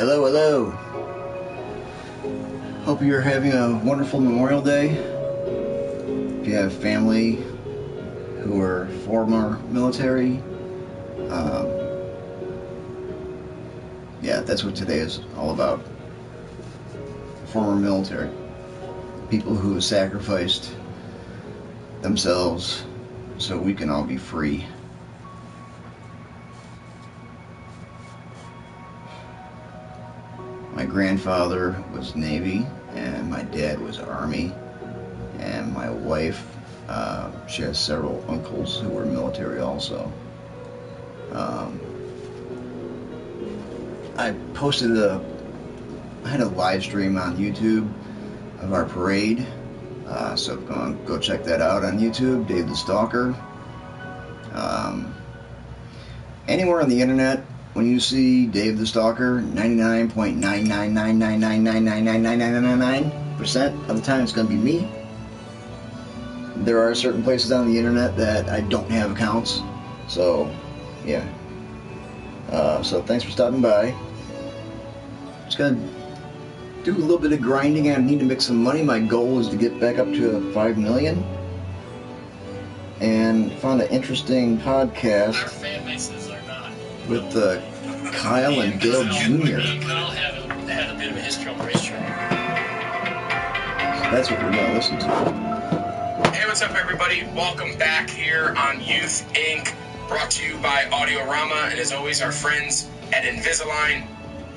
Hello, hello. Hope you're having a wonderful Memorial Day. If you have family who are former military, yeah, that's what today is all about. Former military. People who have sacrificed themselves so we can all be free. My grandfather was Navy, and my dad was Army, and my wife, she has several uncles who were military also. I had a live stream on YouTube of our parade, so go check that out on YouTube, Dave the Stalker. Anywhere on the internet, when you see Dave the Stalker, 99.99999999999% of the time it's going to be me. There are certain places on the internet that I don't have accounts, so yeah. So thanks for stopping by. Just gonna do a little bit of grinding. I need to make some money. My goal is to get back up to 5 million. And found an interesting podcast with Kyle and Dale Jr. Kyle had a bit of a history on the racetrack. So that's what we're going to listen to. Hey, what's up, everybody? Welcome back here on Youth Inc., brought to you by Audiorama, and as always, our friends at Invisalign.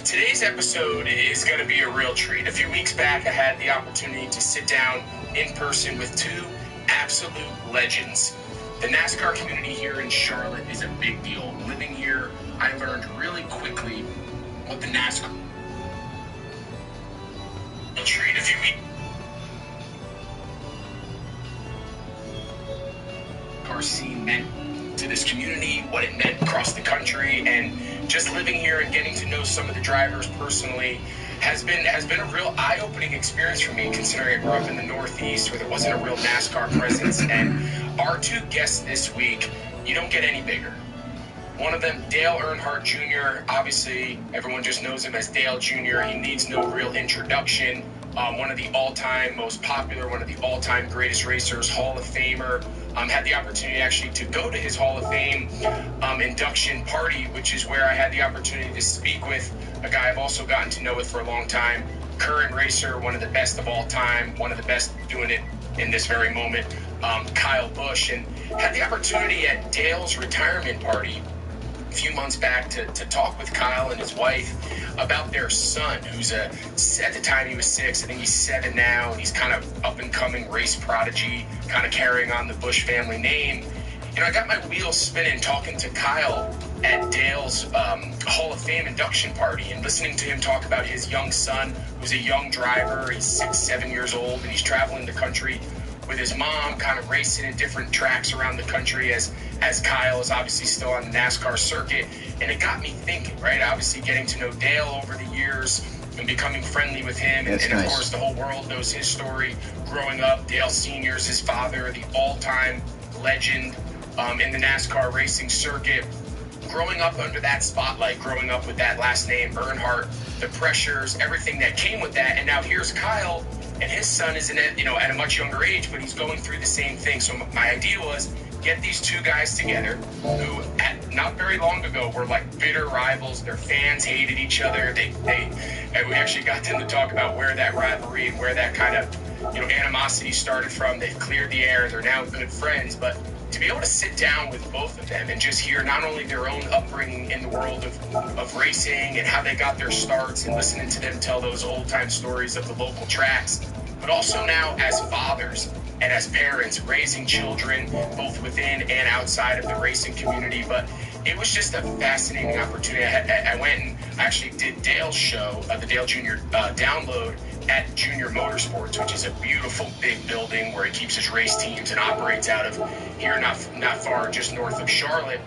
Today's episode is going to be a real treat. A few weeks back, I had the opportunity to sit down in person with two absolute legends. The NASCAR community here in Charlotte is a big deal. Living here, I learned really quickly what the NASCAR treat a few weeks. Scene meant to this community, what it meant across the country, and just living here and getting to know some of the drivers personally has been a real eye-opening experience for me, considering I grew up in the Northeast where there wasn't a real NASCAR presence. And our two guests this week, you don't get any bigger. One of them, Dale Earnhardt Jr., obviously everyone just knows him as Dale Jr. He needs no real introduction. One of the all-time most popular, one of the all-time greatest racers, Hall of Famer. Had the opportunity actually to go to his Hall of Fame induction party, which is where I had the opportunity to speak with a guy I've also gotten to know with for a long time, current racer, one of the best of all time, one of the best doing it in this very moment, Kyle Busch, and had the opportunity at Dale's retirement party a few months back to talk with Kyle and his wife about their son, who's at the time he was 6, I think he's 7 now, and he's kind of up-and-coming race prodigy, kind of carrying on the Busch family name. You know, I got my wheels spinning talking to Kyle at Dale's Hall of Fame induction party and listening to him talk about his young son, who's a young driver. He's 6, 7 years old, and he's traveling the country with his mom, kind of racing at different tracks around the country as Kyle is obviously still on the NASCAR circuit. And it got me thinking, right? Obviously getting to know Dale over the years and becoming friendly with him. And of course, the whole world knows his story. Growing up, Dale Sr. is his father, the all-time legend in the NASCAR racing circuit. Growing up under that spotlight, growing up with that last name, Earnhardt, the pressures, everything that came with that. And now here's Kyle, and his son is at a much younger age, but he's going through the same thing. So my idea was get these two guys together who not very long ago were like bitter rivals. Their fans hated each other. And we actually got them to talk about where that rivalry and where that kind of animosity started from. They've cleared the air. They're now good friends. But to be able to sit down with both of them and just hear not only their own upbringing in the world of racing and how they got their starts and listening to them tell those old-time stories of the local tracks, but also now as fathers and as parents raising children both within and outside of the racing community. But it was just a fascinating opportunity. I went and actually did Dale's show, the Dale Jr. Download at Junior Motorsports, which is a beautiful big building where he keeps his race teams and operates out of here, not far, just north of Charlotte.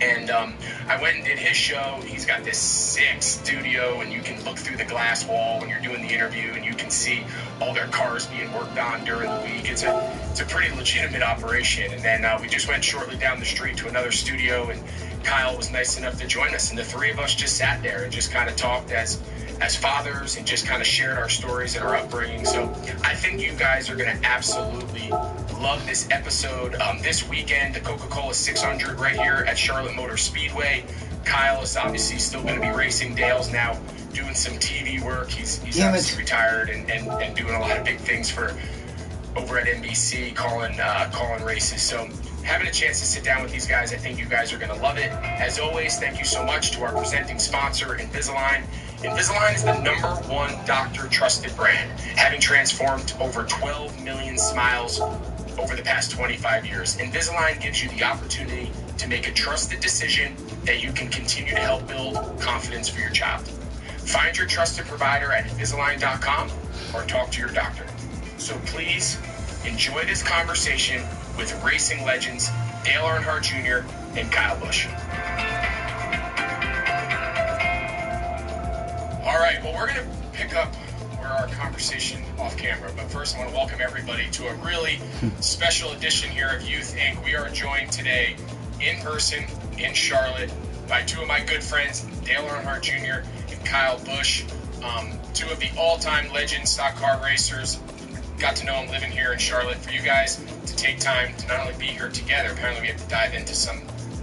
And I went and did his show. He's got this sick studio, and you can look through the glass wall when you're doing the interview, and you can see all their cars being worked on during the week. It's a pretty legitimate operation. And then we just went shortly down the street to another studio, and Kyle was nice enough to join us. And the three of us just sat there and just kind of talked as fathers and just kind of shared our stories and our upbringing. So I think you guys are going to absolutely love this episode. This weekend, the Coca-Cola 600 right here at Charlotte Motor Speedway. Kyle is obviously still going to be racing. Dale's now doing some TV work. He's obviously retired and doing a lot of big things for over at NBC, calling races. So having a chance to sit down with these guys, I think you guys are going to love it. As always, thank you so much to our presenting sponsor, Invisalign. Invisalign is the #1 doctor-trusted brand, having transformed over 12 million smiles over the past 25 years. Invisalign gives you the opportunity to make a trusted decision that you can continue to help build confidence for your child. Find your trusted provider at Invisalign.com or talk to your doctor. So please enjoy this conversation with racing legends Dale Earnhardt Jr. and Kyle Busch. All right, well, we're going to pick up where our conversation off camera, but first I want to welcome everybody to a really special edition here of Youth Inc. We are joined today in person in Charlotte by two of my good friends, Dale Earnhardt Jr. and Kyle Busch, two of the all-time legend stock car racers. Got to know them living here in Charlotte. For you guys to take time to not only be here together, apparently we have to dive into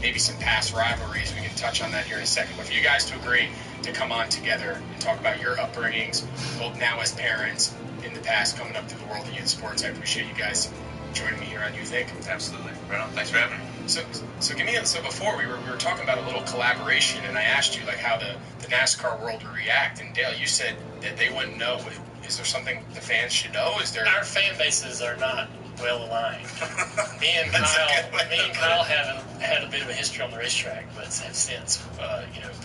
maybe some past rivalries. We can touch on that here in a second. But for you guys to agree to come on together and talk about your upbringings, both now as parents, in the past, coming up through the world of youth sports, I appreciate you guys joining me here on Youth Inc. Absolutely. Right on. Thanks for having me. So before we were talking about a little collaboration, and I asked you like how the NASCAR world would react, and Dale, you said that they wouldn't know. Is there something the fans should know? Is there? Our fan bases are not well aligned. Me and Kyle have had a bit of a history on the racetrack, but have since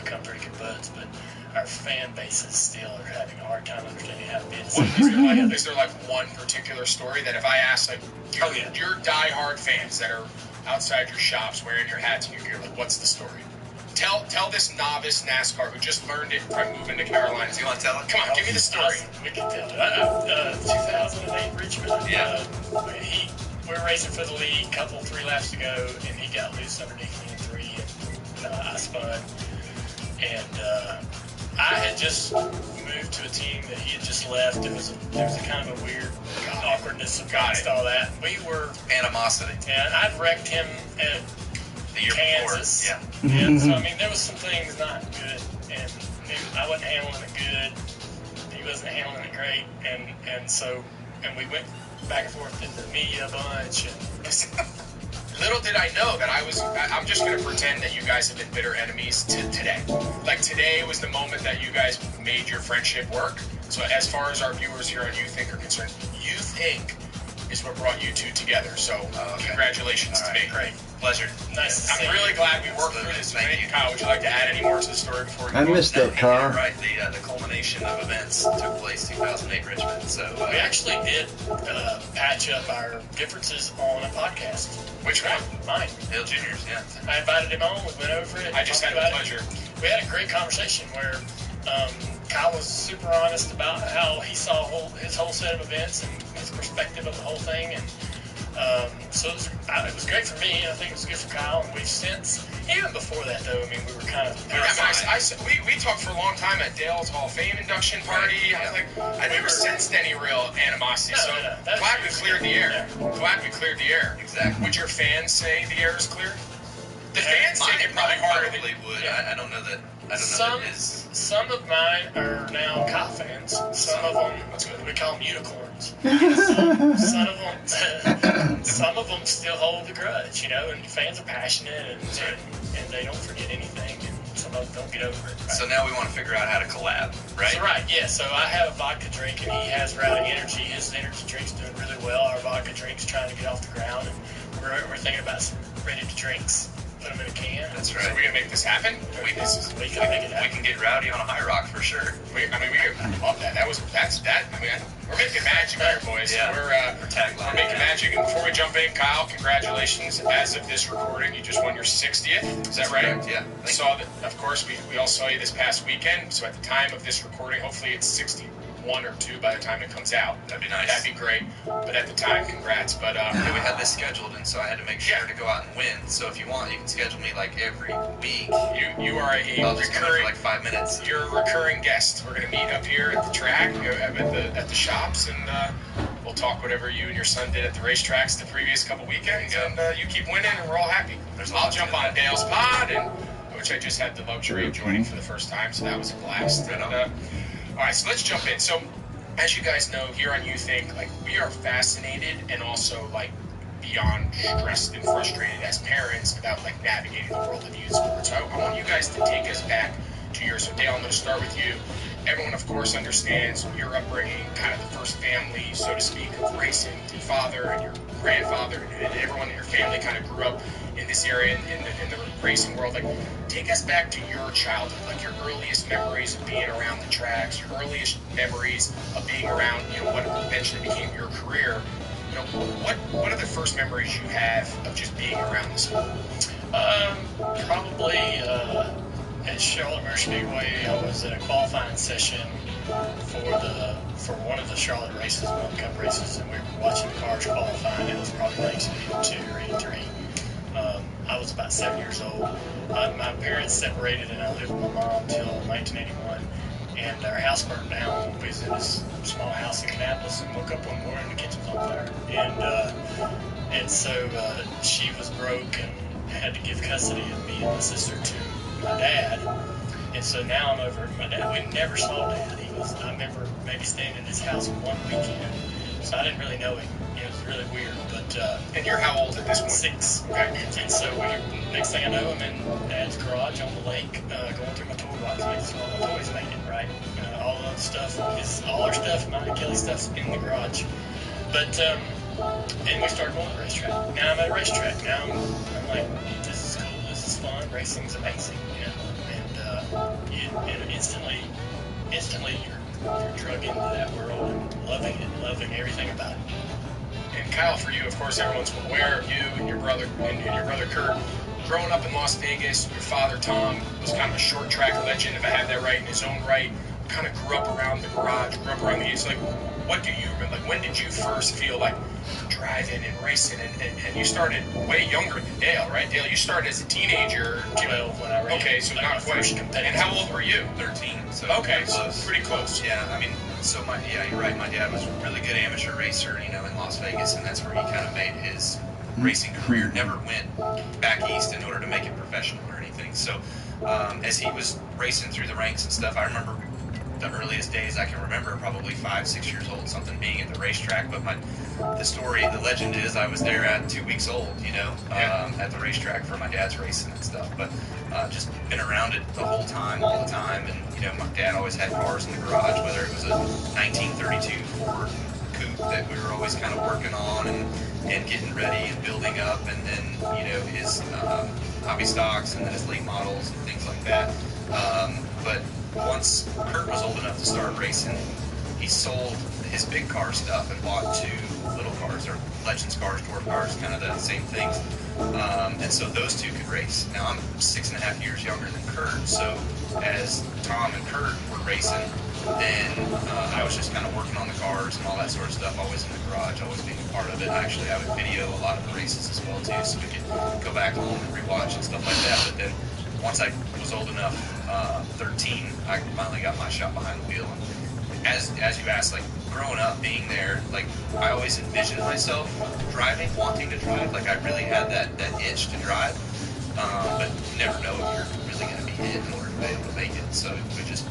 become pretty good buds. But our fan bases still are having a hard time understanding how to be. Is there like one particular story that if I ask like your diehard fans that are outside your shops wearing your hats and your gear, like what's the story? Tell this novice NASCAR who just learned it from moving to Carolina. Do you want to tell it? Come on, give me the story. We can tell it. 2008 Richmond. Yeah. We were racing for the lead, three laps to go, and he got loose underneath me in three, and I spun. And I had just moved to a team that he had just left. There was a kind of a weird awkwardness amongst all that. We were animosity. And I'd wrecked him at the year Kansas. Before. Yeah. And so I mean, there was some things not good, and I wasn't handling it good. He wasn't handling it great, and we went back and forth in the media a bunch. And little did I know that I'm just going to pretend that you guys have been bitter enemies to today. Like today was the moment that you guys made your friendship work. So as far as our viewers here on Youth Inc. are concerned, Youth Inc. is what brought you two together. So congratulations to me. Great. Pleasure. Nice to see I'm really you. glad we worked through this. Thank you. Kyle, would you like to add any more to the story before we I go? missed that car. Right. The culmination of events took place 2008 Richmond. So We actually did patch up our differences on a podcast. Which one? Mine. Dale Jr.'s, yeah. I invited him on. We went over it. I just had talked the about pleasure. We had a great conversation where Kyle was super honest about how he saw his whole set of events and his perspective of the whole thing. And so it was great for me, and I think it was good for Kyle. And we've since, even before that though, I mean, we were kind of. We talked for a long time at Dale's Hall of Fame induction party. Right. I never sensed any real animosity. No. Glad we cleared the air. Glad we cleared the air. Exactly. Would your fans say the air is clear? The fans take it probably harder than would. Yeah. I don't know that. I don't know Some that it is. some of mine are now Kyle fans. Some of them, we call them unicorns. Some of them still hold the grudge, and fans are passionate and they don't forget anything, and some of them don't get over it. Right? So now we want to figure out how to collab, right? So, right, yeah. So I have a vodka drink, and he has Rowdy Energy. His energy drink's doing really well. Our vodka drink's trying to get off the ground, and we're thinking about some ready-to-drinks. Put them in a can. That's right. So we gonna make this happen? We can make it happen. We can get rowdy on a high rock for sure. We could love that. That's that. I mean, We're making magic here, boys. Yeah. We're making magic. And before we jump in, Kyle, congratulations. As of this recording, you just won your 60th. Is that right? Correct, yeah. Saw that, of course, we all saw you this past weekend. So at the time of this recording, hopefully it's 61 or 2 by the time it comes out. That'd be nice. That'd be great. But at the time, congrats. But we had this scheduled, and so I had to make sure to go out and win. So if you want, you can schedule me like every week. you are I'll just come in for like 5 minutes. You're a recurring guest. We're gonna meet up here at the track, at the shops, and we'll talk whatever you and your son did at the racetracks the previous couple weekends. And you keep winning, and we're all happy. I'll jump on Dale's pod, which I just had the luxury of joining for the first time, so that was a blast. And, all right, so let's jump in. So, as you guys know, here on You Think, like, we are fascinated and also like beyond stressed and frustrated as parents about like navigating the world of youth sports. So I want you guys to take us back to yours. So Dale, I'm going to start with you. Everyone, of course, understands your upbringing, kind of the first family, so to speak, of racing. Your father and your grandfather and everyone in your family kind of grew up in this area in the racing world. Like, take us back to your childhood, like your earliest memories of being around the tracks, your earliest memories of being around, you know, what eventually became your career. You know, what are the first memories you have of just being around the sport? Probably at Charlotte Motor Speedway, I was at a qualifying session for one of the Charlotte races, World Cup races, and we were watching cars qualifying. It was probably 1982 or 83. I was about 7 years old. My parents separated, and I lived with my mom until 1981. And our house burned down. We was in this small house in Kannapolis and woke up one morning and the kitchen was on fire. And so she was broke and had to give custody of me and my sister to my dad. And so now I'm over at my dad. We never saw Dad. I remember maybe staying in his house one weekend. So I didn't really know him. It was really weird. But And you're how old at this point? 6. Okay. And so next thing I know, I'm in Dad's garage on the lake, going through my toolbox, making sure all my toys made it, right? All the other stuff all our stuff, my Achilles stuff's in the garage. But and we started going to the racetrack. Now I'm at a racetrack. Now I'm like, this is cool. This is fun. Racing's amazing, you know. And instantly you're drug into that world and loving everything about it. And Kyle, for you, of course, everyone's aware of you and your brother Kurt. Growing up in Las Vegas, your father Tom was kind of a short track legend, if I have that right, in his own right. Kind of grew up around the garage, grew up around the gates. Like, what do you remember? Like, when did you first feel like driving and racing? And you started way younger than Dale, right? Dale, you started as a teenager. 12 when I raced. Okay, so not quite. And how old were you? 13. So Okay, so pretty close. Yeah, I mean, you're right. My dad was a really good amateur racer, you know, in Las Vegas, and that's where he kind of made his racing career. Never went back east in order to make it professional or anything. So as he was racing through the ranks and stuff, I remember the earliest days I can remember, probably 5, 6 years old, something being at the racetrack. But the legend is I was there at 2 weeks old, you know, at the racetrack for my dad's racing and stuff. But just been around it the whole time, all the time. And, you know, my dad always had cars in the garage, whether it was a 1932 Ford coupe that we were always kind of working on and getting ready and building up. And then, you know, his hobby stocks and then his late models and things like that. But once Kurt was old enough to start racing, he sold his big car stuff and bought 2 little cars. They're Legends cars, dwarf cars, kind of the same things. And so those 2 could race. Now I'm 6.5 years younger than Kurt, so as Tom and Kurt were racing, then I was just kind of working on the cars and all that sort of stuff, always in the garage, always being a part of it. Actually, I would video a lot of the races as well too, so we could go back home and rewatch and stuff like that. But then once I was old enough, 13, I finally got my shot behind the wheel. And as you asked, like growing up, being there, like I always envisioned myself driving, wanting to drive. Like I really had that itch to drive, but you never know if you're really going to be it in order to be able to make it. So we just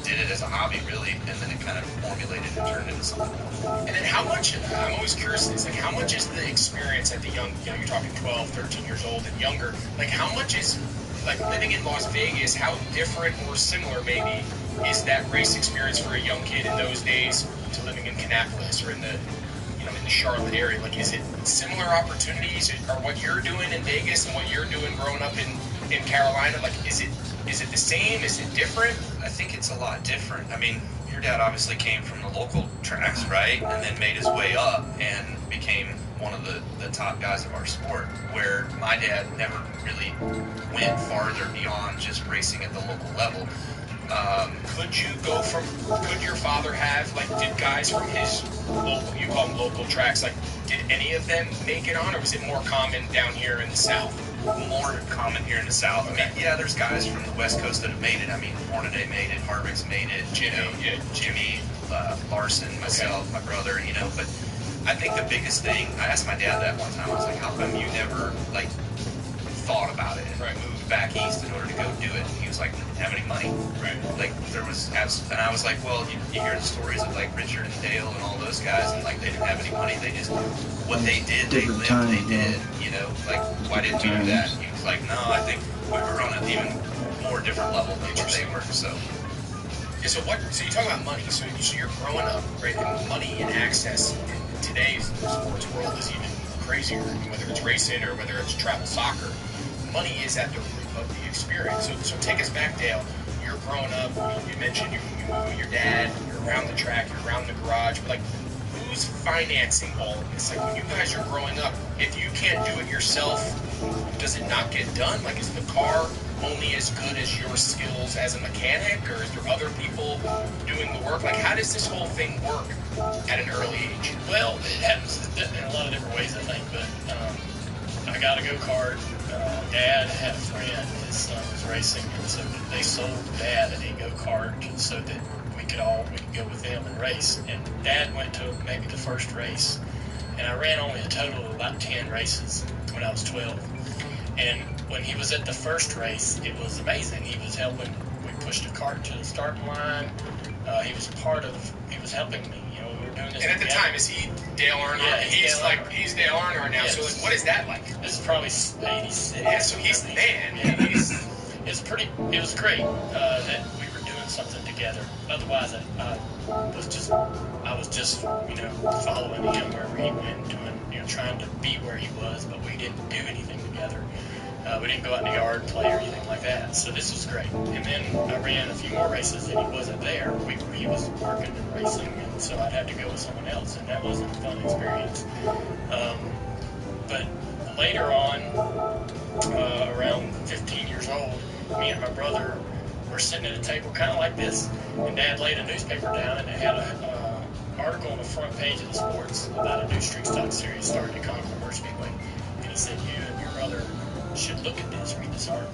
did it as a hobby, really, and then it kind of formulated and turned into something else. And then how much, I'm always curious, is like how much is the experience at the young, you know, you're talking 12, 13 years old and younger, like how much is, like living in Las Vegas, how different or similar maybe is that race experience for a young kid in those days to living in Kannapolis or in the, you know, in the Charlotte area? Like, is it similar opportunities, or what you're doing in Vegas and what you're doing growing up in Carolina? Like, is it the same? Is it different? I think it's a lot different. I mean, your dad obviously came from the local tracks, right? And then made his way up and became one of the top guys of our sport, where my dad never really went farther beyond just racing at the local level. Could your father have, like, did guys from his local, you call them local tracks, like, did any of them make it on, or was it more common down here in the South? More common here in the South. Okay. I mean, yeah, there's guys from the West Coast that have made it. I mean, Hornaday made it, Harvick's made it, Jimmy, Larson, myself, my brother, you know, but I think the biggest thing, I asked my dad that one time, I was like, how come you never, like, thought about it and moved back east in order to go do it? And he was like, didn't have any money. Right. Like, there was, and I was like, well, you hear the stories of, like, Richard and Dale and all those guys, and, like, they didn't have any money. They just, what they did, they lived, they did, you know, like, why didn't you do that? And he was like, no, I think we were on an even more different level than what they were, so. Yeah, so you talk about money, so you're growing up, right, and money and access in today's sports world is even crazier, whether it's racing or whether it's travel soccer. Money is at the root of the experience. So take us back, Dale. You're growing up, you mentioned you move with your dad, you're around the track, you're around the garage, but, like, who's financing all of this? Like, when you guys are growing up, if you can't do it yourself, does it not get done? Like, is the car only as good as your skills as a mechanic, or is there other people doing the work? Like, how does this whole thing work at an early age? Well, it happens in a lot of different ways, I think, but I got a go-kart. Dad had a friend, his son was racing, and so they sold Dad a go-kart so that we could go with them and race. And Dad went to maybe the first race, and I ran only a total of about 10 races when I was 12. And when he was at the first race, it was amazing. He was helping. We pushed a cart to the starting line. He was helping me. You know, we were doing this. And at the time, is he Dale Earnhardt? Yeah, he's Dale Earnhardt now. Yes. So, like, what is that like? This is probably 86. Yeah, so he's the man. Yeah. It was great that we were doing something together. Otherwise, I was just following him wherever he went, trying to be where he was, but we didn't do anything together. We didn't go out in the yard and play or anything like that. So this was great. And then I ran a few more races and he wasn't there. He was working and racing, and so I'd have to go with someone else, and that wasn't a fun experience. But later on, around 15 years old, me and my brother were sitting at a table kind of like this, and Dad laid a newspaper down, and it had an article on the front page of the sports about a new street stock series starting at Concord Motor Speedway. And he said, you and your brother should look at this, read this article.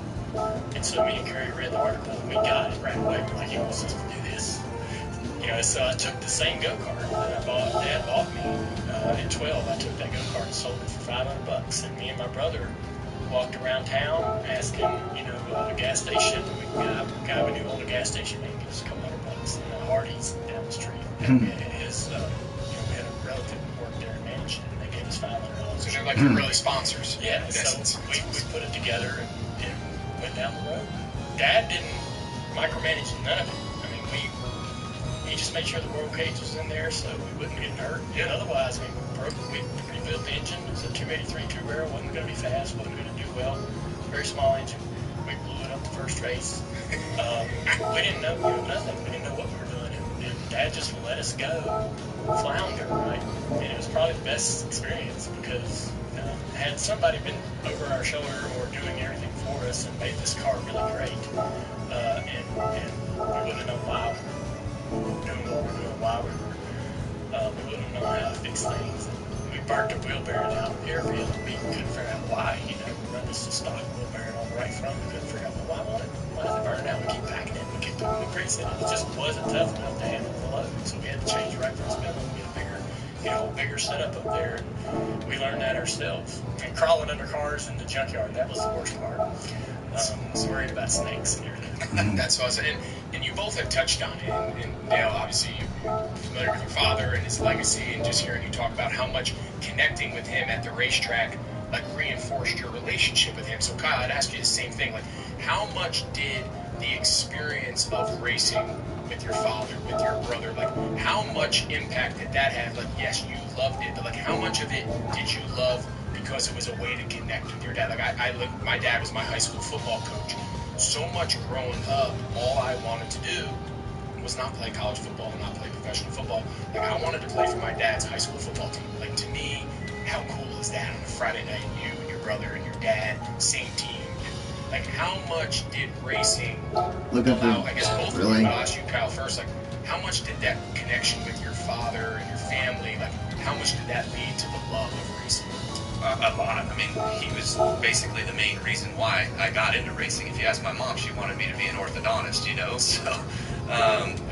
And so me and Kerry read the article, and we got it right away. We're like, he wants us to do this. So I took the same go-kart that Dad bought me at 12. I took that go-kart and sold it for $500. And me and my brother walked around town asking, a gas station. A guy we knew owned a gas station, and he gave us $200. And Hardee's down the street. And we had we had a relative who worked there and managed it, and they gave us $500. So they're like really sponsors. Yeah, so we put it together and went down the road. Dad didn't micromanage none of it. I mean, he just made sure the roll cage was in there so we wouldn't get hurt. And otherwise, we rebuilt the engine. It was a 283 two-barrel, wasn't going to be fast, wasn't going to do well. Very small engine. We blew it up the first race. We didn't know nothing. We didn't know what we were doing. And Dad just let us go flounder, right? And it was probably the best experience because had somebody been over our shoulder or doing everything for us and made this car really great, and we wouldn't have known why we were doing what we were doing, we wouldn't have known how to fix things. We burnt the wheel bearing out here, we couldn't figure out why. We run this stock wheel bearing on the right front, we couldn't figure out why is it burning out? We keep packing it, we keep putting the grease in it. It just wasn't tough enough to handle the load, so we had to change the right front spindle and get a bigger setup up there. And we learned that ourselves. And crawling under cars in the junkyard, that was the worst part. I was worried about snakes and everything. That's awesome. And you both have touched on it. And Dale, obviously, you're familiar with your father and his legacy, and just hearing you talk about how much connecting with him at the racetrack reinforced your relationship with him. So Kyle, I'd ask you the same thing. How much did the experience of racing with your father, with your brother, how much impact did that have? Yes, you loved it, but how much of it did you love because it was a way to connect with your dad? My dad was my high school football coach. So much growing up, all I wanted to do was not play college football, not play professional football. Like, I wanted to play for my dad's high school football team. Like, to me, how cool is that on a Friday night, you and your brother and your dad, same team? Like, how much did racing allow, I guess both of you, I'll ask you, Kyle, first, like, how much did that connection with your father and your family, like, how much did that lead to the love of racing? A lot. I mean, he was basically the main reason why I got into racing. If you ask my mom, she wanted me to be an orthodontist, you know, so,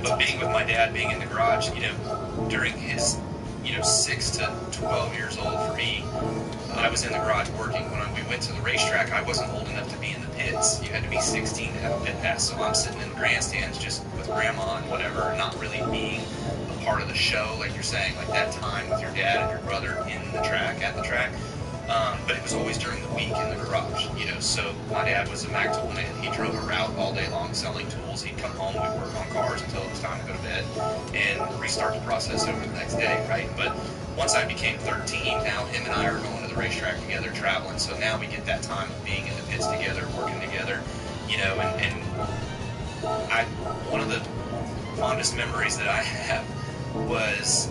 but being with my dad, being in the garage, you know, during his, you know, 6 to 12 years old for me, I was in the garage working. When we went to the racetrack, I wasn't old enough to be in the pits. You had to be 16 to have a pit pass, so I'm sitting in the grandstands just with grandma and whatever, not really being a part of the show, like you're saying, like that time with your dad and your brother in the track, at the track. But it was always during the week in the garage, you know, so my dad was a Mac tool man. He drove a route all day long selling tools. He'd come home, we'd work on cars until it was time to go to bed and restart the process over the next day, right? But once I became 13, now him and I are going to the racetrack together, traveling, so now we get that time of being in the pits together, working together, you know, and one of the fondest memories that I have was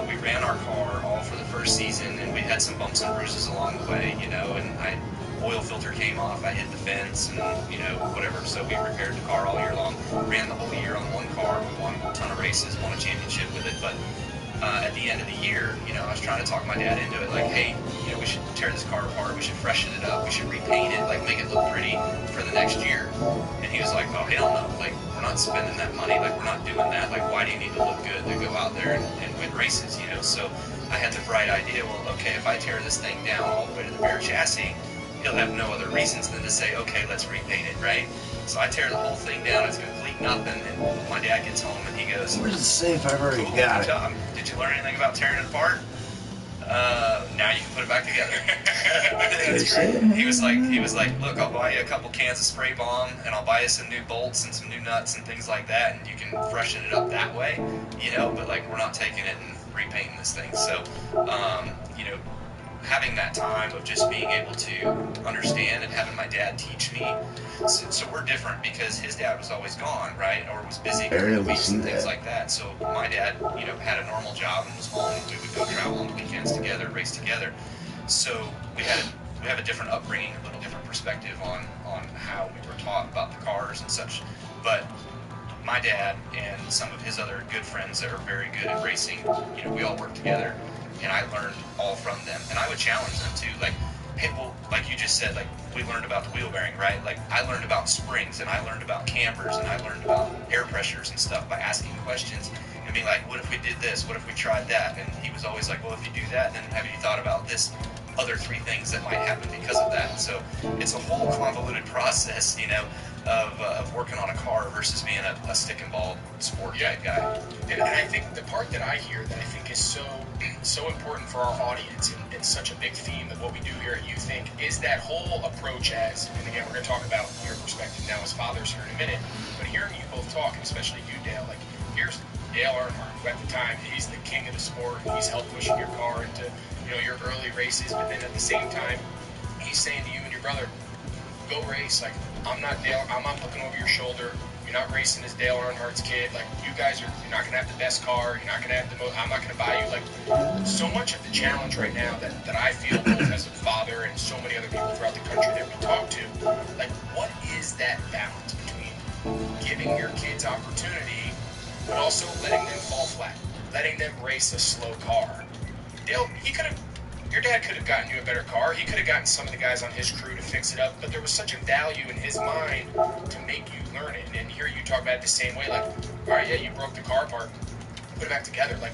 we ran our car all for the first season, and we had some bumps and bruises along the way, you know, and oil filter came off, I hit the fence, and, you know, whatever, so we repaired the car all year long, ran the whole year on one car, we won a ton of races, won a championship with it, but at the end of the year, you know, I was trying to talk my dad into it, like, hey, you know, we should tear this car apart, we should freshen it up, we should repaint it, like, make it look pretty for the next year. And he was like, oh, hell no, like, we're not spending that money, like, we're not doing that, like, why do you need to look good to go out there and win races, you know? So I had the bright idea, well, okay, if I tear this thing down all the way to the bare chassis, he'll have no other reasons than to say, okay, let's repaint it, right? So I tear the whole thing down, it's complete nothing, and my dad gets home and he goes, where's the safe? I've already cool, got it. Did you learn anything about tearing it apart? Now you can put it back together. He was like, look, I'll buy you a couple cans of spray bomb, and I'll buy you some new bolts and some new nuts and things like that, and you can freshen it up that way, you know, but like, we're not taking it and repainting this thing. So, you know, having that time of just being able to understand and having my dad teach me. So we're different because his dad was always gone, right? Or was busy during the weeks and things like that. So my dad, you know, had a normal job and was home. We would go travel on the weekends together, race together. So we have a different upbringing, a little different perspective on how we were taught about the cars and such. But my dad and some of his other good friends that are very good at racing, you know, we all work together. And I learned all from them, and I would challenge them too, like, hey, well, like you just said, like, we learned about the wheel bearing, right? Like, I learned about springs, and I learned about cambers, and I learned about air pressures and stuff by asking questions and being like, what if we did this? What if we tried that? And he was always like, well, if you do that, then have you thought about this other 3 things that might happen because of that? So it's a whole convoluted process, you know, of working on a car versus being a stick and ball sport type guy. And I think the part that I hear that I think is so important for our audience and such a big theme of what we do here at You Think is that whole approach as, and again, we're going to talk about your perspective now as fathers here in a minute, but hearing you both talk, and especially you, Dale, like, here's Dale Earnhardt, who at the time, he's the king of the sport, he's helped pushing your car into, you know, your early races, but then at the same time, he's saying to you and your brother, go race, like, I'm not looking over your shoulder. You're not racing as Dale Earnhardt's kid. Like, you're not going to have the best car. You're not going to have I'm not going to buy you. Like, so much of the challenge right now that I feel both as a father and so many other people throughout the country that we talk to, like, what is that balance between giving your kids opportunity, but also letting them fall flat, letting them race a slow car? Dale, your dad could have gotten you a better car. He could have gotten some of the guys on his crew to fix it up, but there was such a value in his mind to make you learn it. And here you talk about it the same way, like, all right, yeah, you broke the car apart, put it back together. Like,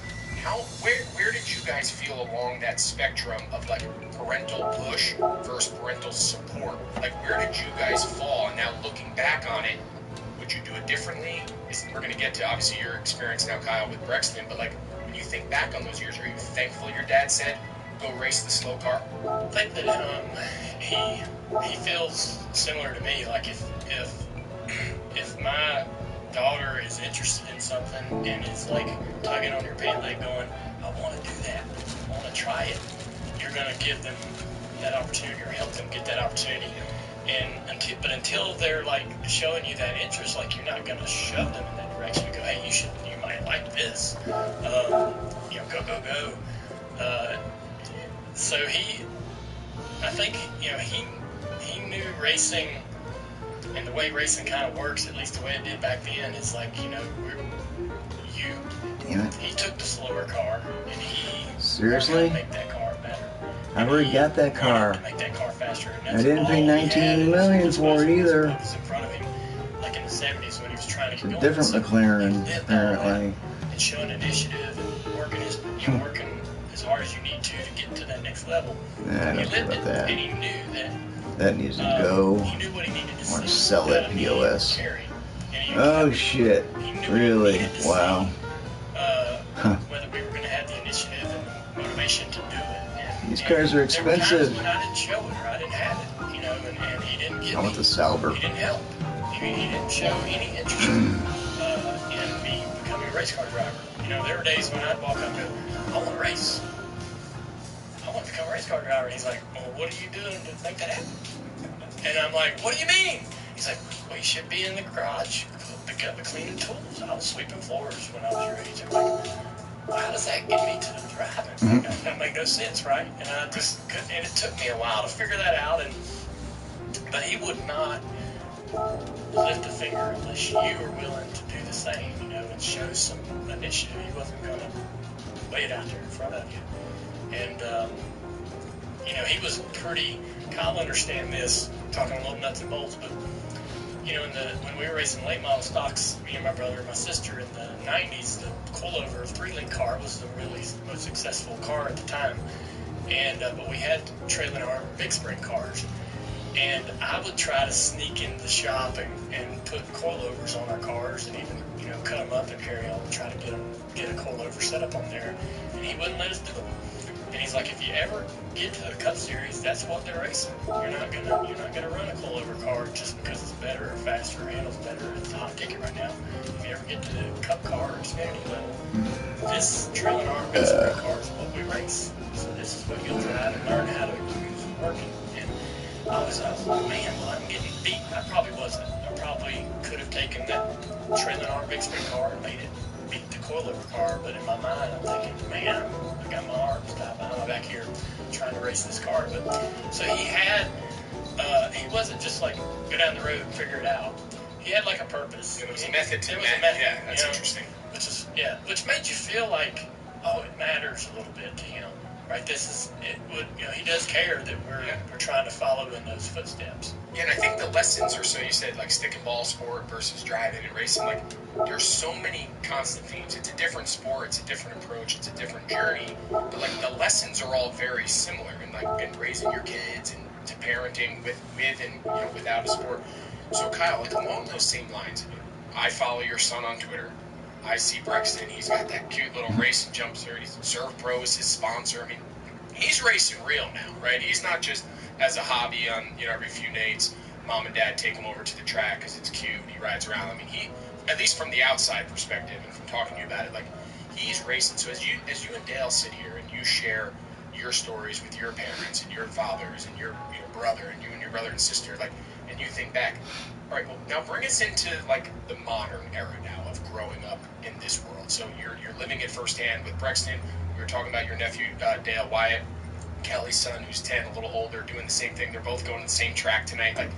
where did you guys feel along that spectrum of, like, parental push versus parental support? Like, where did you guys fall? And now looking back on it, would you do it differently? We're going to get to, obviously, your experience now, Kyle, with Brexton, but, like, when you think back on those years, are you thankful your dad said, go race the slow car? I think that he feels similar to me. Like, if my daughter is interested in something and is like tugging on your pant leg going, I want to do that, I want to try it, you're going to give them that opportunity or help them get that opportunity. And until they're like showing you that interest, like, you're not going to shove them in that direction. Go, hey, you might like this. You know, go. So I think, you know, he knew racing, and the way racing kind of works, at least the way it did back then, is like, you know, Damn it. he took the slower car, and he Seriously? make that car better. I already got that car. To make that car faster. I didn't pay $19 million for it either. In front of him, like in the 70s when he was trying to It's a different McLaren, apparently. And showing initiative and working as hard as you need to get to that next level. Yeah, I don't care about that. And he knew that. That needs to go. He knew what he needed to I want to sell that POS. Oh shit! He Really? Wow. Whether we were going to have the initiative and the motivation to do it. And, these cars are expensive. There were times when I didn't show it or I didn't have it, you know, and he didn't get I want the Sauber. He didn't help. He didn't show any interest in me becoming a race car driver. You know, there were days when I'd walk up to him, I want to race. I want to become a race car driver. And he's like, well, what are you doing to make that happen? And I'm like, what do you mean? He's like, well, you should be in the garage, cleaning tools. I was sweeping floors when I was your age. I'm like, well, how does that get me to driving? That make no sense, right? And I just couldn't, and it took me a while to figure that out. But he would not lift a finger unless you were willing to do the same, you know, and show some initiative. He wasn't going to lay it out there in front of you. And, you know, he was pretty, Kyle will understand this, talking a little nuts and bolts, but, you know, when we were racing late model stocks, me and my brother and my sister in the 90s, the coilover 3-link car was the really most successful car at the time. And, but we had trailing arm big spring cars. And I would try to sneak into the shop and put coilovers on our cars and even, you know, cut them up and carry on and try to get a coilover set up on there. And he wouldn't let us do it. And he's like, if you ever get to the Cup Series, that's what they're racing. You're not gonna run a coilover car just because it's better or faster or handles better. It's a hot ticket right now. If you ever get to the Cup car or Xfinity level, this trailing arm big spring car is what we race. So this is what you'll drive and learn how to use and working. I was like, man, well, I'm getting beat. I probably wasn't. I probably could have taken that trailing arm big spring car and made it beat the coilover car, but in my mind, I'm thinking, man, I got my arms tied behind my back here trying to race this car. But so he wasn't just like, go down the road and figure it out. He had like a purpose. It was a method to it. Was a method, yeah, that's you know, interesting. Which made you feel like, oh, it matters a little bit to him. Right, he does care that we're trying to follow in those footsteps. Yeah, and I think the lessons are, so you said, like stick and ball sport versus driving and racing, like there's so many constant themes. It's a different sport, it's a different approach, it's a different journey, but like the lessons are all very similar in raising your kids and to parenting with and, you know, without a sport. So Kyle, like along those same lines, I follow your son on Twitter. I see Brexton, he's got that cute little racing jumpsuit. Serve Pro is his sponsor. I mean, he's racing real now, right? He's not just as a hobby on, you know, every few dates, mom and dad take him over to the track because it's cute and he rides around. I mean, he, at least from the outside perspective and from talking to you about it, like he's racing. So as you and Dale sit here and you share your stories with your parents and your fathers and your brother and you and your brother and sister, like, and you think back, all right, well, now bring us into like the modern era now of growing up in this world. So you're living it firsthand with Brexton. We were talking about your nephew, Dale Wyatt, Kelly's son, who's 10, a little older, doing the same thing. They're both going to the same track tonight. Like,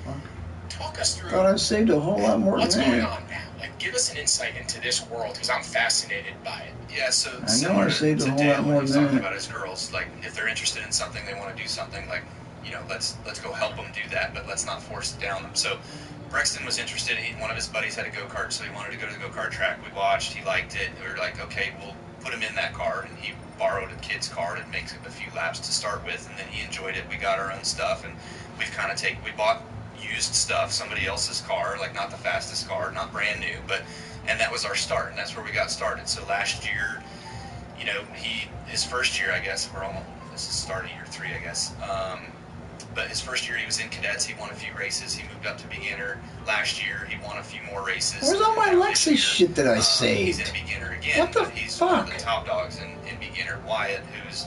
talk us through. Thought I saved a whole lot more what's than going that. on now. Like, give us an insight into this world because I'm fascinated by it. Yeah, so I know similar I saved to a whole Dale lot when more he's than talking that. about his girls, like if they're interested in something, they want to do something, like, you know, let's go help them do that, but let's not force it down them. So Brexton was interested. One of his buddies had a go-kart, so he wanted to go to the go-kart track. We watched. He liked it. We were like, okay, we'll put him in that car. And he borrowed a kid's car and makes a few laps to start with, and then he enjoyed it. We got our own stuff, and we've kind of we bought used stuff, somebody else's car, like not the fastest car, not brand new, and that was our start, and that's where we got started. So last year, you know, his first year, I guess, this is start of year 3, I guess. But his first year he was in cadets, he won a few races, he moved up to beginner. Last year he won a few more races. Where's all my Lexus shit that I saved? He's in beginner again, What the but he's one of fuck? the top dogs in beginner. Wyatt, who's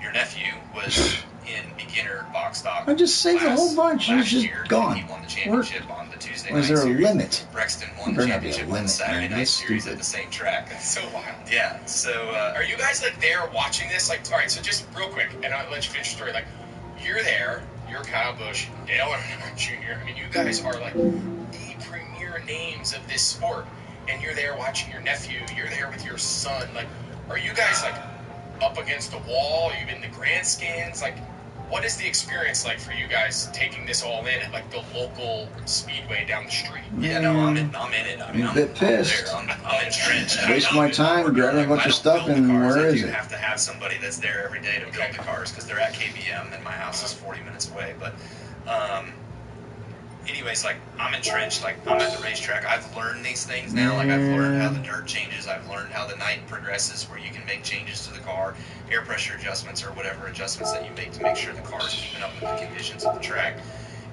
your nephew, was in beginner beginner box stock. I just saved a whole bunch. It was just gone. He won the championship on the Tuesday night Was there a series. limit? Brexton won the championship on the Saturday night series stupid. at the same track. That's so wild. Yeah. So are you guys like there watching this? Like, all right. So just real quick, and I'll let you finish your story. Like, you're there. You're Kyle Busch, Dale Earnhardt Jr. I mean, you guys are like the premier names of this sport, and you're there watching your nephew. You're there with your son. Like, are you guys like up against the wall? Are you in the grandstands? Like, what is the experience like for you guys taking this all in at like the local speedway down the street? Yeah, no, I'm in it. I mean, I'm a bit pissed. I'm entrenched. Waste my time grabbing a bunch of stuff, and where is You it? have to have somebody that's there every day to build the cars because they're at KBM and my house is 40 minutes away. But, anyways, like I'm entrenched. Like I'm at the racetrack. I've learned these things now. Like I've learned how the dirt changes. I've learned how the night progresses, where you can make changes to the car, air pressure adjustments or whatever adjustments that you make to make sure the car is keeping up with the conditions of the track.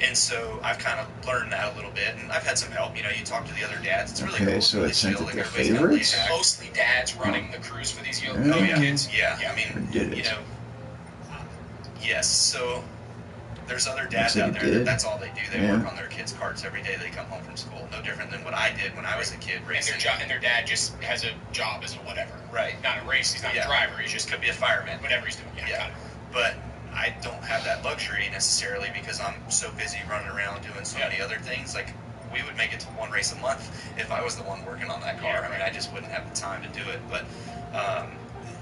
And so I've kind of learned that a little bit, and I've had some help. You know, you talk to the other dads. It's really cool. Okay, so Really it's sent chill. to Like, their everybody's got laid favorites? back. Mostly dads running the crews for these young Yeah. kids. Yeah, I mean, Did it. you know, yes. So there's other dads Looks like out it there that did. that's all they do. They Yeah. work on their kids' carts every day. They come home from school. No different than what I did when I was a kid And racing. their dad just has a job as a whatever. Right. Not a race. He's not Yeah. a driver. He's just Could be a fireman. whatever he's doing. Yeah. Yeah. Got it. But I don't have that luxury necessarily because I'm so busy running around doing so many other things. Like, we would make it to one race a month if I was the one working on that car. Yeah, I mean, I just wouldn't have the time to do it. But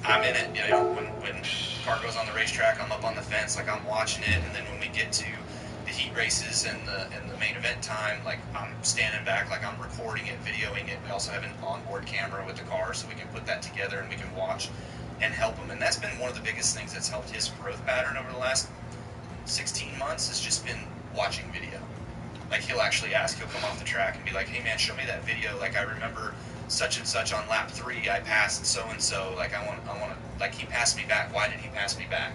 I'm in it, you know, when the car goes on the racetrack, I'm up on the fence, like I'm watching it. And then when we get to the heat races and the main event time, like I'm standing back, like I'm recording it, videoing it. We also have an onboard camera with the car, so we can put that together and we can watch and help him. And that's been one of the biggest things that's helped his growth pattern over the last 16 months has just been watching video. Like he'll actually ask, he'll come off the track and be like, hey man, show me that video. Like I remember such and such on lap 3, I passed so and so. Like I want to, like he passed me back. Why did he pass me back?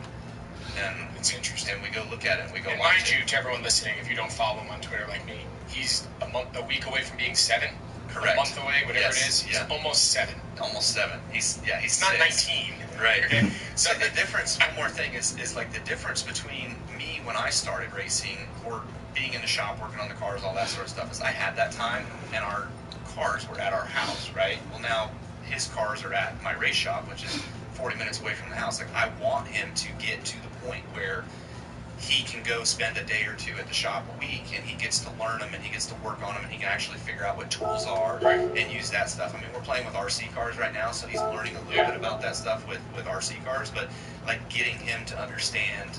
And It's interesting. and we go look at it and we go And watch mind it. you, to everyone listening, if you don't follow him on Twitter like me, he's a week away from being 7. Correct. A month away, whatever Yes, it is. He's yeah. almost 7. Almost 7. He's It's not 6. 19. Right. Okay. So the difference, one more thing, is like the difference between me when I started racing or being in the shop working on the cars, all that sort of stuff, is I had that time and our cars were at our house, right? Well, now his cars are at my race shop, which is 40 minutes away from the house. Like I want him to get to the point where he can go spend a day or two at the shop a week and he gets to learn them and he gets to work on them and he can actually figure out what tools are and use that stuff. I mean, we're playing with RC cars right now, so he's learning a little bit about that stuff with RC cars, but like getting him to understand,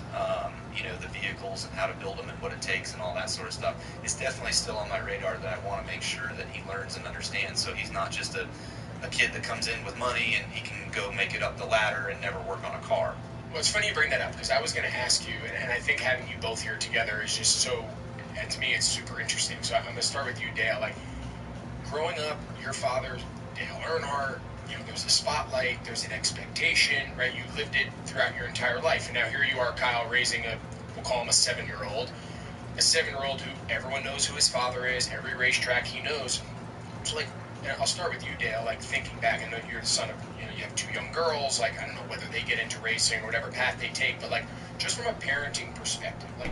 you know, the vehicles and how to build them and what it takes and all that sort of stuff is definitely still on my radar that I want to make sure that he learns and understands, so he's not just a kid that comes in with money and he can go make it up the ladder and never work on a car. Well, it's funny you bring that up because I was going to ask you, and I think having you both here together is just so, and to me, it's super interesting. So I'm going to start with you, Dale. Like, growing up, your father, Dale Earnhardt, you know, there's a spotlight, there's an expectation, right? You lived it throughout your entire life. And now here you are, Kyle, raising we'll call him a 7-year-old. A 7-year-old who everyone knows who his father is, every racetrack he knows. So, like, you know, I'll start with you, Dale. Like, thinking back, I know you're the son of, you know, you have 2 young girls. Like, I don't know whether they get into racing or whatever path they take, but, like, just from a parenting perspective, like,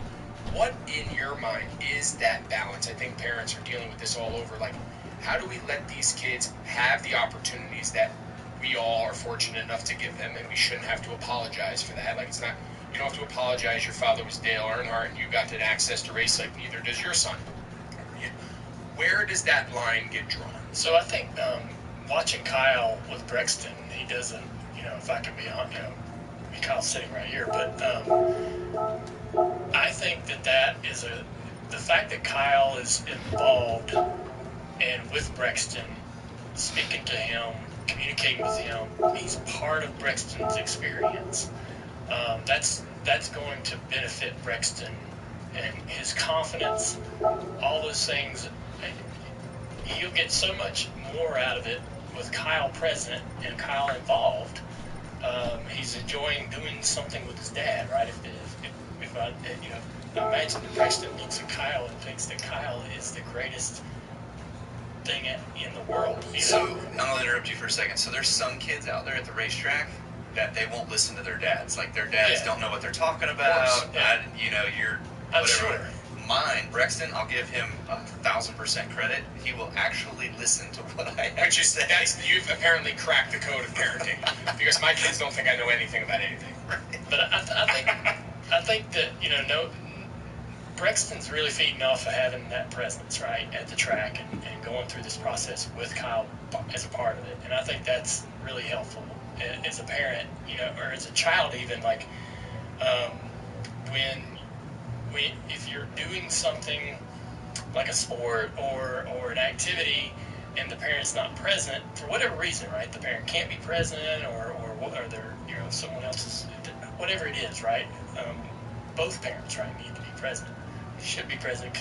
what in your mind is that balance? I think parents are dealing with this all over. Like, how do we let these kids have the opportunities that we all are fortunate enough to give them, and we shouldn't have to apologize for that? Like, it's not, you don't have to apologize. Your father was Dale Earnhardt, and you got to access to race like neither does your son. Where does that line get drawn? So I think watching Kyle with Brexton, he doesn't, you know, if I could be on, you know, Kyle's sitting right here, but I think that is the fact that Kyle is involved and with Brexton, speaking to him, communicating with him, he's part of Brexton's experience. That's going to benefit Brexton and his confidence, all those things. You'll get so much more out of it with Kyle present and Kyle involved. He's enjoying doing something with his dad, right? If I, you know, imagine that Brexton looks at Kyle and thinks that Kyle is the greatest thing in the world. You know? So I'm going to interrupt you for a second. So there's some kids out there at the racetrack that they won't listen to their dads. Like, their dads Yeah. don't know what they're talking about. Yeah. You know, you're I'm whatever. sure. Mine, Brexton, I'll give him 1,000% credit. He will actually listen to what I have Which to is, say. you've apparently cracked the code of parenting. Because my kids don't think I know anything about anything. But I think that, you know, Brexton's really feeding off of having that presence, right, at the track and going through this process with Kyle as a part of it. And I think that's really helpful as a parent, you know, or as a child even, like, if you're doing something like a sport or an activity and the parent's not present for whatever reason, right? The parent can't be present or they're, you know, someone else's, whatever it is, right? Both parents, right, need to be present. Should be present.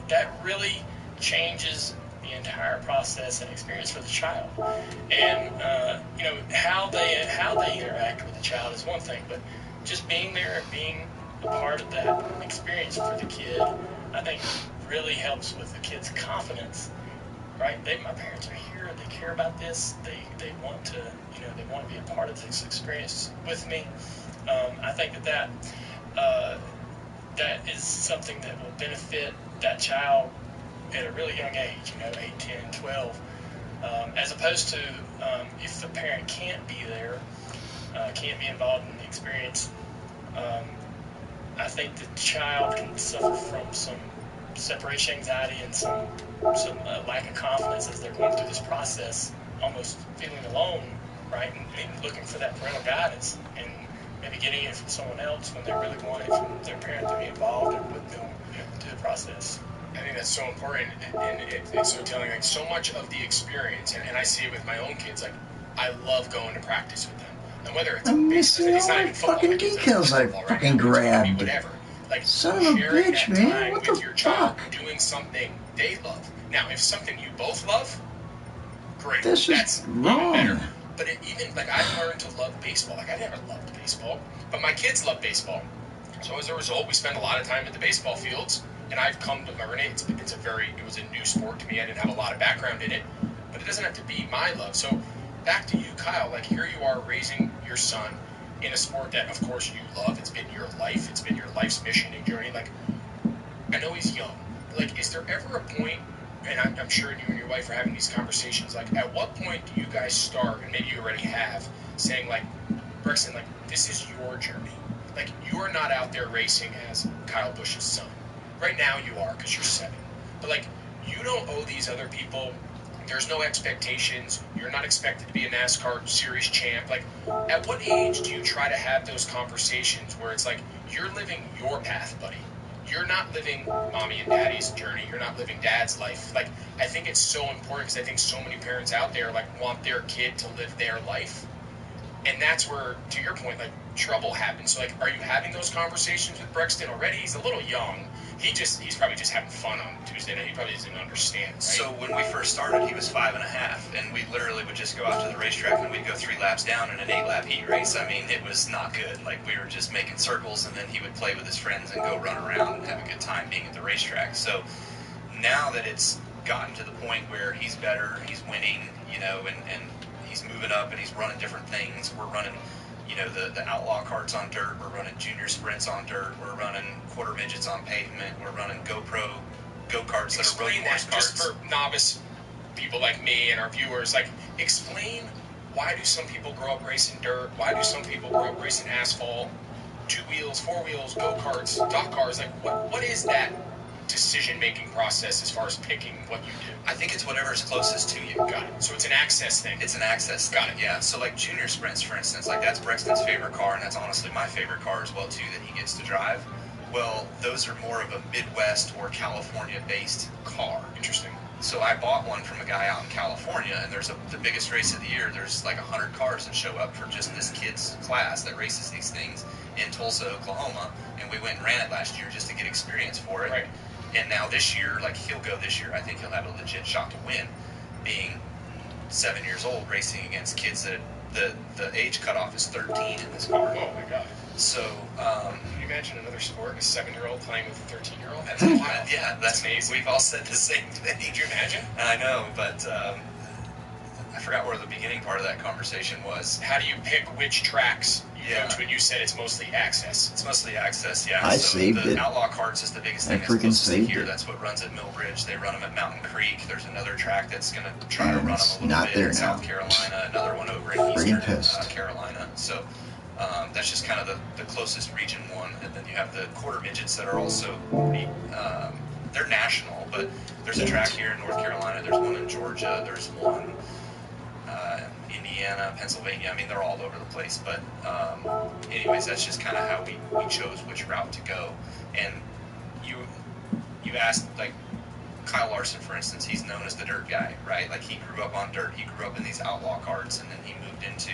That really changes the entire process and experience for the child. And you know, how they interact with the child is one thing, but just being there and being a part of that experience for the kid, I think, really helps with the kid's confidence. Right? My parents are here. They care about this. They want to, you know, they want to be a part of this experience with me. I think that is something that will benefit that child at a really young age, you know, 8, 10, 12, as opposed to if the parent can't be there, can't be involved in the experience. I think the child can suffer from some separation anxiety and some lack of confidence as they're going through this process, almost feeling alone, right, and maybe looking for that parental guidance and maybe getting it from someone else when they really want it from their parent to be involved and with them through the process. I think that's so important, and it's so telling. Like, so much of the experience, and I see it with my own kids. Like, I love going to practice with them, and whether it's I'm baseball, missing it's all not the even football. fucking My kids, decals I football right fucking now. It's gonna be grabbed. whatever. Like, Son of a sharing bitch, that man. time What with the your child, fuck? doing something they love. Now, if something you both love, great. This That's is even wrong. better. But even like, I learned to love baseball. Like, I never loved baseball, but my kids love baseball. So as a result, we spend a lot of time at the baseball fields, and I've come to learn it. It was a new sport to me. I didn't have a lot of background in it, but it doesn't have to be my love. So back to you, Kyle. Like, here you are raising your son in a sport that, of course, you love. It's been your life. It's been your life's mission and journey. Like, I know he's young. Like, is there ever a point, and I'm sure you and your wife are having these conversations, like, at what point do you guys start, and maybe you already have, saying, like, Brexton, like, this is your journey. Like, you're not out there racing as Kyle Busch's son. Right now you are, because you're 7. But, like, you don't owe these other people. There's no expectations. You're not expected to be a NASCAR series champ. Like, at what age do you try to have those conversations where it's like, you're living your path, buddy? You're not living mommy and daddy's journey. You're not living dad's life. Like, I think it's so important because I think so many parents out there, like, want their kid to live their life. And that's where, to your point, like, trouble happens. So, like, are you having those conversations with Brexton already? He's a little young. He's probably just having fun on Tuesday night. He probably doesn't understand, right? So when we first started, he was 5.5, and we literally would just go out to the racetrack and we'd go 3 laps down in an 8-lap heat race. I mean, it was not good. Like, we were just making circles, and then he would play with his friends and go run around and have a good time being at the racetrack. So now that it's gotten to the point where he's better, he's winning, you know, and he's moving up and he's running different things. We're running, you know, the outlaw carts on dirt. We're running junior sprints on dirt. We're running quarter midgets on pavement. We're running GoPro go-karts that are road Explain course that, carts. just for novice people like me and our viewers. Like, explain, why do some people grow up racing dirt? Why do some people grow up racing asphalt? 2 wheels, 4 wheels, go-karts, dock cars. Like, what is that decision-making process as far as picking what you do? I think it's whatever's closest to you. Got it. So it's an access thing. It's an access thing. Got it. Yeah. So like junior sprints, for instance, like that's Brexton's favorite car, and that's honestly my favorite car as well too that he gets to drive. Well, those are more of a Midwest or California-based car. Interesting. So I bought one from a guy out in California, and there's the biggest race of the year. There's like 100 cars that show up for just this kid's class that races these things in Tulsa, Oklahoma, and we went and ran it last year just to get experience for it. Right. And now this year, like he'll go this year, I think he'll have a legit shot to win, being 7 years old, racing against kids that the age cutoff is 13 in this car. Oh my God. So, Can you imagine another sport, a 7-year-old playing with a 13-year-old? that's wild. Yeah, that's amazing. We've all said the same thing. Could you imagine? I know, but forgot where the beginning part of that conversation was. How do you pick which tracks you Yeah. go to? And you said it's mostly access. It's mostly access, yeah. I so saved the it. Outlaw Carts is the biggest thing I that's freaking closest to saved here. it. That's what runs at Millbridge. They run them at Mountain Creek. There's another track that's going to try to And run it's them a little not bit there in South now. Carolina. Another one over in Friggin' Eastern pissed. Carolina. So that's just kind of the closest region one. And then you have the quarter midgets that are also pretty, they're national, but there's a track here in North Carolina. There's one in Georgia. There's one Indiana, Pennsylvania. I mean, they're all over the place. But anyways, that's just kind of how we chose which route to go. And you asked, like, Kyle Larson, for instance, he's known as the dirt guy, right? Like, he grew up on dirt. He grew up in these outlaw carts, and then he moved into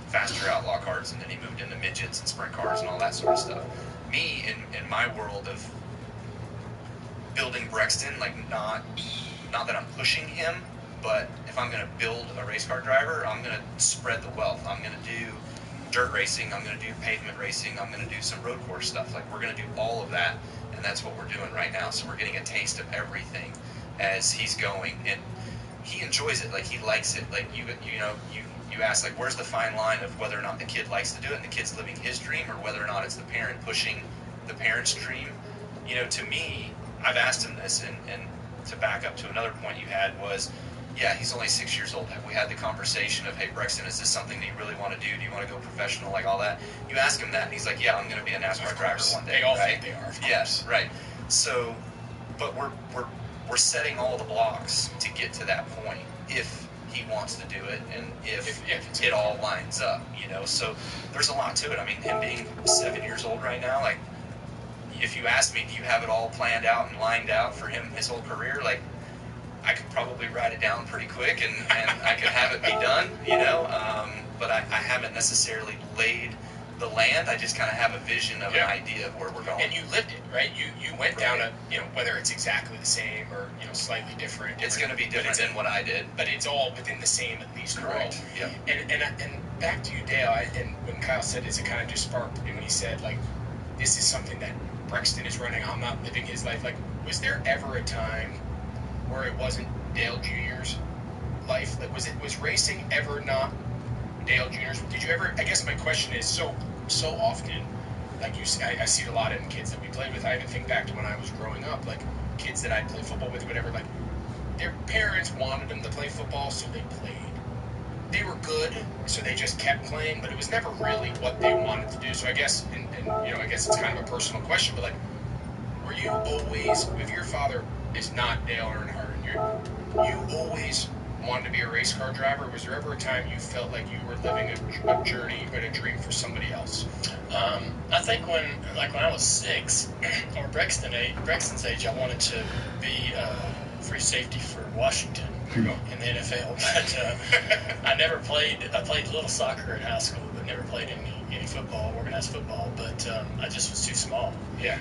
faster outlaw carts, and then he moved into midgets and sprint cars and all that sort of stuff. Me, in my world of building Brexton, like, not that I'm pushing him, but if I'm going to build a race car driver, I'm going to spread the wealth. I'm going to do dirt racing. I'm going to do pavement racing. I'm going to do some road course stuff. Like, we're going to do all of that, and that's what we're doing right now. So we're getting a taste of everything as he's going, and he enjoys it. Like, he likes it. Like, you ask, like, where's the fine line of whether or not the kid likes to do it and the kid's living his dream, or whether or not it's the parent pushing the parent's dream. You know, to me, I've asked him this, and to back up to another point you had was, yeah, he's only 6 years old. Have we had the conversation of, hey, Brexton, is this something that you really want to do? Do you want to go professional, like all that? You ask him that, and he's like, yeah, I'm going to be a NASCAR driver one day. They all right? think they are, of course. Yes, right. So, but we're setting all the blocks to get to that point if he wants to do it, and if it all lines up, you know. So there's a lot to it. I mean, him being 7 years old right now, like, if you ask me, do you have it all planned out and lined out for him his whole career? Like, I could probably write it down pretty quick, and I could have it be done, you know. But I haven't necessarily laid the land. I just kind of have a vision of an idea of where we're going. And you lived it, right? You went down a, you know, whether it's exactly the same or, you know, slightly different. It's going to be different than what I did. But it's all within the same, at least, world. Correct. Yeah. And back to you, Dale, and when Kyle said this, it kind of just sparked, and when he said, like, this is something that Brexton is running, I'm not living his life. Like, was there ever a time where it wasn't Dale Jr.'s life? Like, was racing ever not Dale Jr.'s? Did you ever, I guess my question is, so often, like you say, I see it a lot in kids that we played with. I even think back to when I was growing up, like, kids that I'd play football with, whatever, like, their parents wanted them to play football, so they played. They were good, so they just kept playing, but it was never really what they wanted to do. So I guess, and you know, I guess it's kind of a personal question, but, like, were you always, if your father is not Dale Earnhardt, and you always wanted to be a race car driver? Was there ever a time you felt like you were living a journey and a dream for somebody else? I think when I was 6, or Brexton's age, I wanted to be free safety for Washington in the NFL. But I never played. I played a little soccer in high school, but never played any football, organized football. But I just was too small. Yeah.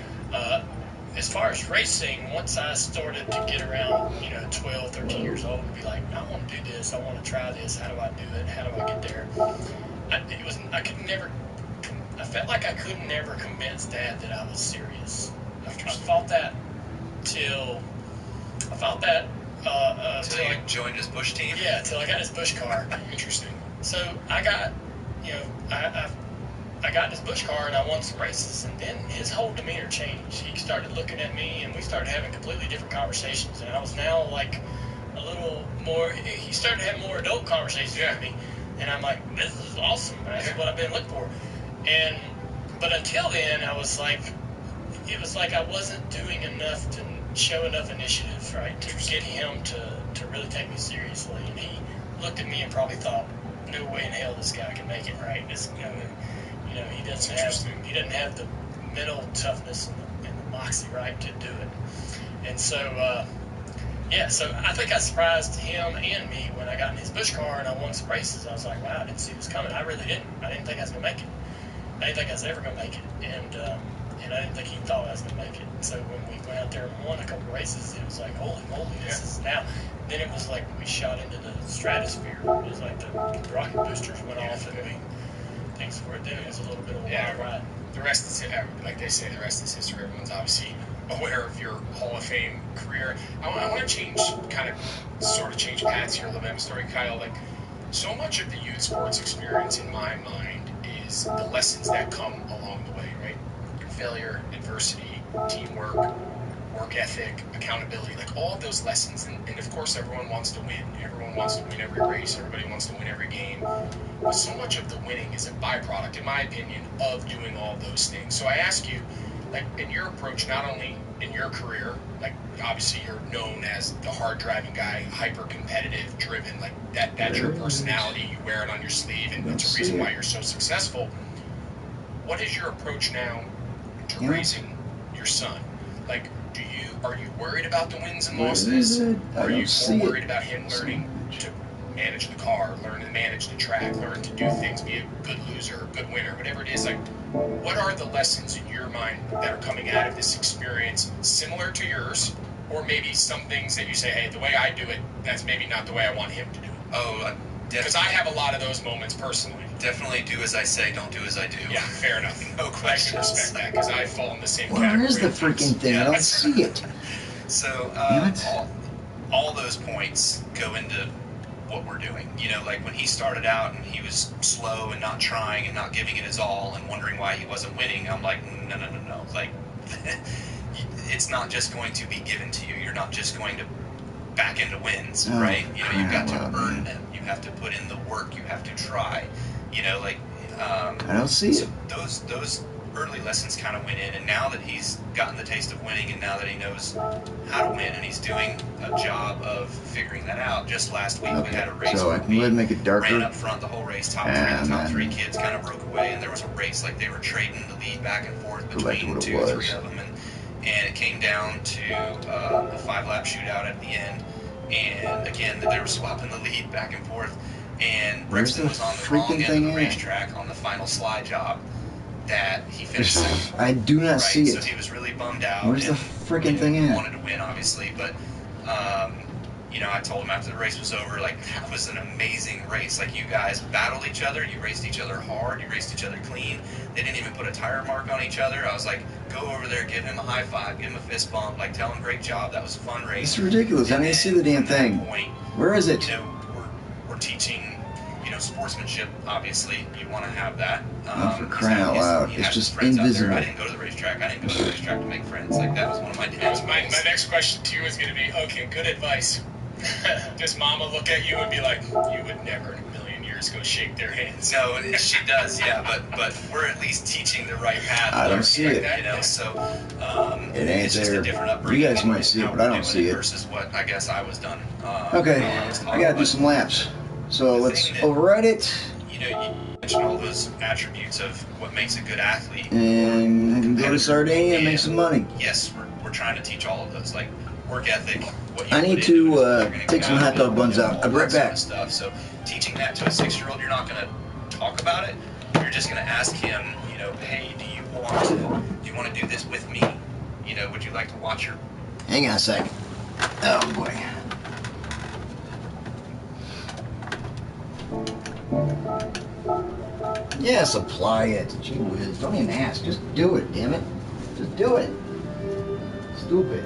As far as racing, once I started to get around, 12, 13 years old, and be like, I want to do this, I want to try this, how do I do it, how do I get there? I felt like I could never convince Dad that I was serious. I fought that till you joined his Bush team? Yeah, till I got his Bush car. Interesting. So I got, I got in his Bush car and I won some races, and then his whole demeanor changed. He started looking at me and we started having completely different conversations, and I was now like a little more, he started having more adult conversations with me, and I'm like, this is awesome, that's what I've been looking for. But until then, it was like I wasn't doing enough to show enough initiative, right, to get him to really take me seriously. And he looked at me and probably thought, no way in hell this guy can make it, right? He doesn't have the mental toughness and the moxie, right, to do it. And so, so I think I surprised him and me when I got in his Bush car and I won some races. I was like, wow, I didn't see this coming. I really didn't. I didn't think I was going to make it. I didn't think I was ever going to make it. And I didn't think he thought I was going to make it. So when we went out there and won a couple races, it was like, holy moly, this is now. Then it was like we shot into the stratosphere. It was like the rocket boosters went off, and things were. Then it was a little bit of a wild ride. The rest is, like they say, the rest is history. Everyone's obviously aware of your Hall of Fame career. I want to change paths here a little bit. I'm sorry, Kyle. Like, so much of the youth sports experience, in my mind, is the lessons that come along the way, right? Failure, adversity, teamwork, work ethic, accountability, like all of those lessons. And of course, everyone wants to win. Everyone wants to win every race. Everybody wants to win every game. But so much of the winning is a byproduct, in my opinion, of doing all those things. So I ask you, like, in your approach, not only in your career, like, obviously you're known as the hard driving guy, hyper competitive, driven, like that's your personality. You wear it on your sleeve, and it's a reason why you're so successful. What is your approach now to raising your son? Like, are you worried about the wins and losses? Are you more worried about him learning to manage the car, learn to manage the track, learn to do things, be a good loser, a good winner, whatever it is? Like, what are the lessons in your mind that are coming out of this experience similar to yours, or maybe some things that you say, hey, the way I do it, that's maybe not the way I want him to do it? Oh, because I have a lot of those moments personally. Definitely do as I say, don't do as I do. Yeah, fair enough. No question. I can respect that, because I fall in the same category. Where is the freaking thing? I don't see it. So, all those points go into what we're doing. You know, like when he started out and he was slow and not trying and not giving it his all and wondering why he wasn't winning, I'm like, no. Like, it's not just going to be given to you. You're not just going to back into wins, right? You know, you've got to earn them. You have to put in the work. You have to try. You know, like, I don't see it. Those early lessons kind of went in, and now that he's gotten the taste of winning, and now that he knows how to win, and he's doing a job of figuring that out. Just last week we had a race. So I can go ahead and make it darker. Ran up front the whole race, top three kids kind of broke away, and there was a race like they were trading the lead back and forth between three of them, and it came down to a 5-lap shootout at the end, and again they were swapping the lead back and forth, and Brixton was on the wrong end of the racetrack on the final slide job that he finished second. I do not see it. So he was really bummed out. Where's the freaking thing He at? wanted to win, obviously, but you know, I told him after the race was over, like, that was an amazing race. Like, you guys battled each other, you raced each other hard, you raced each other clean. They didn't even put a tire mark on edie other. I was like, go over there, give him a high five, give him a fist bump, like, tell him great job. That was a fun race. It's ridiculous. I didn't see the damn thing. Where is it? You know, we're teaching, you know, sportsmanship. Obviously, you want to have that. For crying out loud, it's just invisible. I didn't go to the racetrack. I didn't go to the racetrack to make friends. Like, that was one of my dad's my next question to you is going to be, okay, good advice. Does Mama look at you and be like, you would never in a million years go shake their hands? No, she does, yeah, but we're at least teaching the right path. I don't see it. You know, so it ain't it's just there. a different upbringing. You guys might see it, but I don't see it. Versus what I guess I was done. Okay, I gotta do some laps. So let's override it. You know, you mentioned all those attributes of what makes a good athlete. And go to Sardinia and make some money. Yes, we're trying to teach all of those, like work ethic. What I need to take some hot dog buns out. I'll be right back. Stuff. So teaching that to a 6-year-old, you're not going to talk about it. You're just going to ask him, you know, hey, do you want to do this with me? You know, would you like to watch your... Hang on a second. Oh boy. Yes, apply it. Gee whiz. Don't even ask. Just do it, damn it. Just do it. Stupid.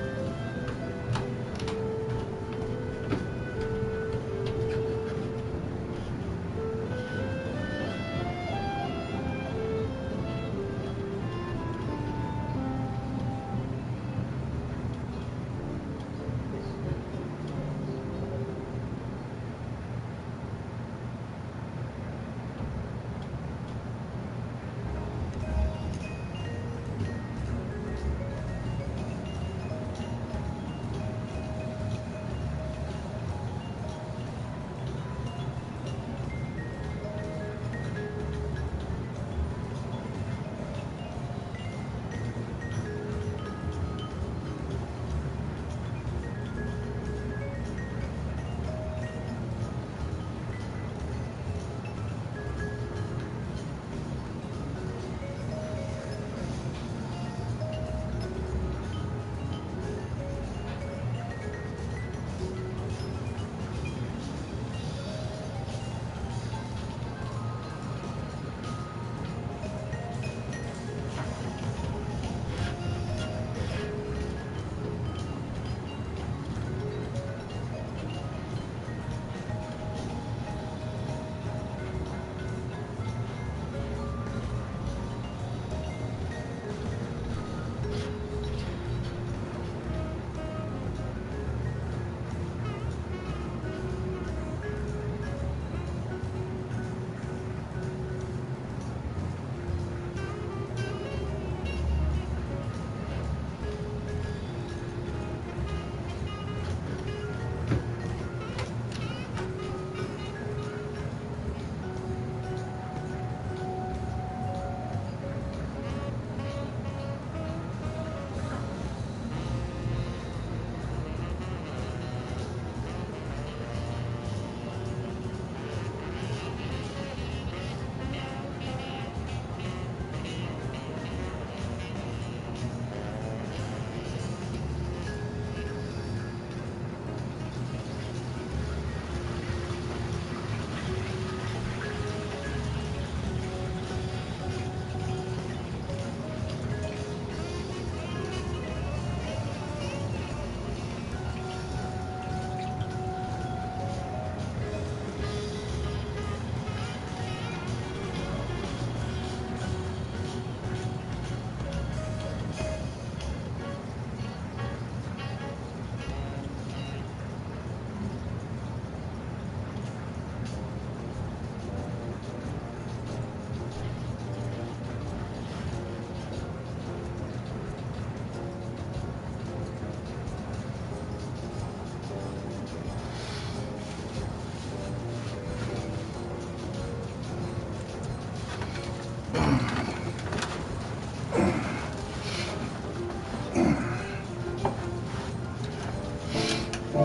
Gee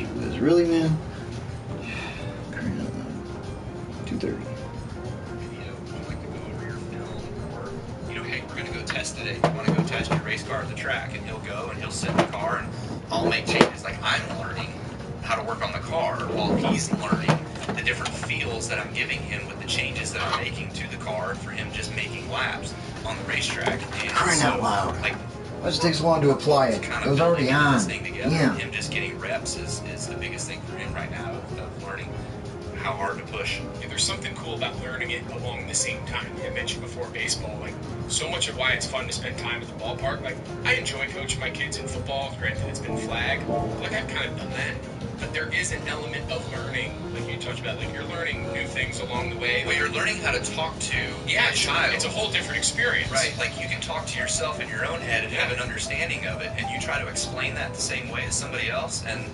whiz, really, man? 2:30. Hey, we're going to go test today. You want to go test your race car at the track? And he'll go and he'll sit in the car and I'll make changes. Like I'm learning how to work on the car while he's learning the different feels that I'm giving him with the changes that I'm making to the car and for him just making laps on the racetrack. And Crying out loud. Like, why does it take so long to apply it? Kind It was already on. this thing together. Yeah. Him just getting reps is the biggest thing for him right now of learning how hard to push. Yeah, there's something cool about learning it along the same time. I mentioned before baseball, like so much of why it's fun to spend time at the ballpark. Like I enjoy coaching my kids in football. Granted, it's been flag. Like I've kind of done that, but there is an element of learning, like you talked about. Like you're learning new things along the way. Well, you're learning how to talk to a child. It's a whole different experience. Right, like you can talk to yourself in your own head and have an understanding of it, and you try to explain that the same way as somebody else, and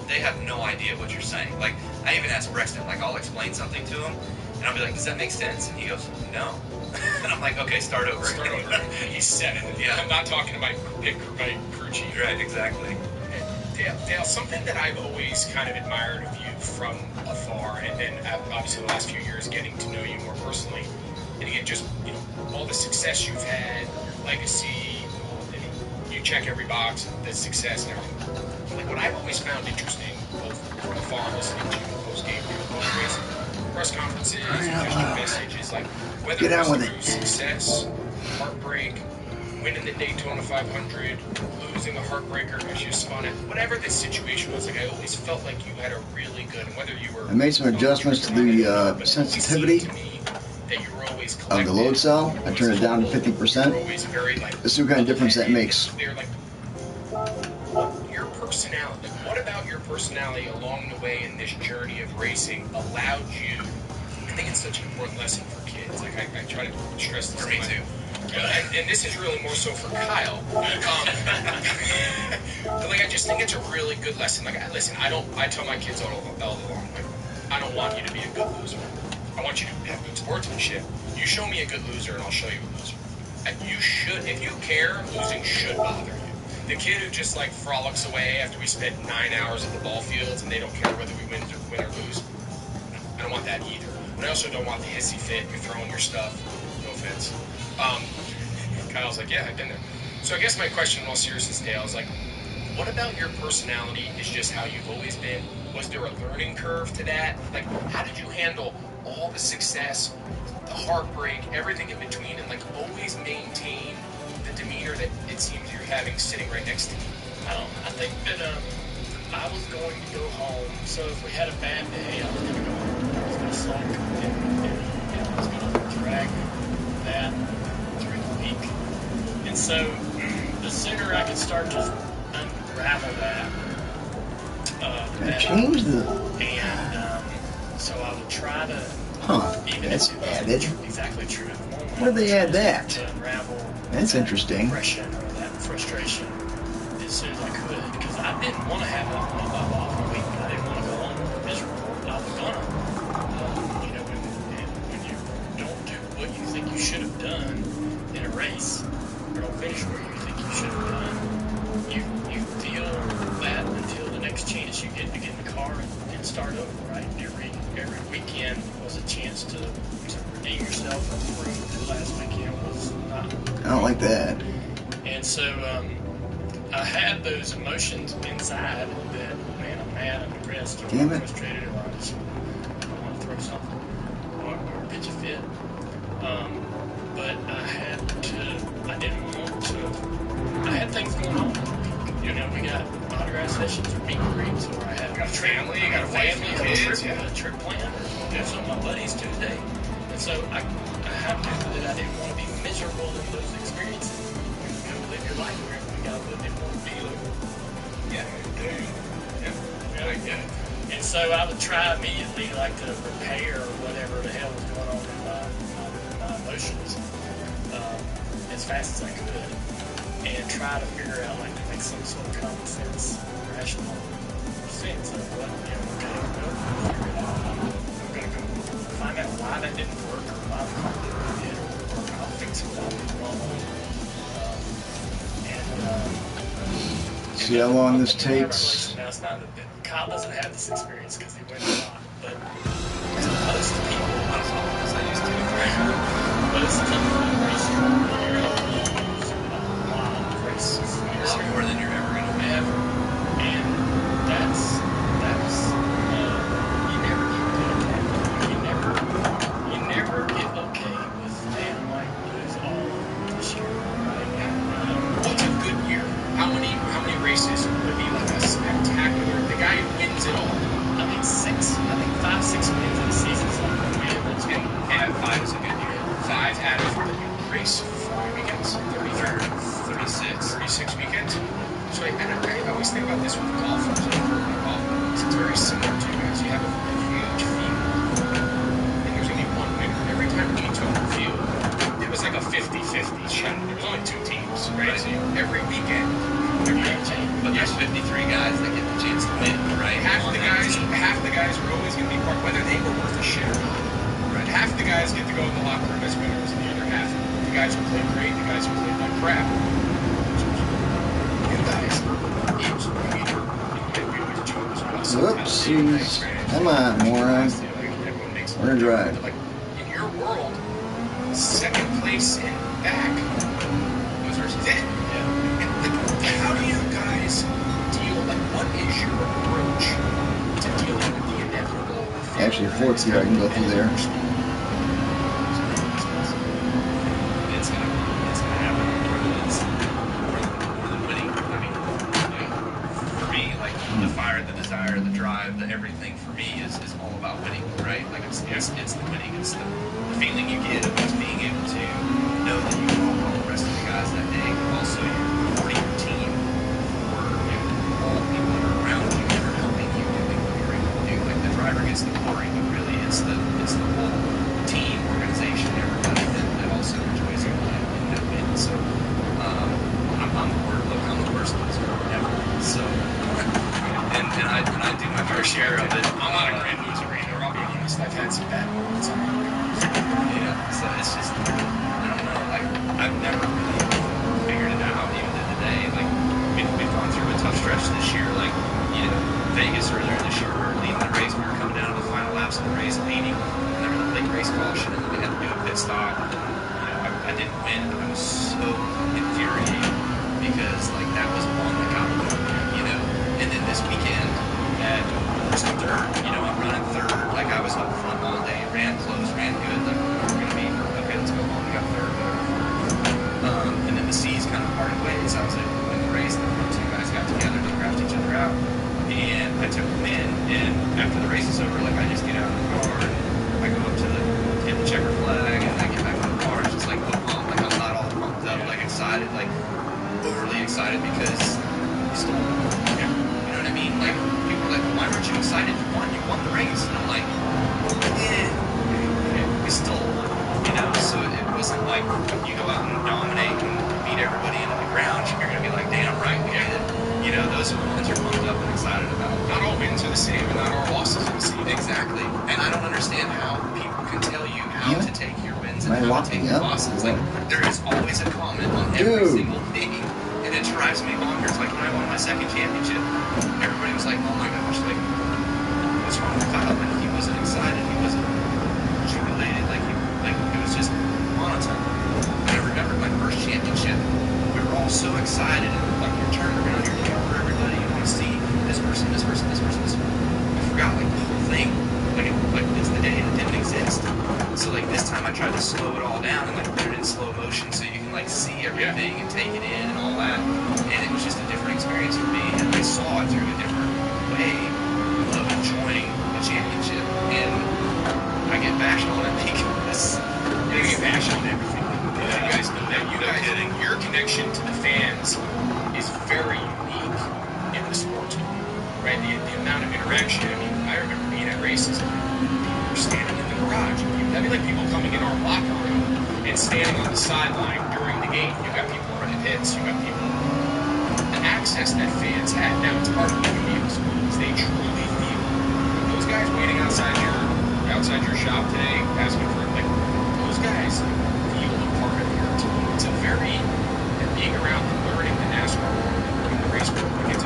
they have no idea what you're saying. Like, I even asked Brexton, like, I'll explain something to him, and I'll be like, does that make sense? And he goes, no. And I'm like, okay, start over. Start over. He said it. Yeah. I'm not talking to my crew chief. Right, exactly. Dale, something that I've always kind of admired of you from afar, and then obviously the last few years getting to know you more personally, and again, just all the success you've had, your legacy, and you check every box, the success and everything. Like what I've always found interesting, both from afar listening to you post game, post race, press conferences, and just your messages, like whether Get on with through it. success, heartbreak, winning the Daytona 500, losing a heartbreaker because you spun it, whatever the situation was, like I always felt like you had a really good, and whether you were... I made some adjustments to the sensitivity of the load cell. I turned it down to 50%. Let's see what kind of difference that makes. Your personality, what about your personality along the way in this journey of racing allowed you, I think it's such an important lesson for kids, like I try to stress this For me too. And this is really more so for Kyle. But like I just think it's a really good lesson. Like I tell my kids all along, like, I don't want you to be a good loser. I want you to have good sportsmanship. You show me a good loser and I'll show you a loser. And you should, if you care, losing should bother you. The kid who just like frolics away after we spent 9 hours at the ball fields and they don't care whether we win or lose, I don't want that either. But I also don't want the hissy fit, you're throwing your stuff, no offense. Kyle's like, yeah, I've been there. So I guess my question in all seriousness, Dale, is like, what about your personality is just how you've always been? Was there a learning curve to that? Like, how did you handle all the success, the heartbreak, everything in between, and like always maintain the demeanor that it seems you're having sitting right next to you? I think that I was going to go home, so if we had a bad day, I was going to go home. I was going to sulk, and I was going to drag that through the week. And so the sooner I could start to unravel that, the better. Change the... And so I would try to... Even that's if it added. wasn't exactly true at the moment. Where did they add that? To unravel That's that interesting. Depression or that frustration as soon as I could, because I didn't want to have a off week. I didn't want to go home miserable. I was gonna, when you don't do what you think you should have done in a race, or don't finish where you think you should have done, you feel that until the next chance you get to get in the car and start over. Right? Every weekend was a chance to redeem yourself and prove that last weekend was not. I don't like that. And so I had those emotions inside that, man, I'm mad, I'm depressed, or I'm frustrated, or I want to throw something, or pitch a fit. But I didn't want to, I had things going on. We got autograph sessions or meet and greets, or I had a family, I got a family, a trip planned, do some of my buddies Tuesday. And so I had to do that I didn't want to be miserable in those experiences. You know, live your life wherever you got to live, didn't want to be living. And so I would try immediately like to repair whatever the hell was going on in my emotions as fast as I could, and try to figure out, like, to make some sort of common sense, rational sense of what, okay, I'm going to go find out why that didn't work, or why the car didn't fit, or I'll fix what I did wrong. See how long this takes. Now, it's not that Kyle doesn't have this experience because he wins a lot, but most people, Not as long as I used to. most people racing lose a lot of races. A lot more than you're ever going to win. Ever. And that's you never get good at that. You never get okay with, damn, I might lose all this year. What's a good year? How many races would be like a spectacular? The guy who wins it all. I mean, 5, 6 wins in a season is not going to win. And 5 is a good year. 5 out of you race 40 weekends, 36 weekends. So I always think about this with golfers. It's very similar to you guys. You have a huge field, and there's only one winner. Every time we took the field, it was like a 50-50 shot. There was only 2 teams, right? So every weekend, But there's 53 guys that get the chance to win, right? half the guys are always going to be part, whether they were worth a shit or not. Right? Half the guys get to go in the locker room as winners, and the other half, the guys who played great, the guys who played like crap. You guys, Whoopsies. Come on, moron. We're gonna drive. Like, in your world, second place and back was versus it. How do you guys deal? Like, what is your approach to dealing with the inevitable? Actually, fourth gear, I can go through there. It's gonna happen more than winning. I mean, for me, like the fire, the desire, the drive, the everything for me is all about winning, right? Like it's the winning. It's the feeling you get of just being able to know that you can walk all the rest of the guys that day. Also, you're supporting your team for all the people that are around you that are helping you doing what you're able to do. Like the driver gets the glory, but really it's the whole team, organization, everybody that also enjoys it and that win. So I'm the worst loser ever. So and I do my fair share of it. I'm not a grand loser either. I'll be honest. I've had some bad moments. Yeah, so it's just, I don't know, like, I've never really figured it out, even to today. Like, we've gone through a tough stretch this year, like, Vegas earlier this year, we were leading the race, we were coming down to the final laps of the race, leading, and there was a late race caution, and then we had to do a pit stop. I didn't win, and I was so infuriated, because, like, that was one that got me, and then this weekend, at third, I'm running third, like, I was up front all day, ran close, ran good, like, we're gonna be, okay, let's go home, we got third, and then the seas kind of parted ways. I was able to win the race, and the two guys got together, they grabbed each other out, and I took them in, and after the race is over, like, I just get out of the car, and I go up to hit the checker flag, and I get back in the car, it's just like, oh, like, I'm not all pumped up, like, excited, like, overly excited, because you stole it. You know what I mean? Like, people are like, well, why weren't you excited? You won the race, and I'm like, we stole, so it wasn't like you go out and dominate and beat everybody into the ground, you're going to be like, damn, right, we did it. Those are the ones you're pumped up and excited about. Not all wins are the same, and not all losses are the same. Exactly. And I don't understand how people can tell you how to take your wins and how to take your losses. Like, there is always a comment on every single thing, and it drives me bonkers. Like, when I won my second championship, everybody was like, oh my gosh, like, what's wrong with Kyle? Like, he wasn't excited, he wasn't jubilated, like, it was just monotone. And I remember my first championship, we were all so excited, and like, you're turning around, you're looking for everybody, you want to see this person, this person, this person, this person. I forgot, like, the whole thing, like it's the day and it didn't exist. So, like, this time I tried to slow it all down and, like, put it in slow motion so you can, like, see everything and take it in and all that. And it was just a different experience for me, and I saw it through a different way of enjoying the championship. And I get bashed on it because You get bashed on everything. You guys know that. Your connection to the fans is very unique in the sport, right? The amount of interaction. I mean, I remember being at races, and people were standing in the garage. That'd be like people coming in our locker room and standing on the sideline during the game. You got people running hits. You got people. The access that fans had. Now it's part of the community sports. They truly feel. Those guys waiting outside your shop today, asking for like those guys feel a part of your team. It's a very, and being around and learning the NASCAR world and learning the race world, like it's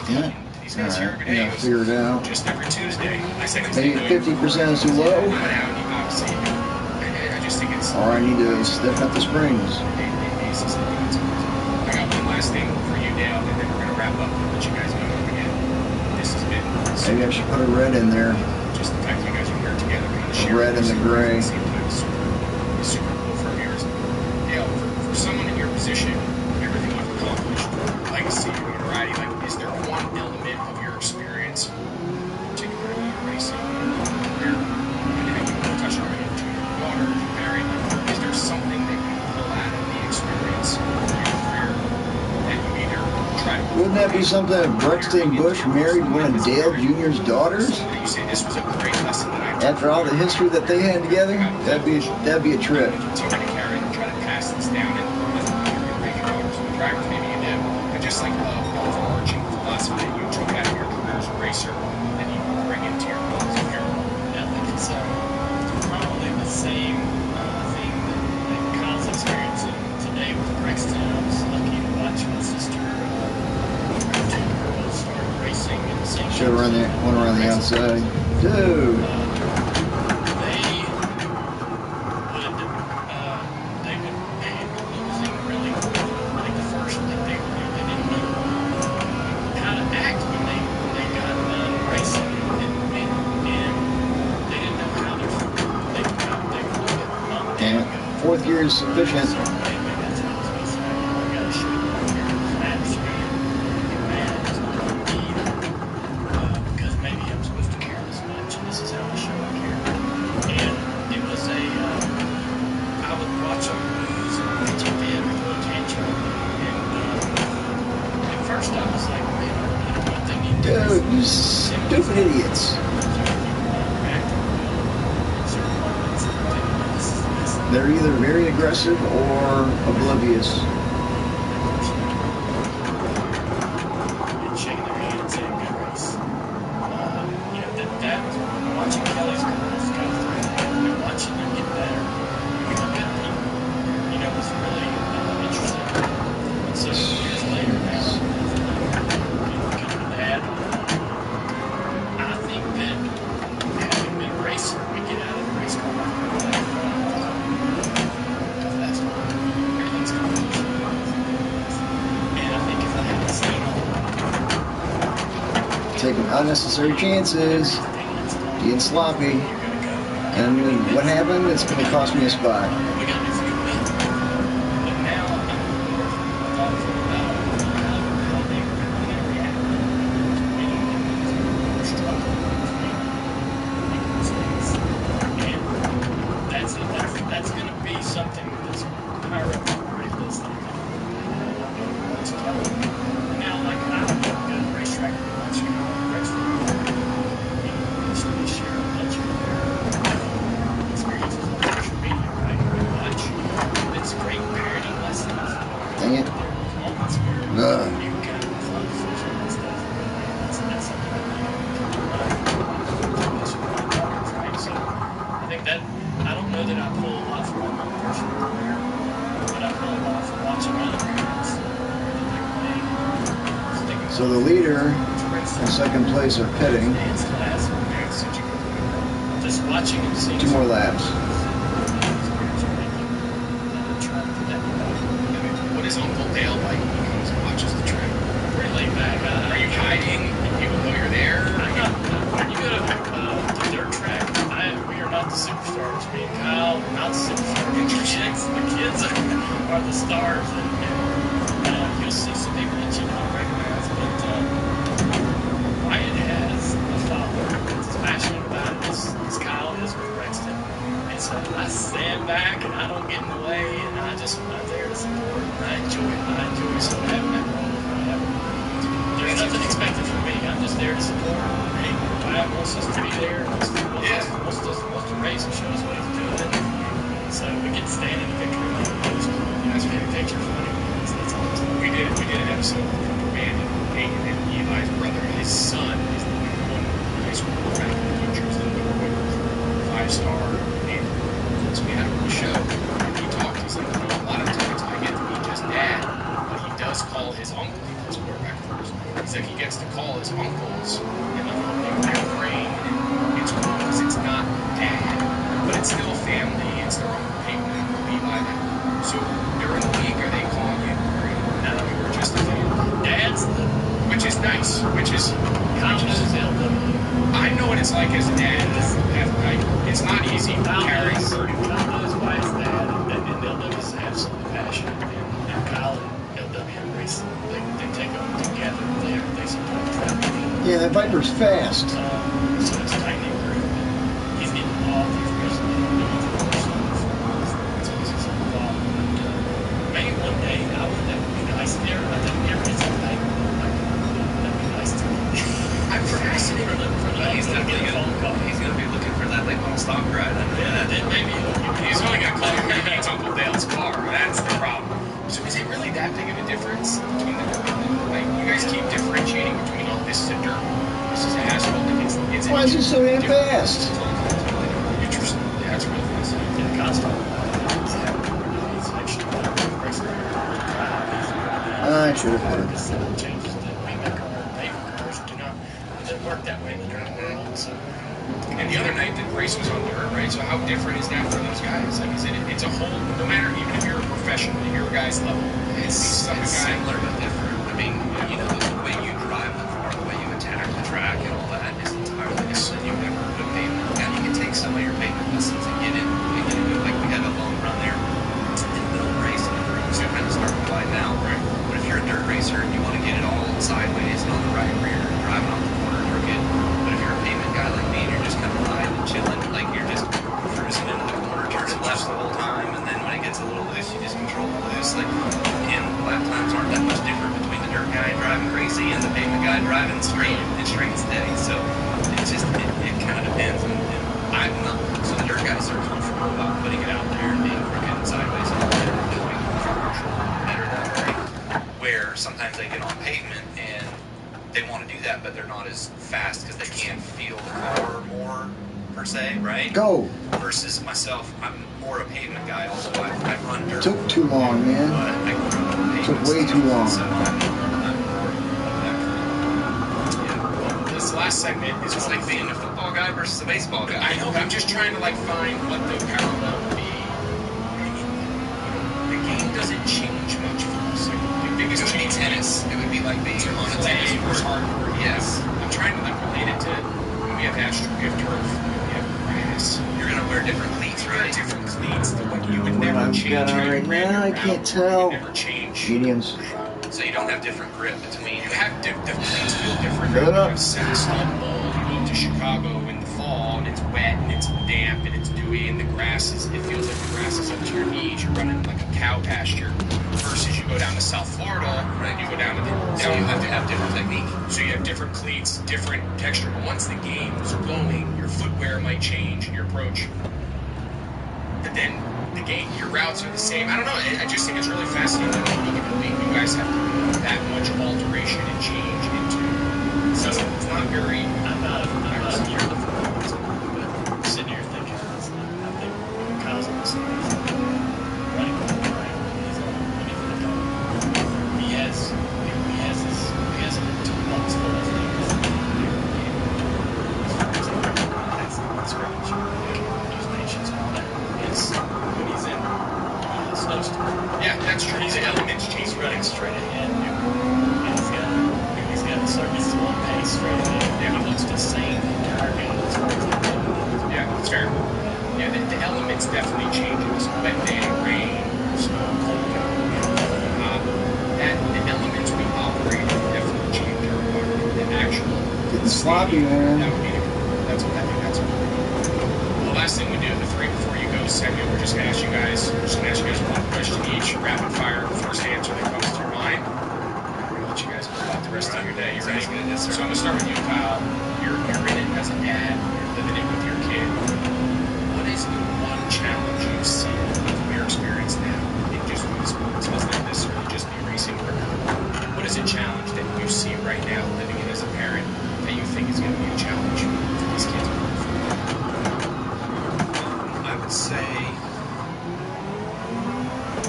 Yeah. These guys here every day. Yeah, figure it out. Just every Tuesday. I said, Maybe 50% is too low. I just think it's. Or I need to stiffen up the springs. I got one last thing for you, Dale, and then we're going to wrap up and let you guys go again. This has been. Maybe I should put a red in there. Just the fact that you guys are here together. Kind of Red and the gray. Super cool for years. Dale, for someone in your position, everything you've accomplished, legacy, notoriety, like, is there one element of your experience, particularly in racing, where you touched on it, your daughter, you're married, is there something that you pull out of the experience of your career that you either try to... Wouldn't that be something if Brexton Bush married one of Dale Jr.'s daughters? You say this was a great lesson that I... After all the history that they had together, that'd be a trip. Continue to carry and try to pass this down, and your big daughters and drivers, maybe you do, but just like the overarching philosophy that you took out of your career as a racer that you bring into your roles here. Yeah, I think it's probably the same thing that Kyle's experiencing today with Brexton. I was lucky to watch my sister, her two girls start racing in the same. Should have run that one around the outside. Dude. Fourth gear is sufficient. Because maybe I'm supposed to care this much, and this is how I show I care. And it was I would watch them lose and they took the every little tantrum. And at first I was like, man, what they need to do. Dude, you stupid idiots. They're either very aggressive or oblivious. And shaking their hand and saying, good race. That watching Kelly's girls go through and watching them get better, become better people, was really interesting. And so years later now, becoming a dad, I think that having been a racer, we get out of the race car. Taking unnecessary chances, being sloppy, and what happened? It's going to cost me a spot. That's going to be something that's higher up on the rate list. Now, like, I don't go to the racetrack very much. Share a bunch of their experiences on social media, right? Watch. It's great parenting lessons. Dang it. There's moments where you kind of close vision and stuff. That's something that right? So I think that I don't know that I pull a lot from my own personal career, but I pull a lot from watching other parents. So the leader and second place are pitting. Just watching and seeing 2 more laps. What is Uncle Dale like when he comes and watches the track? Pretty laid back. Are you hiding even though you're there? I'm not. When you go to the dirt track, we are not the superstars. Me and Kyle, we're not the superstars. The kids are the stars. And you'll see some people that you don't recognize. But Ryan has a father that's passionate about it. As Kyle is with Brexton. And so I stand back and I don't get in the way, and I'm there to support, and I enjoy it. I enjoy so having that role. There's nothing expected from me. I'm just there to support. Hey, Ryan wants us to be there. Wants to race and show us what he's doing. So we get to stand in the victory lane and post. Get pictures when he wins. That's all. We did an episode with Cooper Band and Eli's brother, his son, is the number 1 high school quarterback in the country. He's the number 5-star. And so we had him on the show, and he talked. He's like, a lot of times I get to be just dad, but he does does call his uncle, he plays quarterback first. He's like, he gets to call his uncles, and they're great, and it's cool because it's not dad, but it's still family. It's their uncle Peyton and Uncle Levi. So during the week, are they calling you? No, you're just a fan. Dad's the. Which is nice. Kyle knows LW. I know what it's like as a dad. It's not easy carrying the burden. Kyle knows why his dad and LW is absolutely passionate. And Kyle and LW race, they take them together. They support them. Yeah, that Viper's fast. So it's a tight knit group. He's getting all the information that he needs to understand. That's what he's involved. Maybe one day, that would be nice. I think every day, that'd be nice to I'm fascinated. He's definitely he's gonna be looking for that late model stock ride. Yeah, then maybe He's only gonna call it maybe it's Uncle Dale's car. That's the problem. So is it really that big of a difference between the dirt? Like you guys keep differentiating between all this is a dirt, this is an asphalt. It's Why is he so damn fast? Interesting. Yeah, that's really fascinating. Yeah, constant. I should have heard. Changes that we make on our paper cars do not work that way in the dirt world. So. And the other night the race was on dirt, right? So how different is that for those guys? Like, it's a whole, no matter, even if you're a professional, your guys level, It's similar but different. I mean, you know, the way you drive the car, the way you attack the track and all that is entirely different. You've never heard of pavement. And you can take some of your pavement lessons and get in. Like we had a long run there in the middle of the race and the roads kind of start to glide down. Right. But if you're a dirt racer and you want to get it all sideways and on the right rear and driving off the corner, you're good. But if you're a pavement guy like me and you're just kind of riding and chilling, like you're just cruising into the corner, turning left the whole time, and then when it gets a little loose, you just control the loose. Like, and lap times aren't that much different between the dirt guy driving crazy and the pavement guy driving straight and steady. So it's just it kind of depends. And I'm not. So the dirt guys are comfortable about putting it out there and being crooked and sideways and doing control better that way. Where sometimes they get on pavement and they want to do that, but they're not as fast because they can't feel the car more per se, right? Go. Versus myself, I'm more a pavement guy, although I run dirt. Took too long, man. But I grew up on pavement. Took way stuff, too long. So I'm more of that kind of, This last segment is it's like being a football guy versus a baseball guy. I know, but I'm just trying to like find what the parallel would be. The game doesn't change much for us. Like, the biggest It would be change tennis. It would be like being on a tennis tennis was court. hardcore. Yes. I'm trying to like relate it to when we have astro, we have turf, we have grass. You're gonna wear different cleats, There are right? different cleats. The one you would What never I've change. got how on you right ran now, your I can't route. tell. You never change. Mediums. So you don't have different grip between. You have the cleats feel different. Shut You up. have sand bowl. You go to Chicago in the fall and it's wet and it's damp and it's dewy and the grass is. It feels like the grass is up to your knees. You're running like a cow pasture. Versus you go down to South Florida and you go down to the. So you have to have different technique. So you have different cleats, different texture. But once the game's going, your footwear might change, your approach. But then the game, your routes are the same. I don't know. I just think it's really fascinating that you guys have that much alteration and change into. So it's not very. I'm not near the performance, but I'm sitting here thinking, I think Kyle's on the same running right? He's on anything to go. He has a toolbox full of things. That's great. Use patience and all that. It's when he's in snowstorm. Yeah, that's true. He's The elements change. He's running straight ahead. He's got a circus one pace straight ahead. Yeah. He looks the same the entire game. Yeah, that's fair. Yeah, the elements definitely change. It's wet day, rain, snow, cold. The elements we operate definitely change our environment. The actual Getting sloppy, man. That would be that's what I think. That's what. The last thing we do, the three before you go segment, we're just gonna ask you guys. One question each, rapid fire. First answer that comes to your mind. We're gonna let you guys go about the rest of your day. You ready? Yes, sir. So I'm gonna start with you, Kyle. You're in it as a dad. You're living it with your kid. What is the one challenge you've seen from your experience now in just youth sports? It doesn't necessarily just be racing. What is a challenge that you see right now living it as a parent that you think is going to be a challenge for these kids? I would say,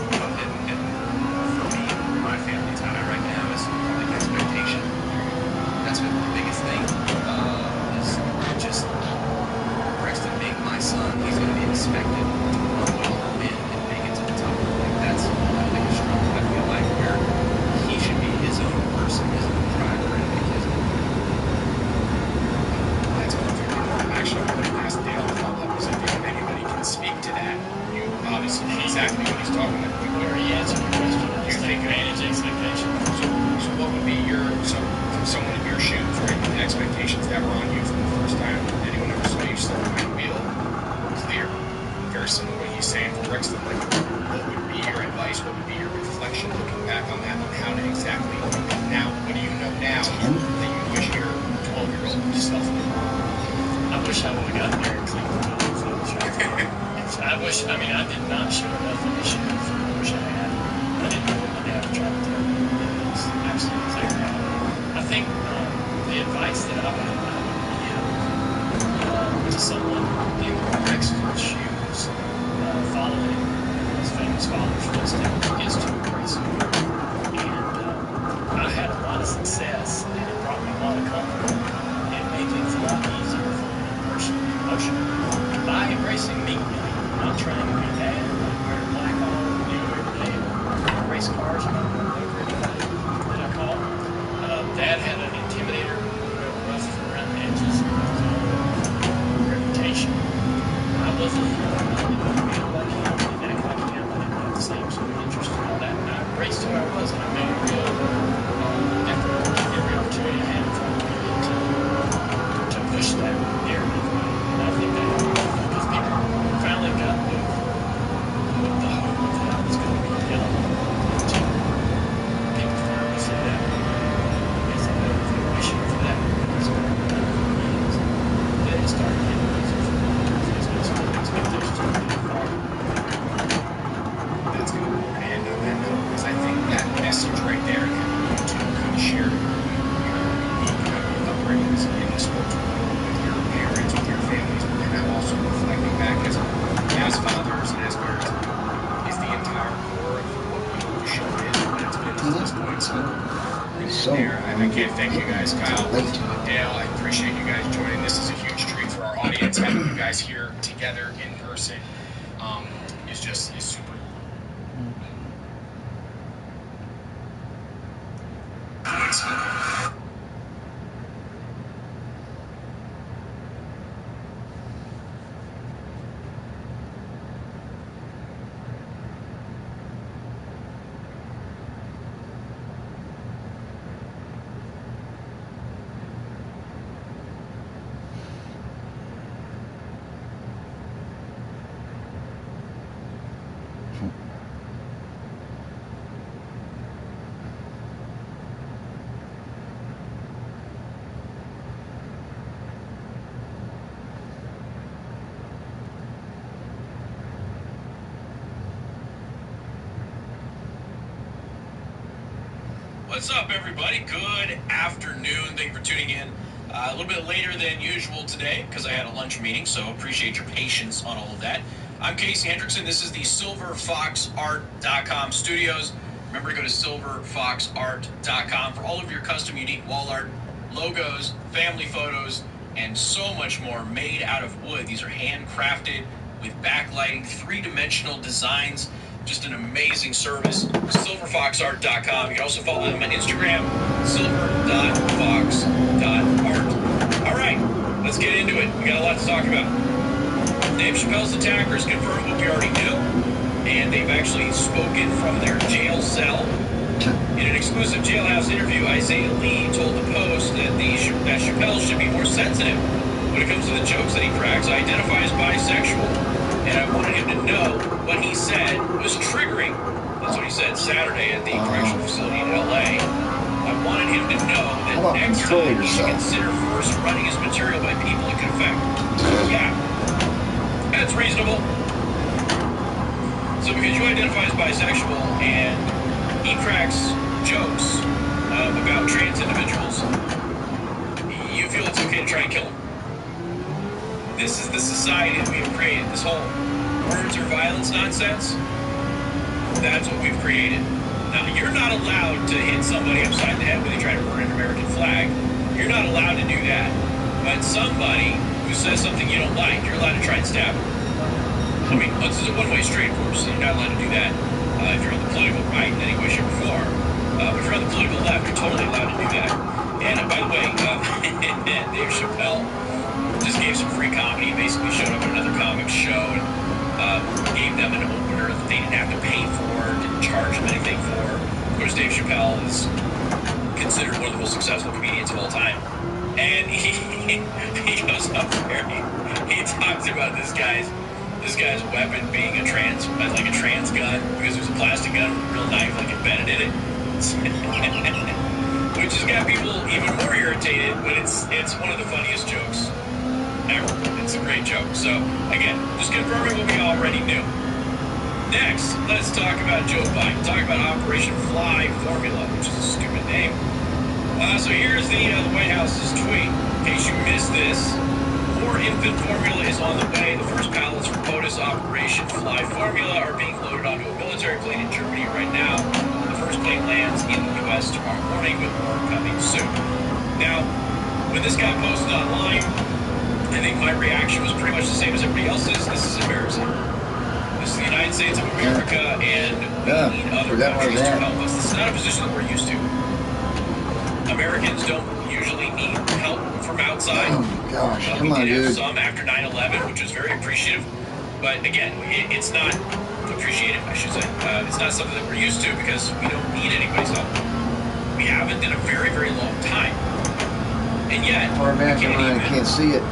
and for me, my family time, I mean, I did not show enough initiative. I wish I had. I didn't know what my dad was trying to tell me. It was absolutely clear. I think the advice that I would give to someone in Rex's shoes, following his famous father's footsteps, is to embrace it. And I had a lot of success, and it brought me a lot of comfort. It made things a lot easier for me personally, emotionally. By embracing me, not trying to be dad, like wear black all every day, race cars, over everybody that I call. Dad had an intimidator, real rough around the edges of his own reputation. I wasn't being like him, I didn't act like him, I didn't have the same sort of interest in all that. And I embraced who I was, and I made a real effort every opportunity I had in front of me to push that narrative. And I think that because people finally got the hope that I was going to be held to. People finally said that. Yes, I know if you're wishing for that. So, then it started getting easier for me. There's no sort of expectations to be involved. That's good. And on that note, because I think that message right there to kind of share your upbringings in the sports world with your parents, with your families, and now also reflecting back as fathers and as parents is the entire core of what the show is and what it's been to this point. So there, I can't thank you guys, Kyle, Dale. I appreciate you guys joining. This is a huge treat for our audience. Having you guys here together in person is super. What's up, everybody? Good afternoon. Thank you for tuning in. A little bit later than usual today because I had a lunch meeting, so appreciate your patience on all of that. I'm Casey Hendrickson. This is the SilverFoxArt.com studios. Remember to go to SilverFoxArt.com for all of your custom, unique wall art, logos, family photos, and so much more made out of wood. These are handcrafted with backlighting, three-dimensional designs. Just an amazing service. SilverFoxArt.com. You can also follow them on Instagram, silver.fox.art. All right, let's get into it. We got a lot to talk about. Dave Chappelle's attackers confirmed what we already knew, and they've actually spoken from their jail cell. In an exclusive jailhouse interview, Isaiah Lee told the Post that Chappelle should be more sensitive when it comes to the jokes that he cracks. Identifies bisexual, and I wanted him to know what he said was triggering. That's what he said Saturday at the correctional facility in LA. I wanted him to know that next time he should consider first running his material by people it could affect. Yeah, that's reasonable. So because you identify as bisexual and he cracks jokes about trans individuals, you feel it's okay to try and kill him. This is the society that we have created. This whole words or violence nonsense, that's what we've created. Now, you're not allowed to hit somebody upside the head when they try to burn an American flag. You're not allowed to do that. But somebody who says something you don't like, you're allowed to try and stab them. I mean, this is a one-way street, of course, so you're not allowed to do that if you're on the political right in any way, shape, or form. But if you're on the political left, you're totally allowed to do that. And by the way, Dave Chappelle just gave some free comedy. He basically showed up at another comic show and gave them an opener that they didn't have to pay for, didn't charge them anything for. Of course, Dave Chappelle is considered one of the most successful comedians of all time. And he goes up there, he talks about this guy's weapon being a trans gun, because it was a plastic gun with a real knife like embedded in it. Which has got people even more irritated, but it's one of the funniest jokes ever. It's a great joke. So, again, just confirming what we already knew. Next, let's talk about Joe Biden. Talk about Operation Fly Formula, which is a stupid name. So here's the White House's tweet. In case you missed this, more infant formula is on the way. The first pallets for POTUS Operation Fly Formula are being loaded onto a military plane in Germany right now. The first plane lands in the U.S. tomorrow morning, with more coming soon. Now, when this got posted online, I think my reaction was pretty much the same as everybody else's. This is embarrassing. This is the United States of America, and we need other countries to help us. This is not a position that we're used to. Americans don't usually need help from outside. Oh gosh, come on, dude. We did have dude. some after 9/11, which was very appreciative. But again, it's not appreciative, I should say. It's not something that we're used to because we don't need anybody's help. We haven't in a very, very long time. And yet, we can't see it.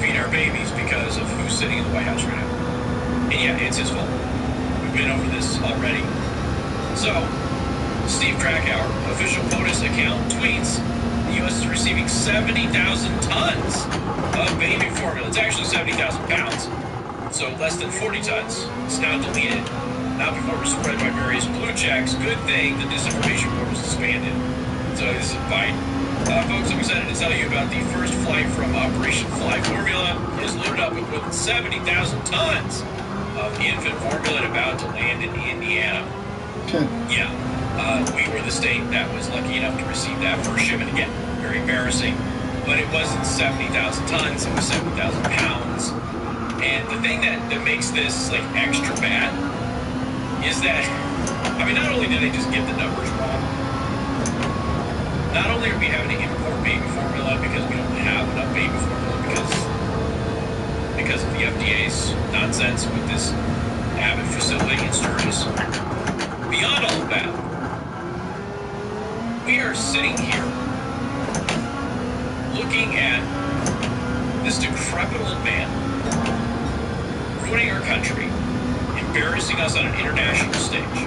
Feed our babies because of who's sitting in the White House right now. And yeah, it's his fault. We've been over this already. So, Steve Krakauer, official POTUS account, tweets, the U.S. is receiving 70,000 tons of baby formula. It's actually 70,000 pounds, so less than 40 tons. It's now deleted. Not before it was spread by various blue checks. Good thing the disinformation board was disbanded. So this is Biden. Folks, I'm excited to tell you about the first flight from Operation Fly Formula. It is loaded up with more than 70,000 tons of infant formula and about to land in Indiana. Yeah. We were the state that was lucky enough to receive that first shipment. Again, very embarrassing, but it wasn't 70,000 tons, it was 70,000 pounds. And the thing that makes this like extra bad is that, I mean, not only did they just get the numbers wrong, not only are we having to import baby formula because we don't have enough baby formula because of the FDA's nonsense with this Abbott facility in Sturgis. Beyond all of that, we are sitting here looking at this decrepit old man ruining our country, embarrassing us on an international stage,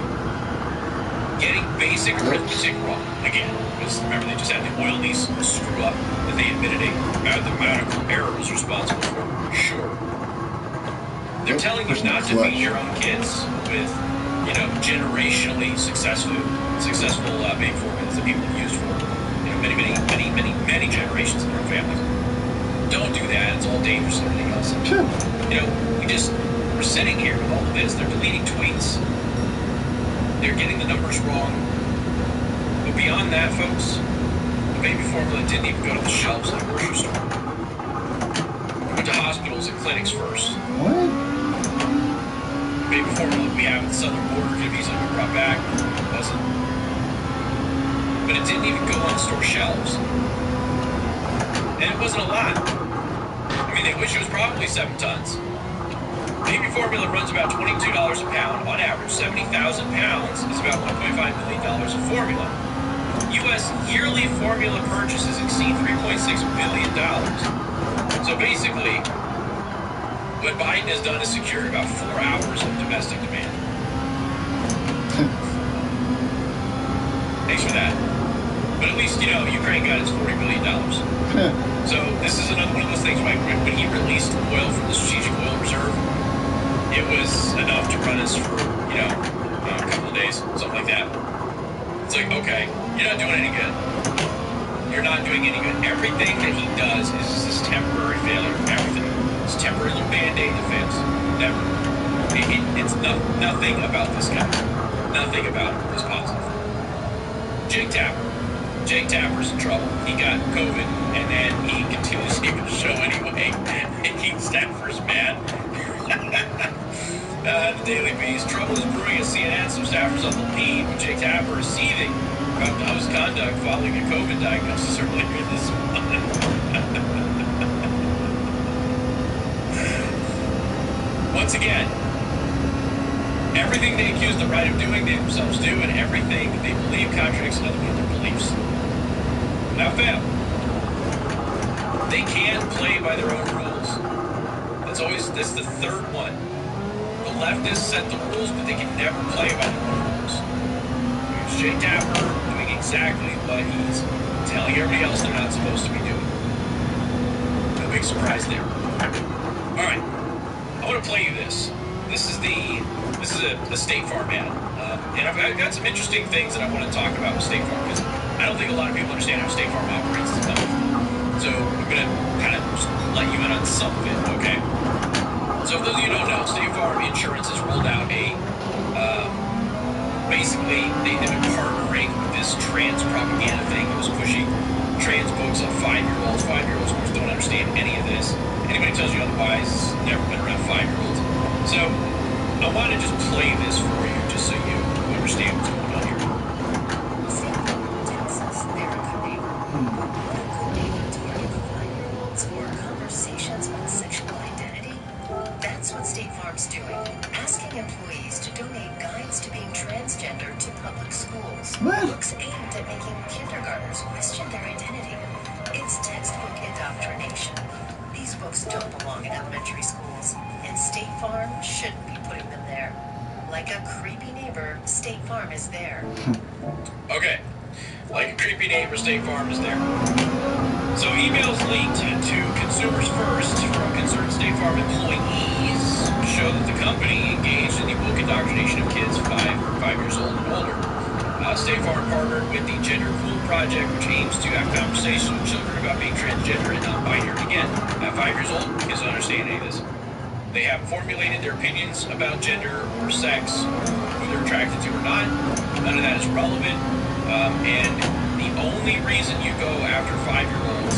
getting basic arithmetic wrong again. Because remember, they just had the oil lease screw up that they admitted a mathematical error was responsible for. Sure. They're telling you not to feed your own kids with, you know, generationally successful baby formulas that people have used for, you know, many generations in their families. Don't do that. It's all dangerous and everything else. Sure. You know, we're sitting here with all of this. They're deleting tweets. They're getting the numbers wrong. But beyond that, folks, the baby formula didn't even go to the shelves in the grocery store. It went to hospitals and clinics first. What? Baby formula we have at the southern border could have easily been brought back. It wasn't. But it didn't even go on store shelves. And it wasn't a lot. I mean, they wish it was probably 7 tons. Baby formula runs about $22 a pound on average. 70,000 pounds is about $1.5 million of formula. U.S. yearly formula purchases exceed $3.6 billion. So basically, what Biden has done is secured about 4 hours of domestic demand. Thanks for that. But at least, you know, Ukraine got its $40 billion. So this is another one of those things, right? When he released oil from the Strategic Oil Reserve, it was enough to run us for, you know, a couple of days, something like that. It's like, okay, you're not doing any good. You're not doing any good. Everything that he does is this temporary failure. Everything. It's temporary little band-aid that fails. Never. It's nothing about this guy. Nothing about him is positive. Jake Tapper. Jake Tapper's in trouble. He got COVID, and then he continues to the show anyway, making staffers mad. The Daily Beast. Trouble is brewing at CNN. Some staffers on the lead, but Jake Tapper is seething about Dove's conduct following a COVID diagnosis earlier this month. Once again, everything they accuse the right of doing, they themselves do, and everything that they believe contradicts another one of their beliefs. Without fail. They can't play by their own rules. That's the third one. The leftists set the rules, but they can never play by their own rules. Here's Jake Tapper doing exactly what he's telling everybody else they're not supposed to be doing. No big surprise there. All right, I want to play you this. This is a State Farm ad, and I've got some interesting things that I want to talk about with State Farm because I don't think a lot of people understand how State Farm operates as a company. So I'm going to kind of just let you in on some of it, okay? So for those of you who don't know, State Farm Insurance has rolled out a basically they've been partnering with this trans propaganda thing that was pushing trans books on 5-year-olds. 5-year-olds, of course, don't understand any of this. Anybody tells you otherwise, never been around 5-year-olds. So I want to just play this for you, just so you understand what's going on here. For conversations on sexual identity, that's what State Farm's doing. Asking employees to donate guides to being transgender to public schools. What? Books aimed at making kindergartners question their identity. It's textbook indoctrination. These books don't belong in elementary schools, and State Farm shouldn't be putting them there. Like a creepy neighbor, State Farm is there. Okay, like a creepy neighbor, State Farm is there. So emails leaked to Consumers First from concerned State Farm employees show that the company engaged in the woke indoctrination of kids 5 years old and older. State Farm partnered with the Gender Cool Project, which aims to have conversations with children about being transgender and non-binary. Again, at 5 years old, kids don't understand any of this. They have formulated their opinions about gender or sex, who they're attracted to or not. None of that is relevant. And the only reason you go after 5-year-olds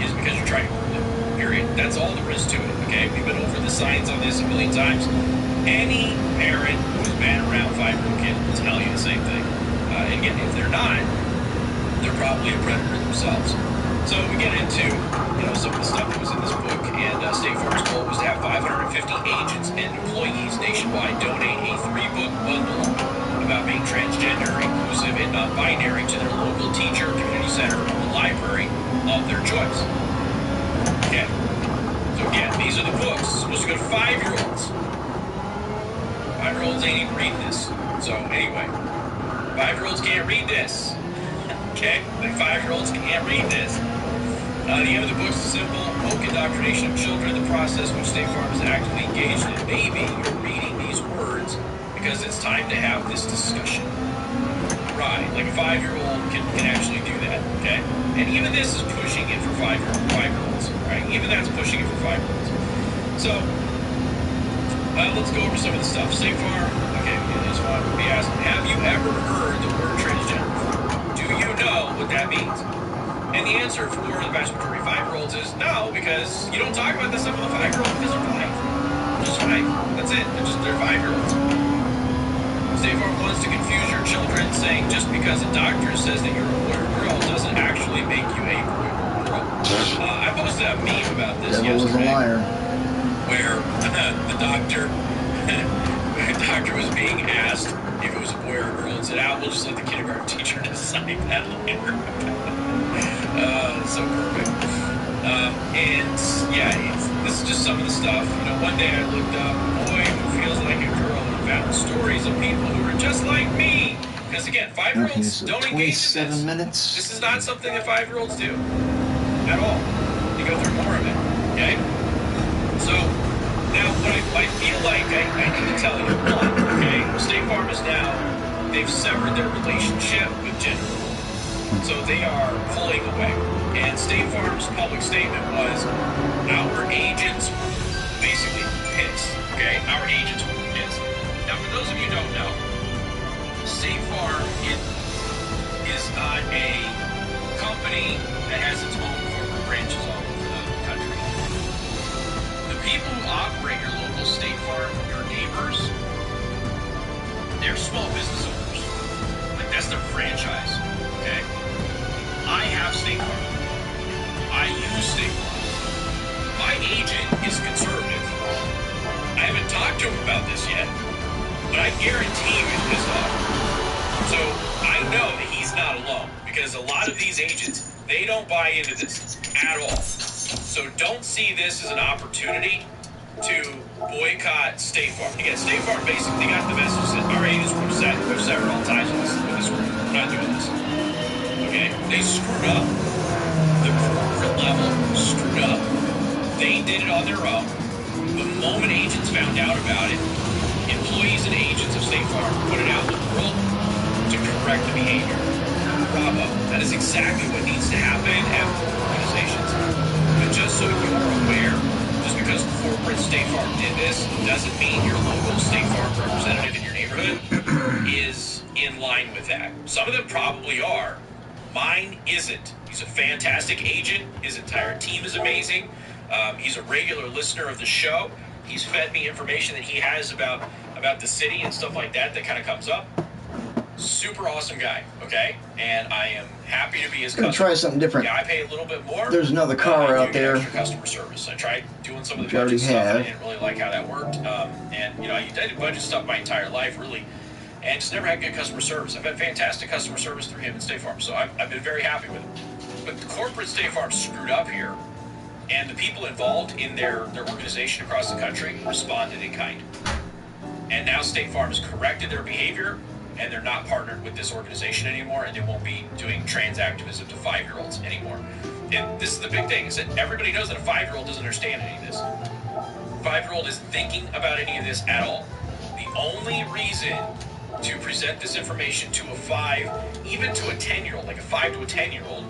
is because you're trying to groom them, period. That's all there is to it, okay? We've been over the science on this a million times. Any parent who's been around 5-year-old kids will tell you the same thing. And again, if they're not, they're probably a predator themselves. So we get into, some of the stuff that was in this book, and State Farm's goal was to have 550 agents and employees nationwide donate a 3-book bundle about being transgender, inclusive, and non-binary to their local teacher, community center, or library of their choice. Okay. So again, these are the books supposed to go to 5-year-olds. 5-year-olds ain't even reading this. So anyway, 5-year-olds can't read this. Okay? Like 5-year-olds can't read this. The aim of the book is simple: woke indoctrination of children, the process which State Farm is actively engaged in. Maybe you're reading these words because it's time to have this discussion. Right, like a 5-year-old can actually do that, okay? And even this is pushing it for 5-year-olds, right? Even that's pushing it for 5-year-olds. So, let's go over some of the stuff. State Farm, okay, this one would be asked, have you ever heard the word transgender before? Do you know what that means? And the answer for the vast majority of 5-year-olds is no, because you don't talk about this stuff with a 5-year-old because they're 5. Just 5. That's it. They're 5-year-olds. State Farm wants to confuse your children, saying just because a doctor says that you're a boy or girl doesn't actually make you a boy or girl. I posted a meme about this Devil was a liar. where the doctor was being asked if it was a boy or a girl and said, we'll just let the kindergarten teacher decide that later. So perfect. And yeah, this is just some of the stuff. One day I looked up boy who feels like a girl and found stories of people who are just like me. Because again, 5-year-olds don't engage in this. 27 minutes. This is not something that 5-year-olds do at all. You go through more of it. Okay. So now what I feel like I need to tell you, okay, State Farm is now, they've severed their relationship with gender. So they are pulling away. And State Farm's public statement was, our agents were basically pissed. Okay? Our agents were pissed. Now, for those of you who don't know, State Farm is not a company that has its own corporate branches all over the country. The people who operate your local State Farm, your neighbors, they're small business owners. Like, that's their franchise. Okay? I have State Farm. I use State Farm. My agent is conservative. I haven't talked to him about this yet, but I guarantee you he's pissed off. So I know that he's not alone, because a lot of these agents, they don't buy into this at all. So don't see this as an opportunity to boycott State Farm. Again, State Farm basically got the message that our agents were severed all ties with this group. We're not doing this. Okay? They screwed up. The corporate level screwed up. They did it on their own. The moment agents found out about it, employees and agents of State Farm put it out in the world to correct the behavior. Bravo. That is exactly what needs to happen at organizations. But just so you're aware, just because corporate State Farm did this doesn't mean your local State Farm representative in your neighborhood is in line with that. Some of them probably are. Mine isn't. He's a fantastic agent. His entire team is amazing. He's a regular listener of the show. He's fed me information that he has about the city and stuff like that kind of comes up. Super awesome guy, okay? And I am happy to be his customer. Try something different. Yeah, I pay a little bit more. There's another car out there. Extra customer service. I tried doing some of the budget stuff. I didn't really like how that worked. And, you know, I did budget stuff my entire life, really, and just never had good customer service. I've had fantastic customer service through him and State Farm, so I've been very happy with him. But the corporate State Farm screwed up here, and the people involved in their organization across the country responded in kind. And now State Farm has corrected their behavior, and they're not partnered with this organization anymore, and they won't be doing trans activism to 5-year-olds anymore. And this is the big thing, is that everybody knows that a 5-year-old doesn't understand any of this. A 5-year-old isn't thinking about any of this at all. The only reason to present this information to a 5, even to a 10-year-old, like a 5 to a 10-year-old,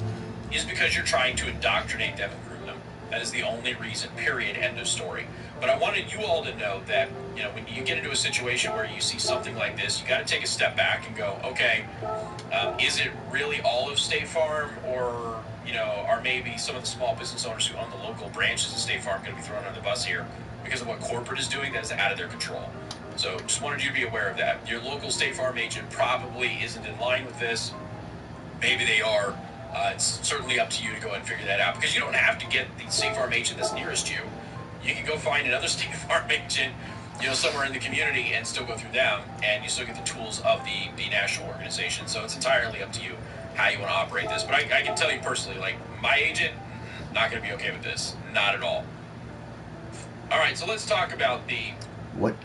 is because you're trying to indoctrinate them and groom them. That is the only reason, period, end of story. But I wanted you all to know that, you know, when you get into a situation where you see something like this, you got to take a step back and go, okay, is it really all of State Farm, or, you know, are maybe some of the small business owners who own the local branches of State Farm going to be thrown under the bus here because of what corporate is doing that is out of their control? So just wanted you to be aware of that. Your local State Farm agent probably isn't in line with this. Maybe they are. It's certainly up to you to go and figure that out, because you don't have to get the State Farm agent that's nearest you. You can go find another State Farm agent, you know, somewhere in the community and still go through them, and you still get the tools of the national organization. So it's entirely up to you how you want to operate this. But I can tell you personally, like, my agent, not going to be okay with this. Not at all. All right, so let's talk about the World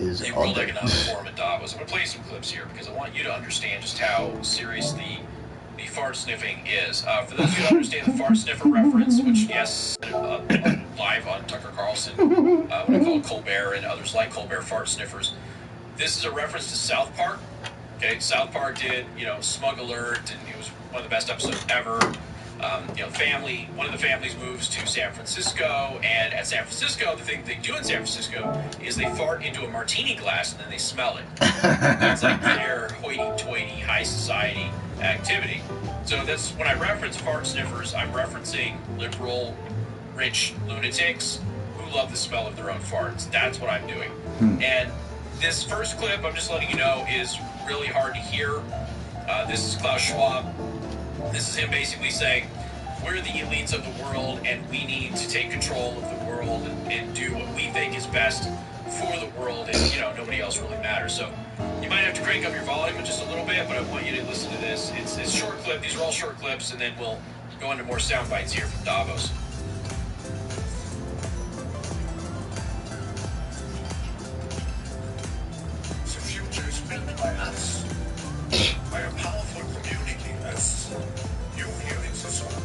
Economic Forum at Davos. I'm going to play some clips here because I want you to understand just how serious the fart sniffing is. For those of you who don't understand the fart sniffer reference, which, yes, live on Tucker Carlson, what I call Colbert and others like Colbert fart sniffers, this is a reference to South Park. Okay, South Park did, you know, Smug Alert, and it was one of the best episodes ever. You know, one of the families moves to San Francisco, and at San Francisco, the thing they do in San Francisco is they fart into a martini glass and then they smell it. That's like their hoity-toity high society activity. So that's when I reference fart sniffers, I'm referencing liberal, rich lunatics who love the smell of their own farts. That's what I'm doing. And this first clip, I'm just letting you know, is really hard to hear. This is Klaus Schwab. This is him basically saying, we're the elites of the world, and we need to take control of the world and do what we think is best for the world, and, you know, nobody else really matters. So you might have to crank up your volume just a little bit, but I want you to listen to this. It's a short clip. These are all short clips, and then we'll go into more sound bites here from Davos. The future is built by us, by a powerful community as you here in the zone.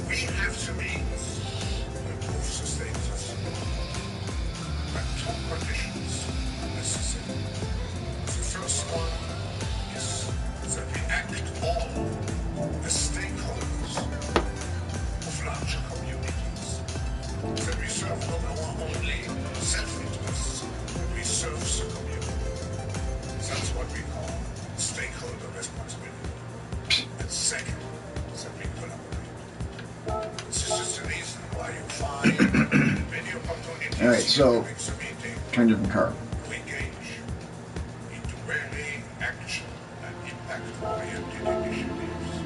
We have the means to improve the status. But 2 conditions are necessary. The first one is that we act all as stakeholders of larger communities. That we serve not our only self-interests, but we serve the community. That's what we call stakeholder responsibility. And second, that we collaborate. This is the reason why you find many opportunities. All right, so turn different car. To engage into very action and impact-oriented initiatives to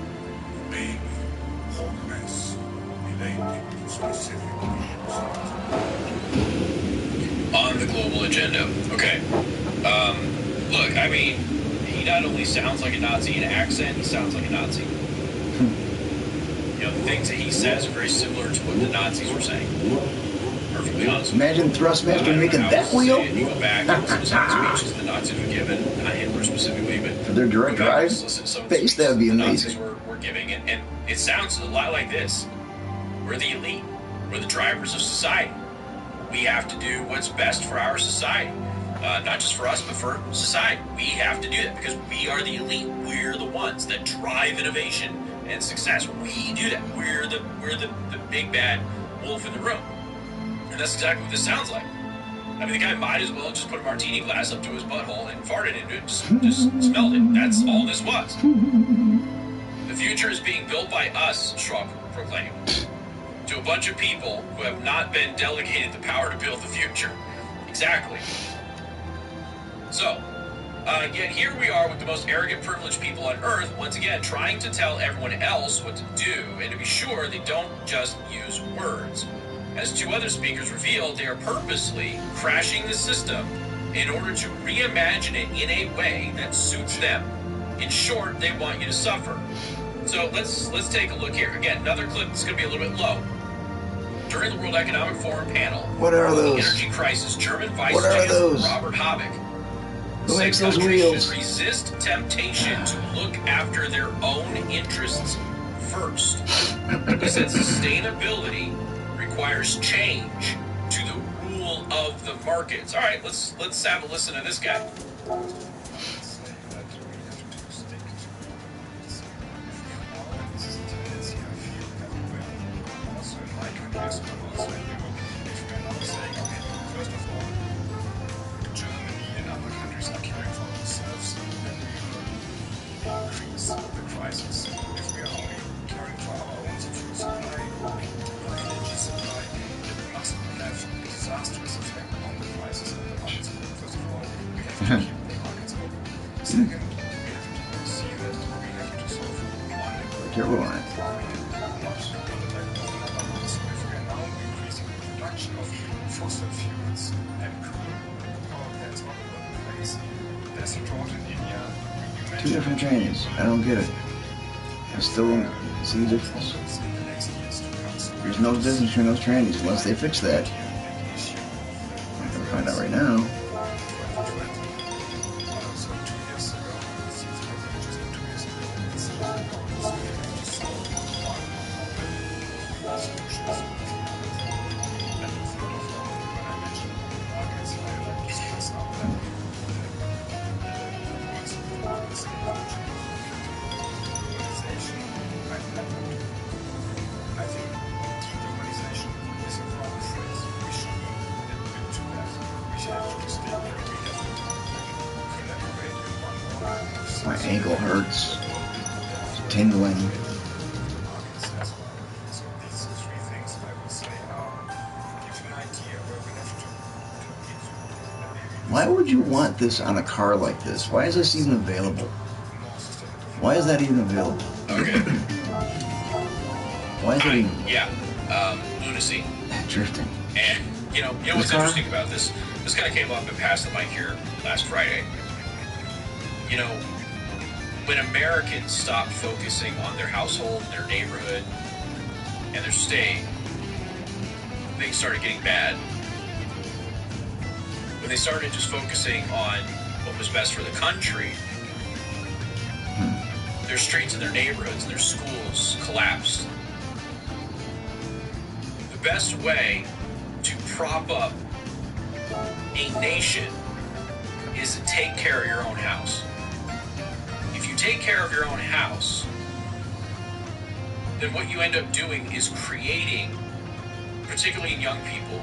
make progress related to specific issues. On the global agenda. Okay. Look, I mean, he not only sounds like a Nazi in accent, he sounds like a Nazi. You know, the things that he says are very similar to what the Nazis were saying. Perfectly honest. Imagine Thrustmaster making that wheel. You go back and listen to some of the speeches the Nazis were given, not Hitler specifically, but for their direct drive face, that would be amazing. The Nazis were giving, and it sounds a lot like this. We're the elite. We're the drivers of society. We have to do what's best for our society. Not just for us, but for society. We have to do that because we are the elite. We're the ones that drive innovation and success. We do that. We're the big bad wolf in the room. And that's exactly what this sounds like. I mean, the guy might as well just put a martini glass up to his butthole and farted into it, just smelled it. That's all this was. The future is being built by us, Schwab proclaimed, to a bunch of people who have not been delegated the power to build the future. Exactly. So, again, here we are with the most arrogant, privileged people on Earth, once again, trying to tell everyone else what to do, and to be sure they don't just use words. As two other speakers revealed, they are purposely crashing the system in order to reimagine it in a way that suits them. In short, they want you to suffer. So let's take a look here. Again, another clip that's going to be a little bit low. During the World Economic Forum panel, What are on those? the energy crisis, German Vice What are Chancellor those? Robert Habeck Who said makes those countries wheels? should resist temptation to look after their own interests first. He said sustainability requires change to the rule of the markets. All right, let's have a listen to this guy. Get rolling. Two different trains. I don't get it. I still don't see the difference. There's no difference between those trains unless they fix that. I'm gonna find out right now. My ankle hurts. It's tingling. Why would you want this on a car like this? Why is this even available? Why is that even available? Okay. Why is it even Lunacy. drifting? And you know what's interesting about this? This kind of came up and passed the mic here last Friday. You know, when Americans stopped focusing on their household, their neighborhood, and their state, things started getting bad. When they started just focusing on what was best for the country, their streets and their neighborhoods and their schools collapsed. The best way to prop up a nation is to take care of your own house. If you take care of your own house, then what you end up doing is creating, particularly in young people,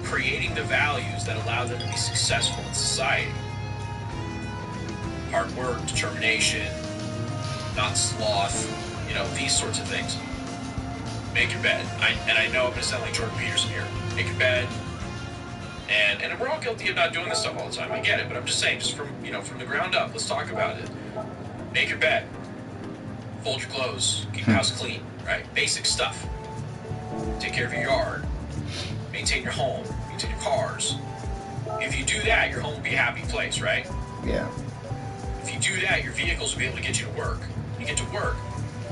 creating the values that allow them to be successful in society. Hard work, determination, not sloth, these sorts of things. Make your bed. And I know I'm going to sound like Jordan Peterson here. Make your bed. And we're all guilty of not doing this stuff all the time. I get it, but I'm just saying, just from the ground up, let's talk about it. Make your bed. Fold your clothes. Keep your house clean, right? Basic stuff. Take care of your yard. Maintain your home. Maintain your cars. If you do that, your home will be a happy place, right? Yeah. If you do that, your vehicles will be able to get you to work. You get to work.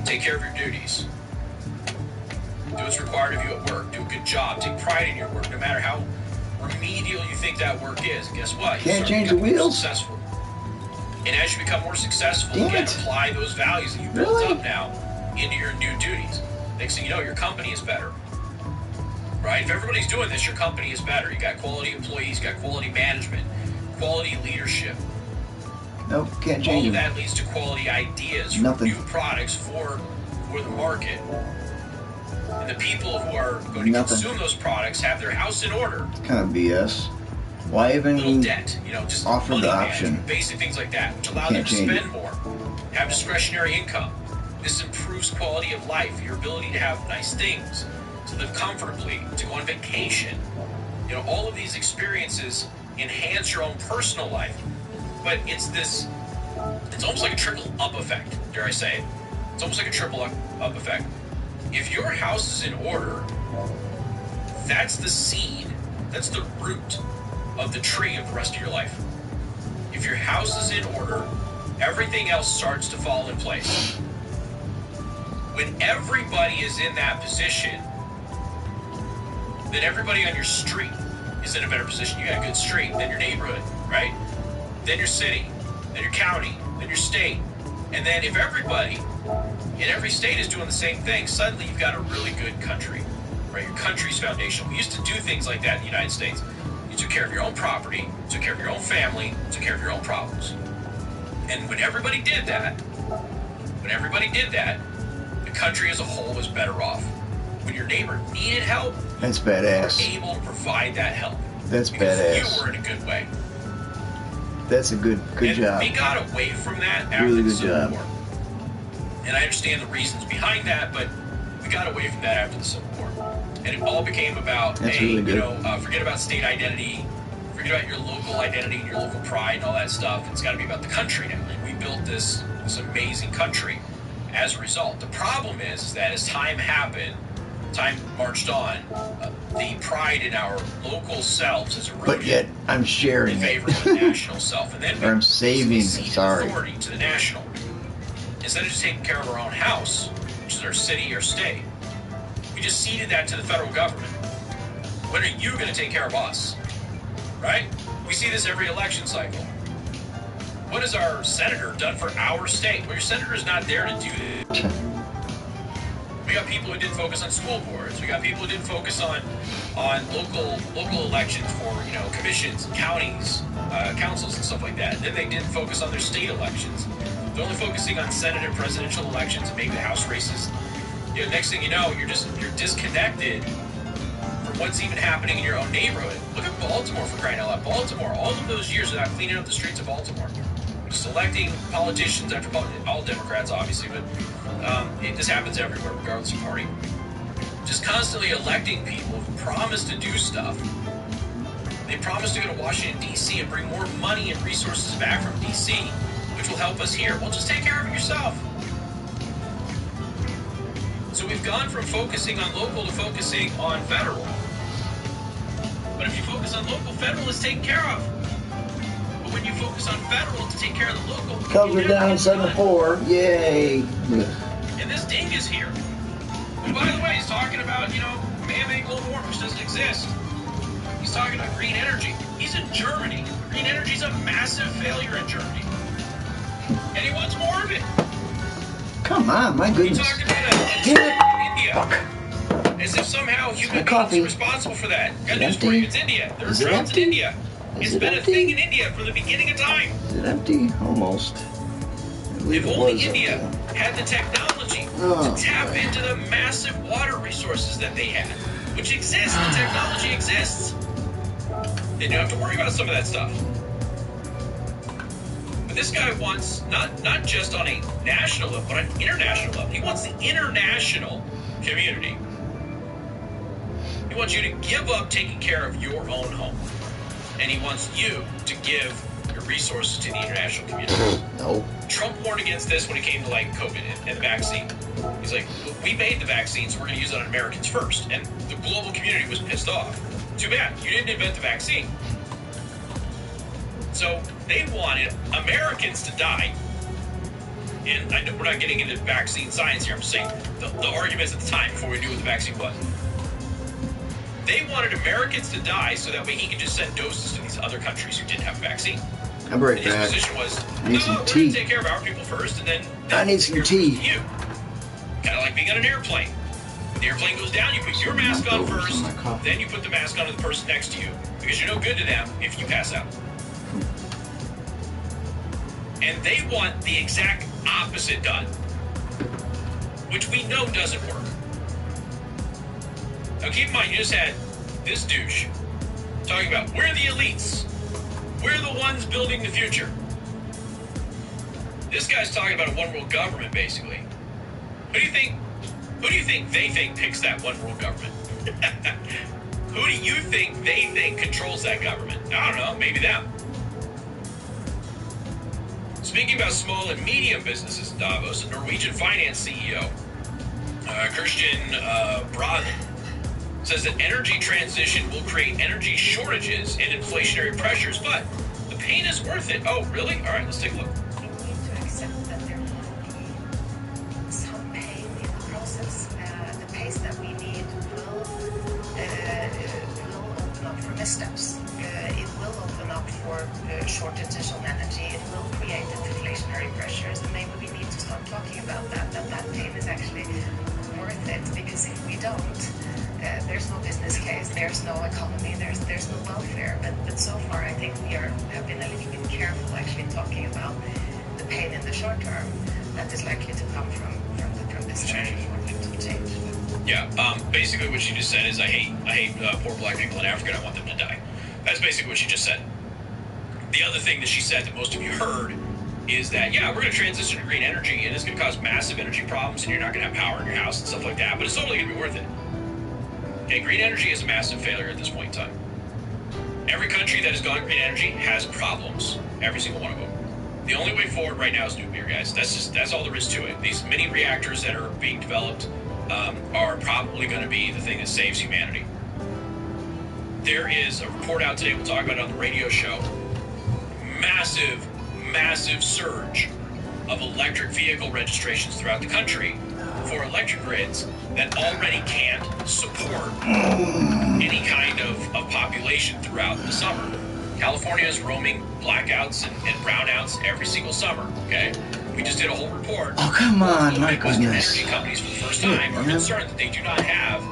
Take care of your duties. Do what's required of you at work. Do a good job. Take pride in your work, no matter how remedial you think that work is. And guess what? Can't change the wheels. Successful. And as you become more successful, you can apply those values that you built up now into your new duties. Next thing you know, your company is better. right? If everybody's doing this, your company is better. You got quality employees, you got quality management, quality leadership. Nope, can't change All of it. that leads to quality ideas for Nothing. new products for the market. And the people who are going to Nothing. consume those products have their house in order. Kind of BS. Why Little even debt, just offer money the management, option? basic things like that, which allow them Can't to change spend it. more, have discretionary income. This improves quality of life, your ability to have nice things, to live comfortably, to go on vacation. All of these experiences enhance your own personal life. But it's almost like a trickle up effect, dare I say. It's almost like a triple up effect. If your house is in order, that's the seed, that's the root of the tree of the rest of your life. If your house is in order, everything else starts to fall in place. When everybody is in that position, then everybody on your street is in a better position. You got a good street, then your neighborhood, right? Then your city, then your county, then your state. And then if everybody in every state is doing the same thing, suddenly you've got a really good country, right? Your country's foundation. We used to do things like that in the United States. You took care of your own property, took care of your own family, took care of your own problems. And when everybody did that, the country as a whole was better off. When your neighbor needed help, That's you were badass. able to provide that help. That's Because badass. you were in a good way. That's a good And job. we got away from that after Really the good Civil job. War. And I understand the reasons behind that, but we got away from that after the Civil War. And it all became about, That's really good. forget about state identity, forget about your local identity and your local pride and all that stuff. It's got to be about the country now. And we built this amazing country as a result. The problem is that as time marched on, the pride in our local selves is eroded. But yet, I'm sharing In it. favor of the national self. And then Or I'm saving it, ceded sorry. authority to the national. Instead of just taking care of our own house, which is our city or state, we just ceded that to the federal government. When are you going to take care of us? Right? We see this every election cycle. What has our senator done for our state? Well, your senator is not there to do this. We got people who didn't focus on school boards. We got people who didn't focus on local elections for commissions, counties, councils, and stuff like that. And then they didn't focus on their state elections. They're only focusing on Senate and presidential elections and maybe the House races. Next thing you know, you're disconnected from what's even happening in your own neighborhood. Look at Baltimore, for crying out loud. Baltimore, all of those years without cleaning up the streets of Baltimore. Just electing politicians after all Democrats, obviously, but this happens everywhere, regardless of party. Just constantly electing people who promise to do stuff. They promise to go to Washington, D.C. and bring more money and resources back from D.C., which will help us here. Well, just take care of it yourself. So we've gone from focusing on local to focusing on federal. But if you focus on local, federal is taken care of. But when you focus on federal to take care of the local, Cubs are down 7-4. Yay. and this ding is here. And by the way, he's talking about, man-made global warming, which doesn't exist. He's talking about green energy. He's in Germany. Green energy is a massive failure in Germany. And he wants more of it. Come on, my He's goodness. talking about Damn it. in India. Fuck. As if somehow human my beings coffee. are responsible for that. Got it news for you. empty? It's India. There are Is it droughts in empty? India. Is It's it been empty? a thing in India from the beginning of time. Is it empty? Almost. I believe If it only was India empty. had the technology Oh, to tap boy. into the massive water resources that they have, which exists, the technology exists, then you don't have to worry about some of that stuff. But this guy wants, not just on a national level, but on an international level. He wants the international community. He wants you to give up taking care of your own home. And he wants you to give your resources to the international community. No. Trump warned against this when it came to COVID and the vaccine. He's like, we made the vaccine, so we're going to use it on Americans first. And the global community was pissed off. Too bad, you didn't invent the vaccine. So they wanted Americans to die. And I know we're not getting into vaccine science here. I'm just saying the arguments at the time before we knew what the vaccine was. They wanted Americans to die so that way he could just send doses to these other countries who didn't have a vaccine. I'll be right And his back. position was, I need some we're tea. going to take care of our people first, and then I need some tea. you. Kind of like being on an airplane. The airplane goes down, you put your mask on first, then you put the mask on to the person next to you, because you're no good to them if you pass out. And they want the exact opposite done, which we know doesn't work. Now keep in mind, you just had this douche talking about, we're the elites. We're the ones building the future. This guy's talking about a one world government, basically. Who do you think they think picks that one world government? Who do you think they think controls that government? I don't know, maybe them. Speaking about small and medium businesses in Davos, a Norwegian finance CEO, Christian Braden, says that energy transition will create energy shortages and inflationary pressures, but the pain is worth it. Oh, really? All right, let's take a look. We need to accept that there will be some pain in the process. The pace that we need will open up for missteps. It will open up for shortages on energy. It will create inflationary pressures, and maybe we need to start talking about that pain is actually worth it, because if we don't, there's no business case, there's no economy, there's no welfare. But so far, I think we have been a little bit careful actually talking about the pain in the short term that is likely to come from this change. Yeah, basically what she just said is, I hate poor black people in Africa, and I want them to die. That's basically what she just said. The other thing that she said that most of you heard is that, yeah, we're going to transition to green energy, and it's going to cause massive energy problems, and you're not going to have power in your house and stuff like that, but it's totally going to be worth it. Okay, green energy is a massive failure at this point in time. Every country that has gone green energy has problems. Every single one of them. The only way forward right now is nuclear, guys. That's all there is to it. These mini reactors that are being developed are probably going to be the thing that saves humanity. There is a report out today, we'll talk about it on the radio show. Massive surge of electric vehicle registrations throughout the country for electric grids that already can't support any kind of population throughout the summer. California is roaming blackouts and brownouts every single summer, okay? We just did a whole report. Oh, come on, my Western goodness. energy companies for the first time are concerned that they do not have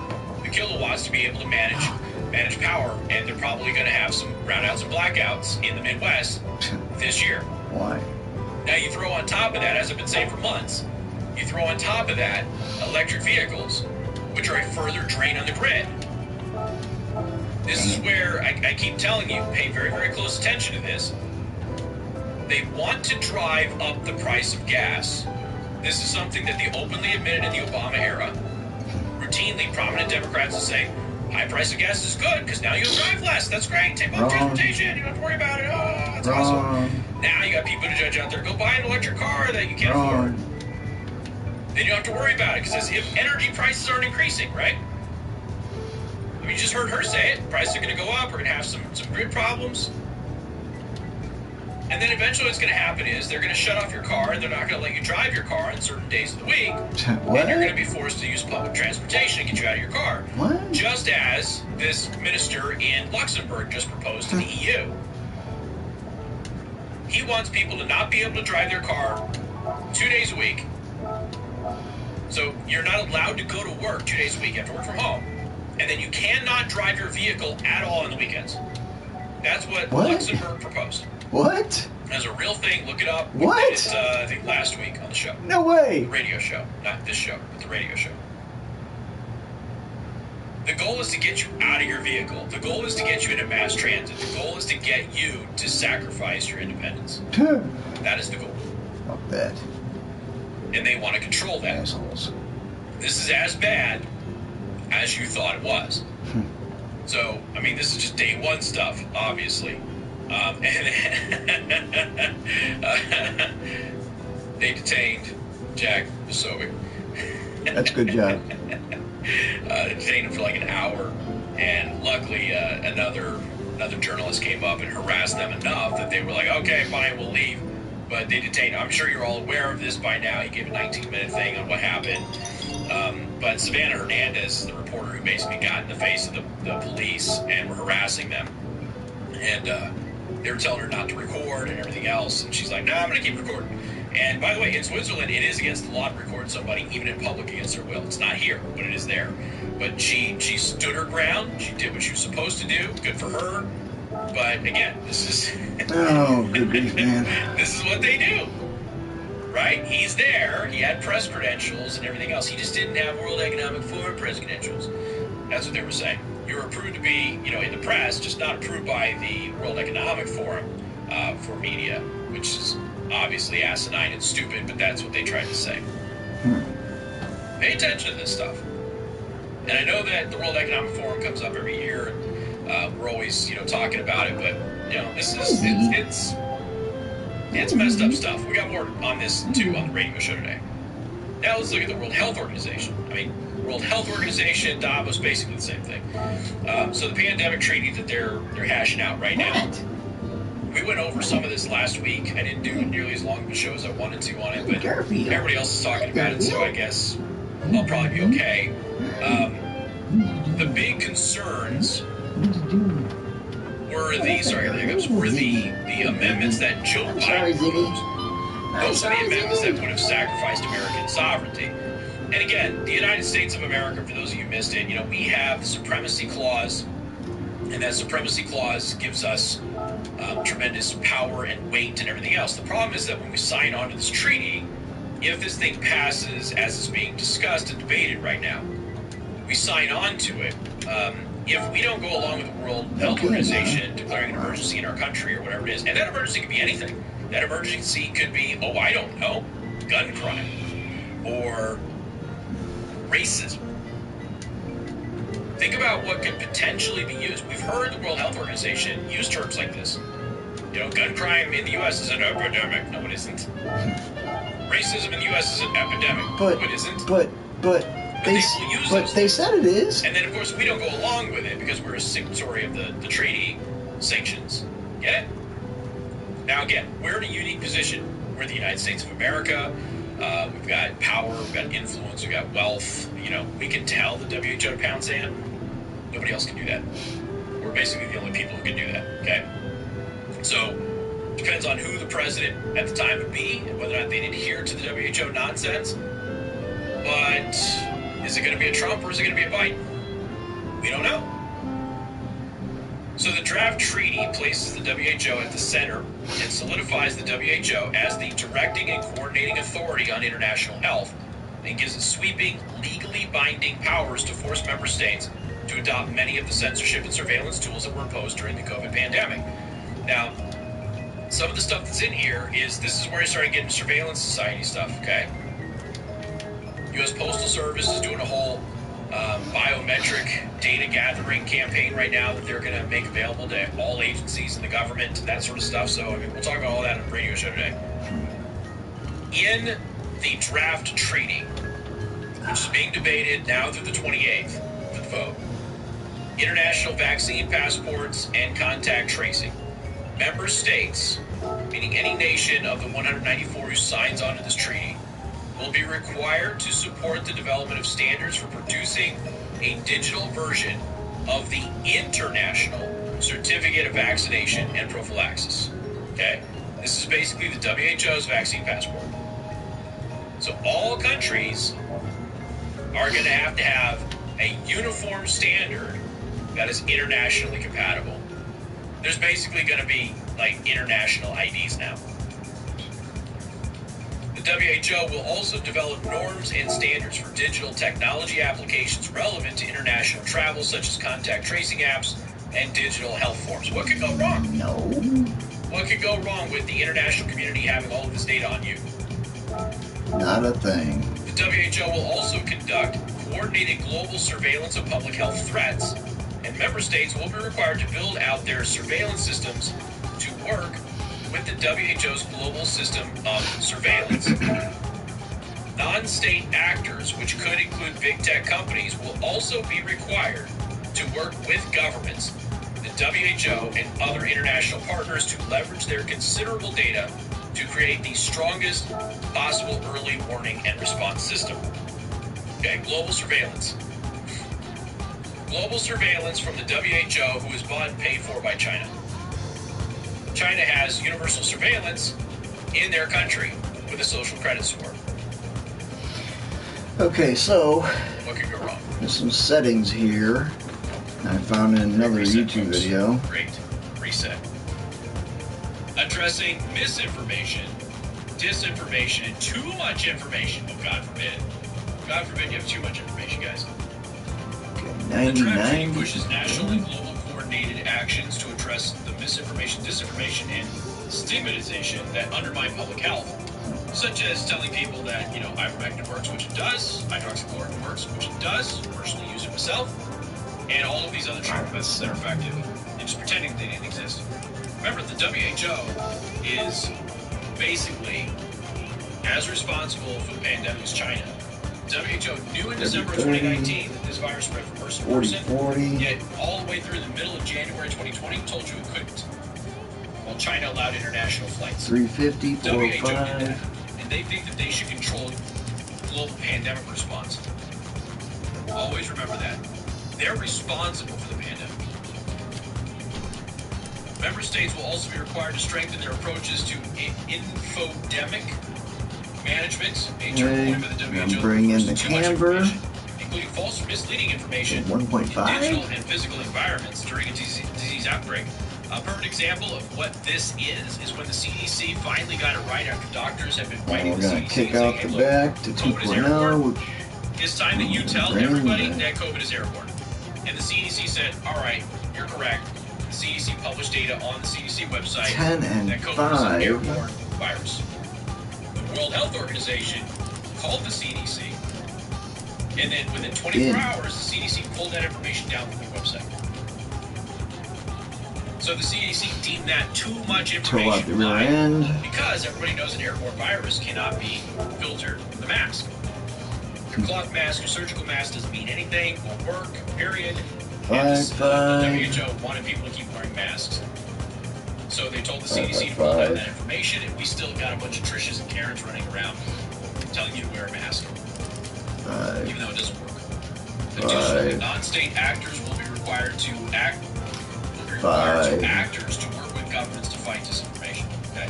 the kilowatts to be able to manage power, and they're probably going to have some brownouts and blackouts in the Midwest this year. Why? Now you throw on top of that, as I've been saying for months, you throw on top of that electric vehicles, which are a further drain on the grid. This is where I keep telling you, pay very, very close attention to this. They want to drive up the price of gas. This is something that they openly admitted in the Obama era. Routinely, prominent Democrats will say, high price of gas is good because now you'll drive less. That's great. Take public transportation. You don't have to worry about it. Oh, that's awesome. Now you got people to judge out there. Go buy an electric car that you can't afford. Then you don't have to worry about it because as if energy prices aren't increasing, right? I mean, you just heard her say it. Prices are going to go up. We're going to have some grid problems. And then eventually what's going to happen is they're going to shut off your car and they're not going to let you drive your car on certain days of the week. What? And you're going to be forced to use public transportation to get you out of your car. What? Just as this minister in Luxembourg just proposed to the EU. He wants people to not be able to drive their car 2 days a week. So you're not allowed to go to work 2 days a week. You have to work from home. And then you cannot drive your vehicle at all on the weekends. That's what Luxembourg proposed. What? That's a real thing. Look it up. What? We did it, I think last week on the show. No way. The radio show. Not this show, but the radio show. The goal is to get you out of your vehicle. The goal is to get you into mass transit. The goal is to get you to sacrifice your independence. That is the goal. Fuck that. And they want to control that. Assholes. This is as bad as you thought it was. So, I mean, this is just day one stuff, obviously. They detained Jack Posobiec. That's a good job. Detained him for like an hour, and luckily another journalist came up and harassed them enough that they were like, okay, fine, we'll leave. But they detained him. I'm sure you're all aware of this by now. He gave a 19-minute thing on what happened. But Savannah Hernandez, the reporter who basically got in the face of the police and were harassing them, and they were telling her not to record and everything else, and she's like, no, I'm going to keep recording. And by the way, in Switzerland, it is against the law to record somebody, even in public, against their will. It's not here, but it is there. But she stood her ground. She did what she was supposed to do. Good for her. But again, this is... Oh, good grief, man. This is what they do. Right? He's there. He had press credentials and everything else. He just didn't have World Economic Forum press credentials. That's what they were saying. You were approved to be, in the press, just not approved by the World Economic Forum for media, which is obviously asinine and stupid, but that's what they tried to say. Pay attention to this stuff. And I know that the World Economic Forum comes up every year, and we're always, talking about it, but, this is, it's messed up stuff. We got more on this, too, on the radio show today. Now let's look at the World Health Organization. World Health Organization, Davos, basically the same thing. So the pandemic treaty that they're hashing out right now. We went over some of this last week. I didn't do nearly as long of a show as I wanted to on it, but everybody else is talking about it, so I guess I'll probably be okay. The big concerns were the amendments that Joe Biden proposed. Those are the amendments that would have sacrificed American sovereignty. And again, the United States of America, for those of you who missed it, we have the Supremacy Clause, and that Supremacy Clause gives us tremendous power and weight and everything else. The problem is that when we sign on to this treaty, if this thing passes as is being discussed and debated right now, we sign on to it. If we don't go along with the World Health Organization declaring an emergency in our country or whatever it is, and that emergency could be anything. That emergency could be, I don't know, gun crime or racism. Think about what could potentially be used. We've heard the World Health Organization use terms like this. Gun crime in the U.S. is an epidemic. No, it isn't. Racism in the U.S. is an epidemic. No, it isn't. But they said it is. And then, of course, we don't go along with it because we're a signatory of the treaty sanctions. Get it? Now, again, we're in a unique position. We're the United States of America. We've got power, we've got influence, we've got wealth. We can tell the WHO to pound sand. Nobody else can do that. We're basically the only people who can do that, okay? So, depends on who the president at the time would be and whether or not they'd adhere to the WHO nonsense. But is it going to be a Trump or is it going to be a Biden? We don't know. So the draft treaty places the WHO at the center and solidifies the WHO as the directing and coordinating authority on international health and gives it sweeping, legally binding powers to force member states to adopt many of the censorship and surveillance tools that were imposed during the COVID pandemic. Now, some of the stuff that's in here this is where you start getting surveillance society stuff, okay? U.S. Postal Service is doing a whole biometric data gathering campaign right now that they're going to make available to all agencies in the government and that sort of stuff. So, we'll talk about all that on the radio show today. In the draft treaty, which is being debated now through the 28th for the vote, international vaccine passports and contact tracing. Member states, meaning any nation of the 194 who signs on to this treaty, will be required to support the development of standards for producing a digital version of the International Certificate of Vaccination and Prophylaxis. Okay? This is basically the WHO's vaccine passport. So all countries are going to have a uniform standard that is internationally compatible. There's basically going to be international IDs now. The WHO will also develop norms and standards for digital technology applications relevant to international travel, such as contact tracing apps and digital health forms. What could go wrong? No. What could go wrong with the international community having all of this data on you? Not a thing. The WHO will also conduct coordinated global surveillance of public health threats, and member states will be required to build out their surveillance systems to work with the WHO's global system of surveillance. Non-state actors, which could include big tech companies, will also be required to work with governments, the WHO, and other international partners to leverage their considerable data to create the strongest possible early warning and response system. Okay, global surveillance. Global surveillance from the WHO, who is bought and paid for by China. China has universal surveillance in their country with a social credit score. Okay, so What could go wrong? there's some settings here I found in another Reset, YouTube folks. video. Great. Reset. Addressing misinformation, disinformation, and too much information. Oh, God forbid. God forbid you have too much information, guys. Okay, The draft 99. treaty pushes national and global coordinated actions to address the misinformation, disinformation, and stigmatization that undermine public health, such as telling people that, ivermectin works, which it does, hydroxychloroquine works, which it does, personally use it myself, and all of these other treatment methods that are effective, and just pretending they didn't exist. Remember, the WHO is basically as responsible for the pandemic as China. WHO knew in December of 2019 that this virus spread from person to person, 40. yet all the way through the middle of January 2020 told you it couldn't, while China allowed international flights. 350, WHO did 45. that, and they think that they should control global pandemic response. Always remember that. They're responsible for the pandemic. Member states will also be required to strengthen their approaches to infodemic management, a term coined by the WHO. Bring in the Too much camber. information, including false or misleading information 1.5. in digital and physical environments during a disease outbreak. A perfect example of what this is when the CDC finally got it right after doctors have been writing We're the going CDC to kick saying, out "Hey, the look, back to COVID is 2.0, airborne. which It's time that you tell bring everybody the- that COVID is airborne." And the CDC said, "All right, you're correct. The CDC published data on the CDC website 10 and that COVID is an 5. airborne virus." The World Health Organization called the CDC, and then within 24 hours, the CDC pulled that information down from the website. So the CDC deemed that too much Pull out the information rear live, end. because everybody knows an airborne virus cannot be filtered with a mask. Your cloth mask, your surgical mask doesn't mean anything, won't work, period. And the 5. WHO wanted people to keep wearing masks. So they told the CDC to pull down that information, and we still got a bunch of Trishas and Karens running around telling you to wear a mask, 5. even though it doesn't work. Additionally, non-state actors will be required to act. Five. Actors to work with governments to fight disinformation. Okay.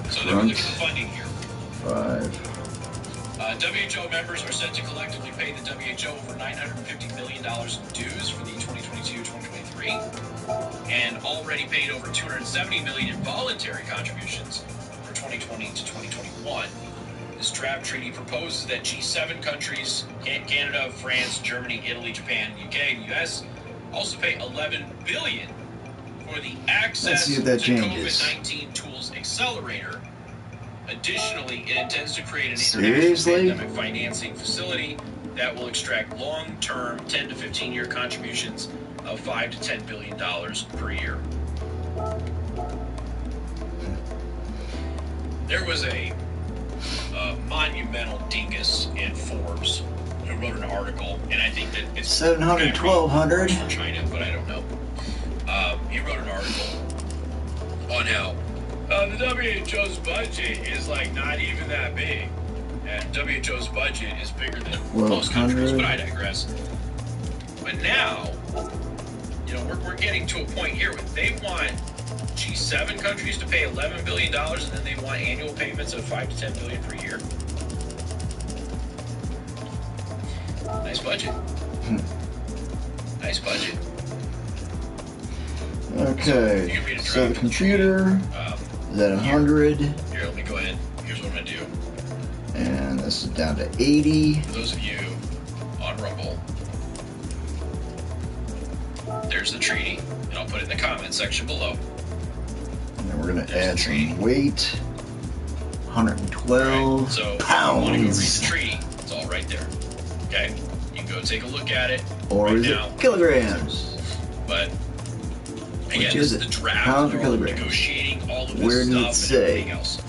So they're looking at the funding here. 5. WHO members are set to collectively pay the WHO over $950 million in dues for the 2022-2023, and already paid over $270 million in voluntary contributions for 2020 to 2021. This draft treaty proposes that G7 countries, Canada, France, Germany, Italy, Japan, UK, and US, also pay $11 billion for the Access see to if that changes. COVID-19 Tools Accelerator. Additionally, it intends to create an Seriously? international pandemic financing facility that will extract long-term 10 to 15-year contributions of $5 to $10 billion per year. There was a monumental dingus in Forbes who wrote an article, and I think that it's 700, 1200. for China, but I don't know. He wrote an article on how the WHO's budget is like not even that big, and WHO's budget is bigger than most countries. But I digress. But now, we're getting to a point here where they want G7 countries to pay $11 billion, and then they want annual payments of $5 to $10 billion per year. Nice budget. Nice budget. Okay, so the computer is at 100, Here, let me go ahead. Here's what I'm going to do. and this is down to 80. For those of you on Rumble, there's the treaty, and I'll put it in the comment section below. And then we're going to There's add the treaty. some weight. 112 Right, so if you want to go read pounds. the treaty, it's all right there. Okay? You can go take a look at it Or right is it now. kilograms? But again, Which this is is the it? draft. Pounds or They're all kilograms? negotiating all of this Where does it stuff say? and everything else.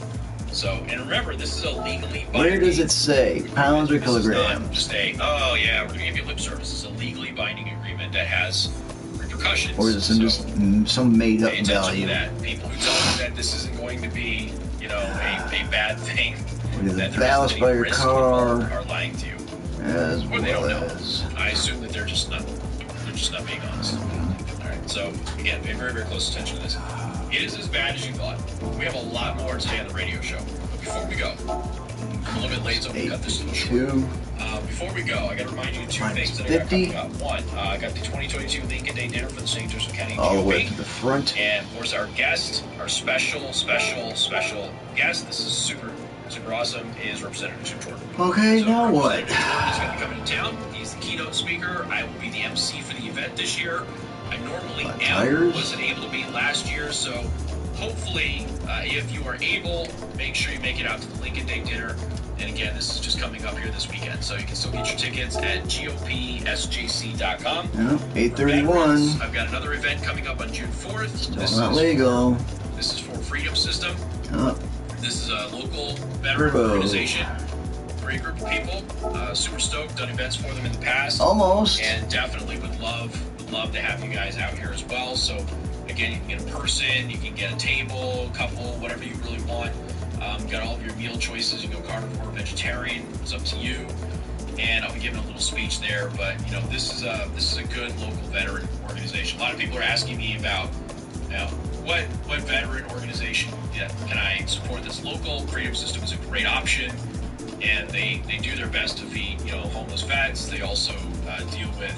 So, and remember, this is a legally binding. Where does it say? Pounds or This is not kilograms? just a, oh yeah, we're going to give you lip service. It's a legally binding agreement that has repercussions. Or is it some made up pay attention value? to that. People who tell you that this isn't going to be, a bad thing, Or is that it there ballast isn't by any your risk car? involved, are lying to you. As Or they don't well know. as. I assume that they're just not being honest. Alright, so again, pay very, very close attention to this. It is as bad as you thought. We have a lot more today on the radio show. before we go, I'm a little bit late, so I'm going to cut this a little short. 2. Before we go, I got to remind you two Minus things that 50. I got coming up. One, I got the 2022 Lincoln Day dinner for the St. Joseph County All the way GOP. to the front. And of course, our guest, our special guest, this is super awesome, is Representative Jim Jordan. Okay, So now what? Representative Jordan is going to be coming to town. He's the keynote speaker. I will be the MC for the event this year. I normally wasn't able to be last year, so hopefully, if you are able, make sure you make it out to the Lincoln Day dinner. And again, this is just coming up here this weekend, so you can still get your tickets at gopsjc.com. Yeah, 8:31. I've got another event coming up on June 4th. Still not legal. This is for Freedom System. Oh. This is a local veteran organization. Great group of people. Super stoked. Done events for them in the past. Almost. And definitely would love to have you guys out here as well. So again, you can get a person, you can get a table, couple, whatever you really want. Got all of your meal choices. You can go carnivore, vegetarian. It's up to you. And I'll be giving a little speech there. But you know, this is a good local veteran organization. A lot of people are asking me about, you know, what veteran organization can I support that's local. Freedom System is a great option, and they do their best to feed, you know, homeless vets. They also deal with,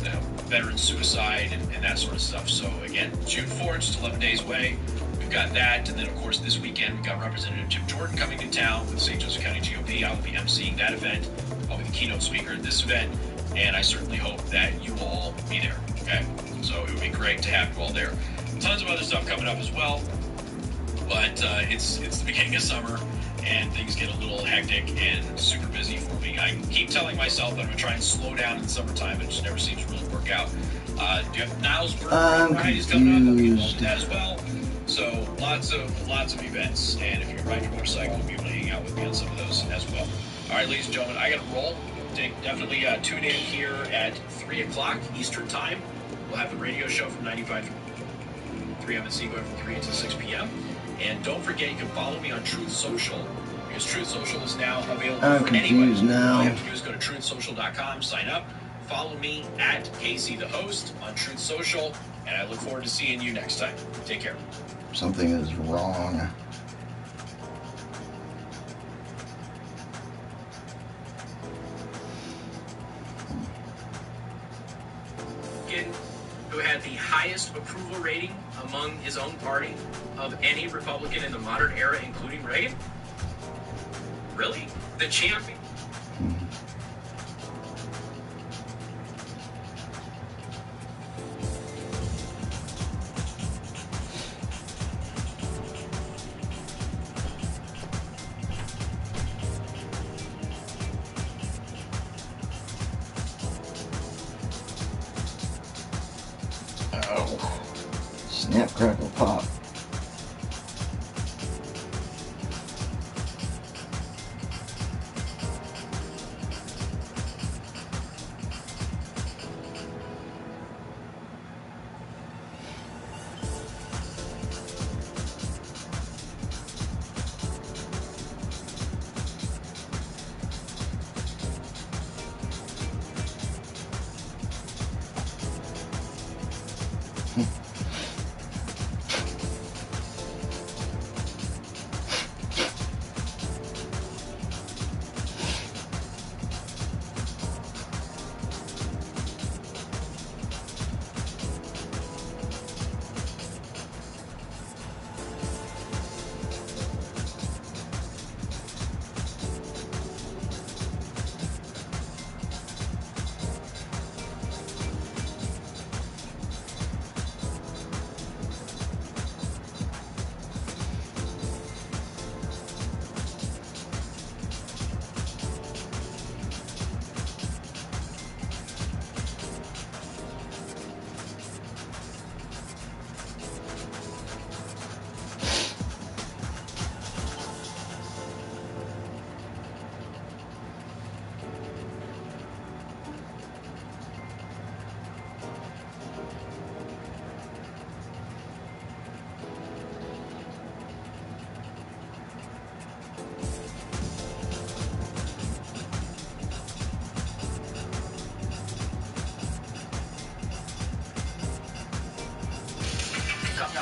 you know, veteran suicide and that sort of stuff. So again, June 4th, just 11 days away. We've got that, and then of course this weekend we've got Representative Jim Jordan coming to town with St. Joseph County GOP. I will be emceeing that event. I'll be the keynote speaker at this event, and I certainly hope that you will all be there. Okay, so it would be great to have you all there. Tons of other stuff coming up as well, but it's the beginning of summer, and things get a little hectic and super busy for me. I keep telling myself that I'm gonna try and slow down in the summertime, but it just never seems to really work out. Do you have Niles Burger Ride is coming up? I'll be involved in that as well. So lots of events, and if you ride your motorcycle, you'll be able to hang out with me on some of those as well. All right, ladies and gentlemen, I got to roll. Definitely tune in here at 3 o'clock Eastern Time. We'll have the radio show from 95.3 MNC going from 3 until 6 p.m. And don't forget, you can follow me on Truth Social, because Truth Social is now available for anybody. Now. All you have to do is go to truthsocial.com, sign up, follow me at Casey the Host on Truth Social, and I look forward to seeing you next time. Take care. Something is wrong. Who had the highest approval rating among his own party of any Republican in the modern era, including Reagan? Really? The champion? Snap, crackle, pop.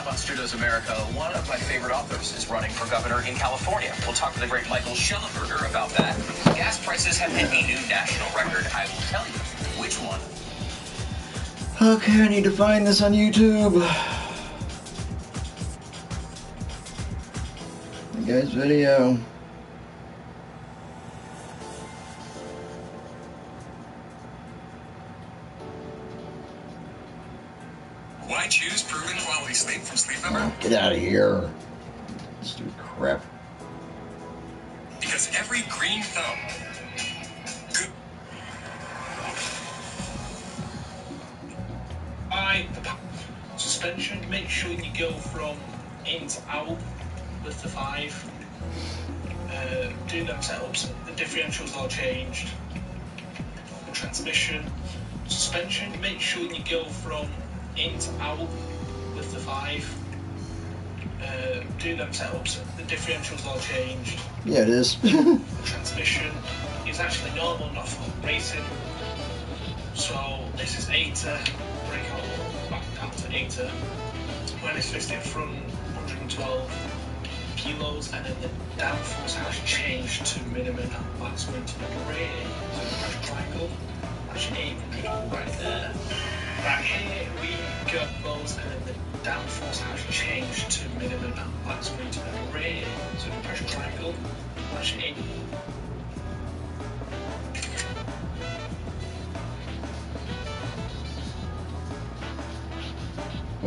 up on Studios America, one of my favorite authors is running for governor in California. We'll talk to the great Michael Schellenberger about that. Gas prices have hit a new national record. I will tell you which one. Okay, I need to find this on YouTube. The guy's video. Why choose proven quality sleep from Sleep Number? Oh, get out of here. Stupid crap. Because every green thumb. Good. Suspension, make sure you go from in to out with the 5. Doing them setups, the differentials are changed. The transmission, suspension, make sure you go from in to out with the 5. Doing them setups, the differentials are changed. Yeah, it is. The transmission is actually normal, not for racing. So this is 8, brake all back down to 8. When it's fixed in front, 112 kilos, and then the downforce has changed to minimum maximum to the rating. So the pressure triangle, that's 800 right there. Right here we got those, and then the downforce has changed to minimum maximum to the rating. So the pressure triangle, that's 8.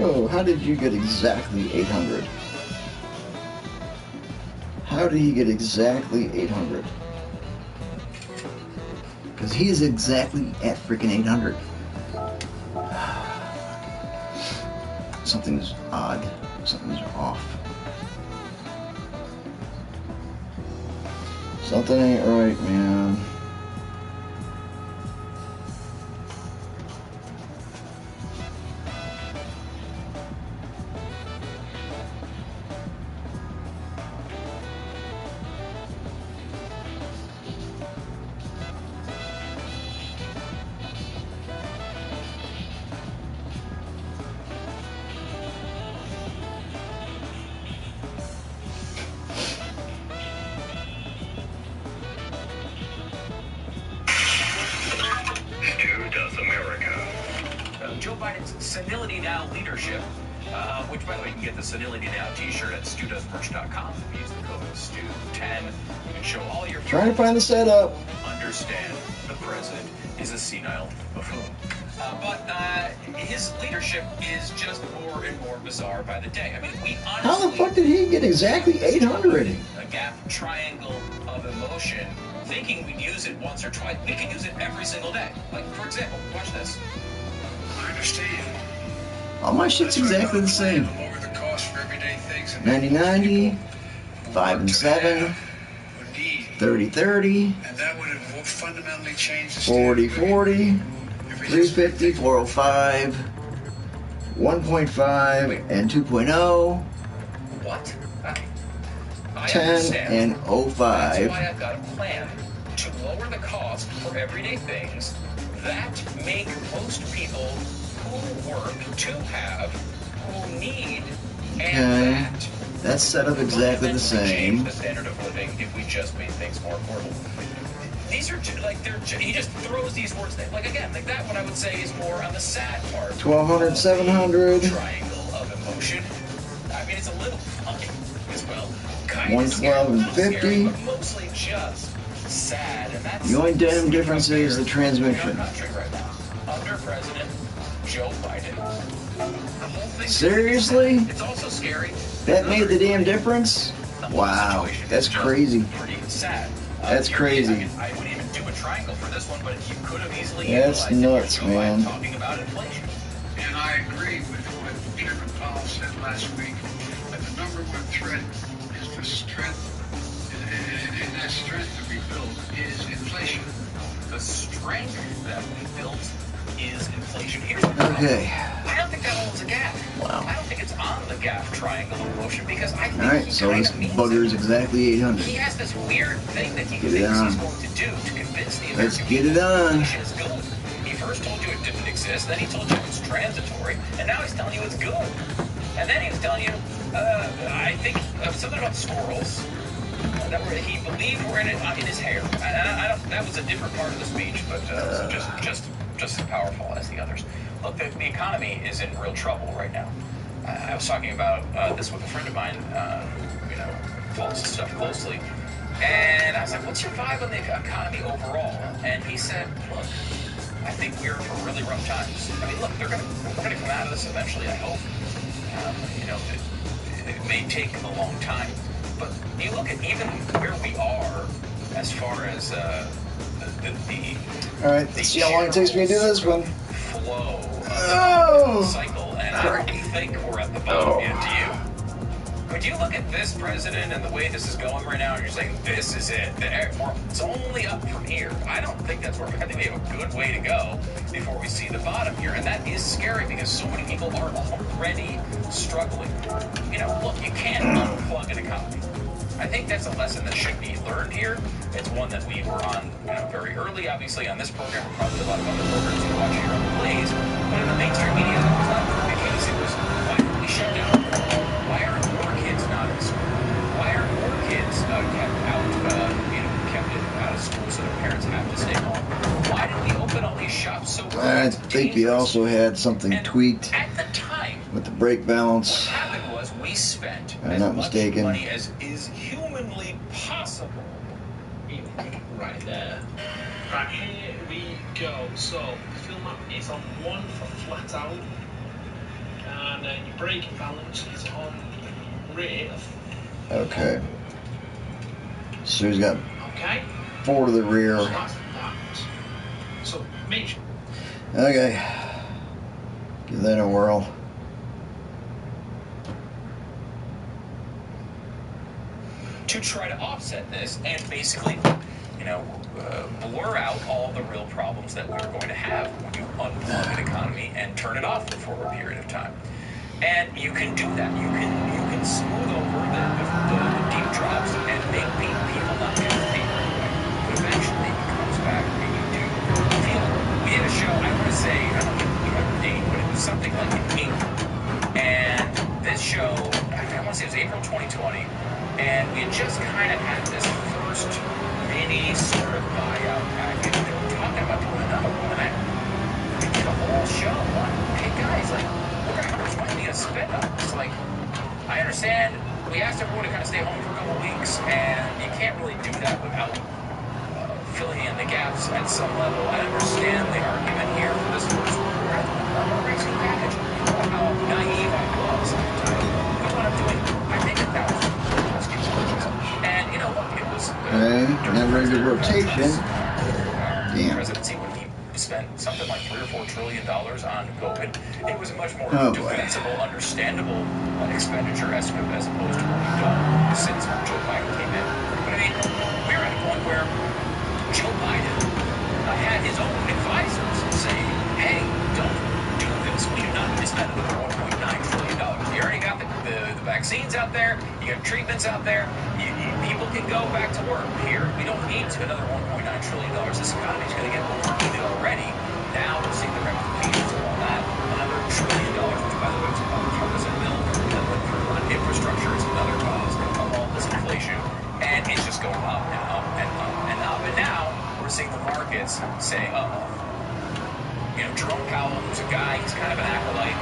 Oh, how did you get exactly 800? How did he get exactly 800? Because he is exactly at freaking 800. Something's odd. Something's off. Something ain't right, man. Joe Biden's Senility Now leadership, which, by the way, you can get the Senility Now t-shirt at studosmerch.com. If you use the code STU10, you can show all your... Trying to find the setup. Understand the president is a senile buffoon. But his leadership is just more and more bizarre by the day. I mean, we honestly... How the fuck did he get exactly 800? A gap triangle of emotion, thinking we'd use it once or twice. We can use it every single day. Like, for example, watch this. I understand. All my shit's exactly the same. Lower the cost for everyday things. 90-90, 5 and 7, 30-30, And that would have fundamentally changed the 40-40, 350, 405, 1.5 and 2.0, What? I 10 understand. and That's why 05. I've got a plan to lower the cost for everyday things that make most people who work to have, who need, and Okay. that That's set up exactly the fundamentally change same. the standard of living if we just made things more affordable. These are like he just throws these words there. Like again, like that one I would say is more on the sad part. 1200, 700, Triangle of emotion. I mean, it's a little funny as well. Kind 112 and 50. but mostly just sad. And that's The only damn difference is the in our transmission. country right now. Under President Joe Biden. The whole thing. Seriously? It's also scary. That made the damn difference? The whole Wow, situation that's is just crazy. Pretty sad. That's crazy. I wouldn't even do a triangle for this one, but you could have easily That's utilized nuts, it with Joe Biden man. talking about inflation. And I agree with what Chairman Powell said last week, that the number one threat is the strength, and that strength that we built is inflation. The strength that we built is inflation. Here's the problem. Okay. I don't think that holds a gap. Wow. I don't think it's on the gap triangle of motion because I think Alright, he so kind this of means bugger's it. exactly He 800. has this weird thing that he Get it thinks on. he's going to do to convince the Let's American get it people on. inflation is good. He first told you it didn't exist, then he told you it's transitory, and now he's telling you it's good. And then he was telling you, I think something about squirrels that he believed were in his hair. That was a different part of the speech, but just as powerful as the others. Look, the economy is in real trouble right now. I was talking about this with a friend of mine, you know, follows this stuff closely. And I was like, what's your vibe on the economy overall? And he said, look, I think we're in for really rough times. I mean, look, we're gonna come out of this eventually, I hope. You know, it may take a long time. But you look at even where we are as far as all right, let's see how long it takes me to do this one. Flow cycle, and I don't think we're at the bottom yet. Do you? Would you look at this president and the way this is going right now, and you're saying this is it? It's only up from here. I don't think that's where. I think we have a good way to go before we see the bottom here, and that is scary because so many people are already struggling. You know, look, you can't unplug an economy. I think that's a lesson that should be learned here. It's one that we were on, you know, very early, obviously, on this program, and probably a lot of other programs you watch here on the Blaze. But in the mainstream media, it was not because it was, why did we shut down? Why aren't more kids not in school? Why aren't more kids kept out of school so their parents have to stay home? Why did we open all these shops so early? I think we also had something tweaked at the time with the brake balance. What happened was we spent as much money as is humanly possible. Right there. Right, here we go. So, the film map is on 1 for flat out. And your braking balance is on the rear. Okay. So he's got okay. 4 to the rear. So that's that. So, make sure. Okay. Give that a whirl. To try to offset this and basically, you know, blur out all the real problems that we're going to have when you unplug an economy and turn it off for a period of time. And you can do that. You can smooth over the deep drops and make people not get paid right away. But eventually it comes back and you do feel it. We had a show, I want to say, I don't remember the date, but it was something like in April. And this show, I want to say it was April 2020. And we had just kind of had this first mini sort of buyout package. And we were talking about doing another one. And I did a whole show on, hey guys, like, how much money are we going to spend on this? Like, I understand we asked everyone to kind of stay home for a couple of weeks, and you can't really do that without filling in the gaps at some level. I understand the argument here for this first racing package. How naive I was. I wound up doing, I think, 1,000. And, you know, look, it was... never a good rotation. Damn. Presidency when he spent something like $3 or $4 trillion on COVID. It was a much more defensible, understandable expenditure as opposed to what we've done since Joe Biden came in. But I mean, we're at a point where Joe Biden had his own advisors saying, hey, don't do this. We do not need to spend another $1.9 trillion. You already got the vaccines out there. You got treatments out there. People can go back to work here. We don't need another $1.9 trillion. This economy is going to get overheated already. Now we're seeing the ramifications of all that. Another $1 trillion, which by the way is another partisan bill that went through on infrastructure is another cause of all this inflation. And it's just going up and up and up and up. And now we're seeing the markets say, you know, Jerome Powell, who's a guy, he's kind of an acolyte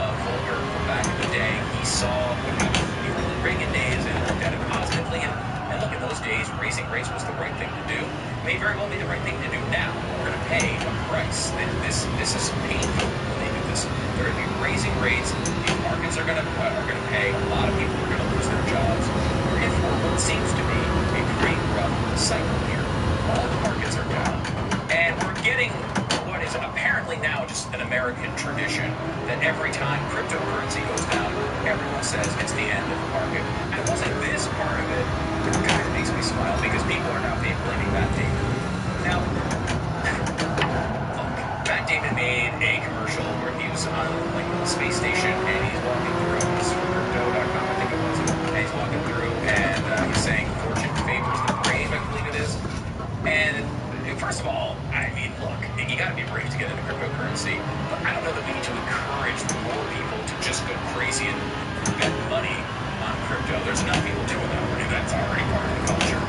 of Volcker from back in the day. He saw what happened in the early Reagan days and looked at it positively. And look, in those days, raising rates was the right thing to do. May very well be the right thing to do now. We're going to pay a price. This is painful when they do this. They're going to be raising rates. These markets are going to pay. A lot of people are going to lose their jobs. We're in for what seems to be a pretty rough cycle here. All the markets are down. And we're getting what is apparently now just an American tradition that every time cryptocurrency goes down, everyone says it's the end of the market. And it wasn't this part of it that kind of makes me smile because people are now blaming Matt Damon. Now, look, Matt Damon made a commercial where he was on like the space station and he's walking through, it's crypto.com, I think it was, and he's walking through and he's saying fortune favors the brave, I believe it is. And first of all, all, I mean, look, you got to be brave to get into cryptocurrency, but I don't know that we need to encourage more people to just go crazy and bet money on crypto. There's enough people doing that already. That's already part of the culture.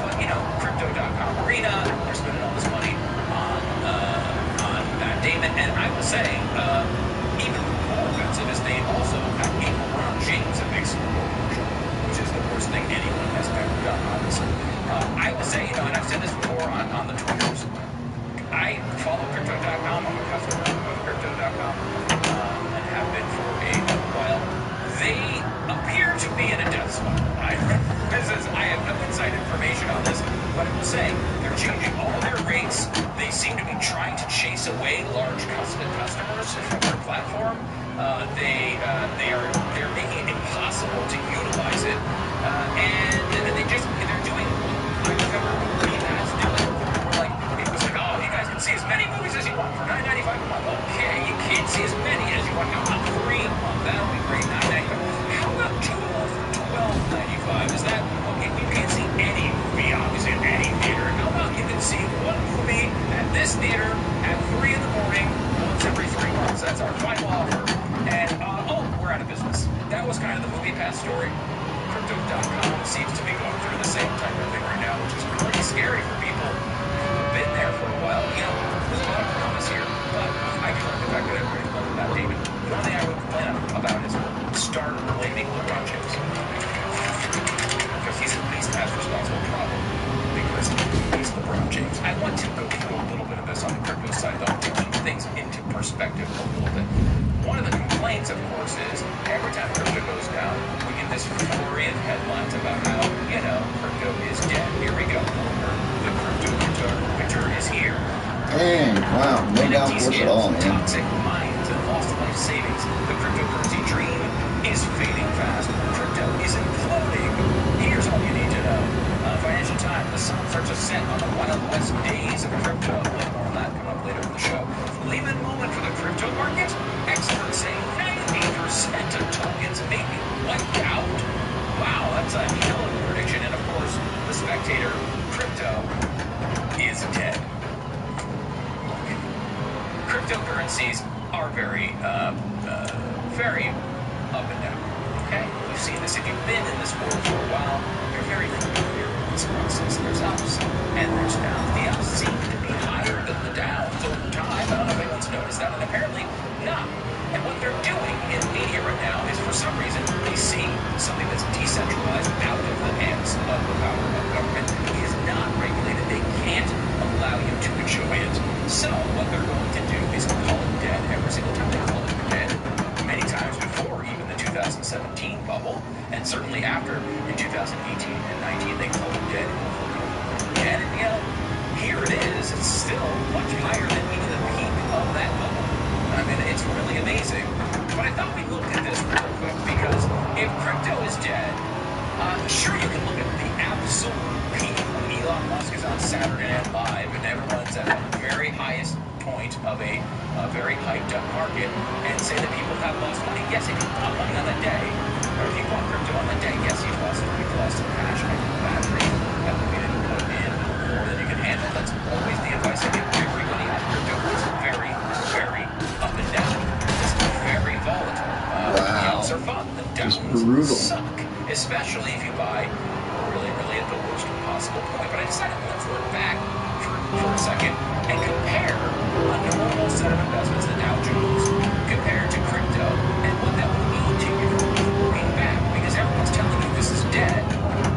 But you know, crypto.com arena, they're spending all this money on Damon, and I will say, even more offensive is they also have LeBron James that makes Super Bowl commercial, which is the worst thing anyone has ever done, obviously. I will say, you know, and I've said this before on the Twitters, I follow crypto.com. I'm a customer of crypto.com and have been for a while. They appear to be in a death spiral. I have no inside information on this, but I will say they're changing all their rates. They seem to be trying to chase away large customers from their platform. They're making it impossible to utilize it, and they're doing what I remember Rematch doing. We're like, it was like, oh, you guys can see as many movies as you want for $9.95 a month. Okay, you can't see as many as you want. How about 3 a month? That'll be great. $9.95. How about 2 a month for $12.95? Is that okay? You can't see any movie, obviously, at any theater. How about you can see one movie at this theater at 3 in the morning once every 3 months? That's our final offer. And we're out of business. That was kind of the Movie Pass story. Crypto.com seems to be going through the same type of thing right now, which is pretty scary for people who've been there for a while. You know, there's a lot of promise here, but I do like the fact that everybody's learning about David. The only thing I would complain about is start blaming LeBron James. Because he's at least as responsible, probably, because he's LeBron James. I want to go through a little bit of this on the crypto side, though, to keep things into perspective a little bit. One of the complaints, of course, is every time crypto goes down, we get this flurry of headlines about how, you know, crypto is dead. Here we go. The crypto winter is here. Dang, wow, no downforce at all, man. Toxic minds and lost life savings. The cryptocurrency dream is fading fast. Crypto is imploding. Here's all you need to know. Financial Times, the sun starts to set on the Wild West days of crypto. A little more on that coming up later in the show. Lehman moment for the crypto market. Experts say 90% of tokens may be wiped out. Wow, that's a hell of a prediction. And of course, the Spectator, crypto is dead. Cryptocurrencies are very up and down. Okay, we've seen this. If you've been in this world for a while, you're very familiar with this process. There's ups and there's downs. The ups seem to be higher than the downs over time. I don't know if anyone's noticed that, and apparently not. And what they're doing in media right now is, for some reason, they see something that's decentralized out of the hands of the power of government. It is not regulated. They can't allow you to enjoy it. So what they're going to do is call it dead every single time they call it dead. Many times before, even the 2017 bubble, and certainly after in 2018 and 19, they called it dead over and over again. And you know, here it is. It's still much higher than even the peak of that bubble. I mean, it's really amazing. But I thought we'd look at this real quick, because if crypto is dead, sure, you can look at the absolute peak when Elon Musk is on Saturday Night Live and everyone's at the very highest point of a very hyped up market and say that people have lost money. Yes, if you bought money on the day, or if you bought crypto on the day, yes, you've lost some cash on the battery that we didn't put in more than you can handle. That's always the advice I give everybody on crypto. It's very, very up and down. It's very volatile. The ups are fun. The downs suck, especially if you buy really at the worst possible point. But I decided, let's look back for a second and compare a normal set of investments, the Dow Jones, compared to crypto, and what that would mean to you looking back. Because everyone's telling you this is dead.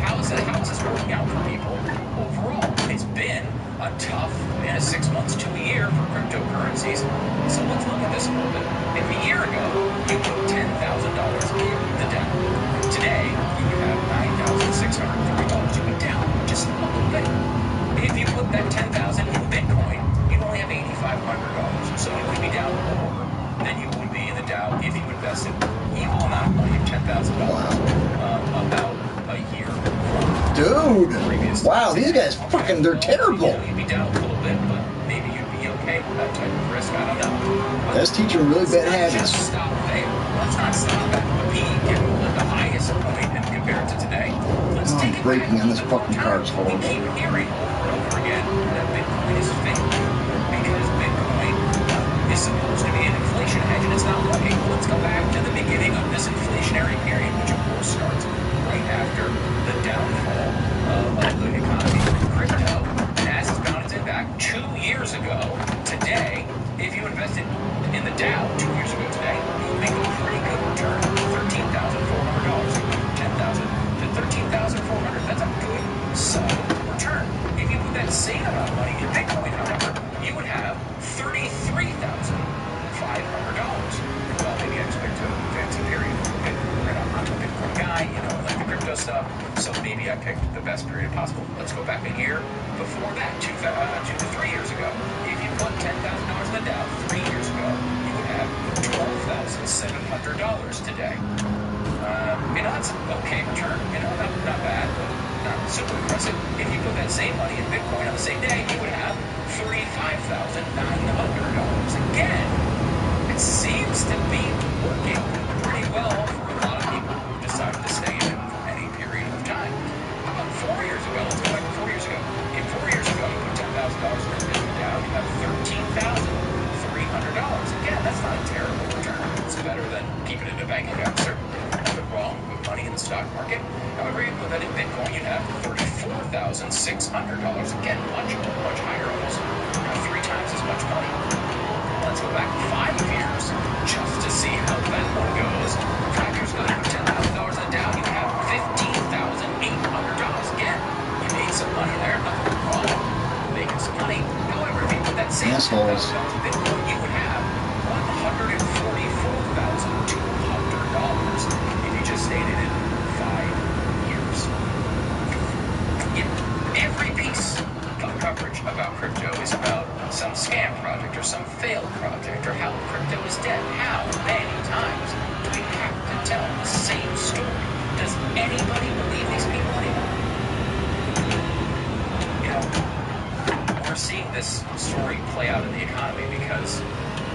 How is this working out for people overall? It's been a tough 6 months to a year for cryptocurrencies. So let's look at this a little bit. If a year ago you put $10,000 in the Dow, today you would have $9,630. You'd be down just a little bit. If you put that $10,000 in Bitcoin, you'd only have $8,500. So you would be down more than you would be in the Dow if you invested equal amount of money, $10,000, about a year. Dude! Wow, these guys fucking, they're terrible. You'd be down a little bit, but maybe you'd be okay with that type of risk. I don't know. That's teaching really bad habits. Just stop there. Let's not stop at the peak and the highest point and compare it to today. Let's take it braking on this fucking car is horrible. We keep hearing over and over again Again, it seems to be working pretty well for a lot of people who decided to stay in for any period of time. How about 4 years ago? Let's go back to 4 years ago. If 4 years ago you put $10,000 in your down, you have $13,300. Again, that's not a terrible return. It's better than keeping it in a bank account, certainly. Nothing wrong with money in the stock market. However, you put that in Bitcoin, you'd have $34,600. Again, much higher, almost 3 times as much money. Let's go back 5 years just to see how that one goes. 5 years ago, you put $10,000 in down, you have $15,800. Again, you made some money there. Nothing wrong with making some money. However, if you put that same $10,000 in Bitcoin, you would have $144,200 if you just stayed in it 5 years. Every piece of coverage about crypto is about some scam project or some failed project or how crypto is dead. How many times do we have to tell the same story? Does anybody believe these people anymore? You know, we're seeing this story play out in the economy because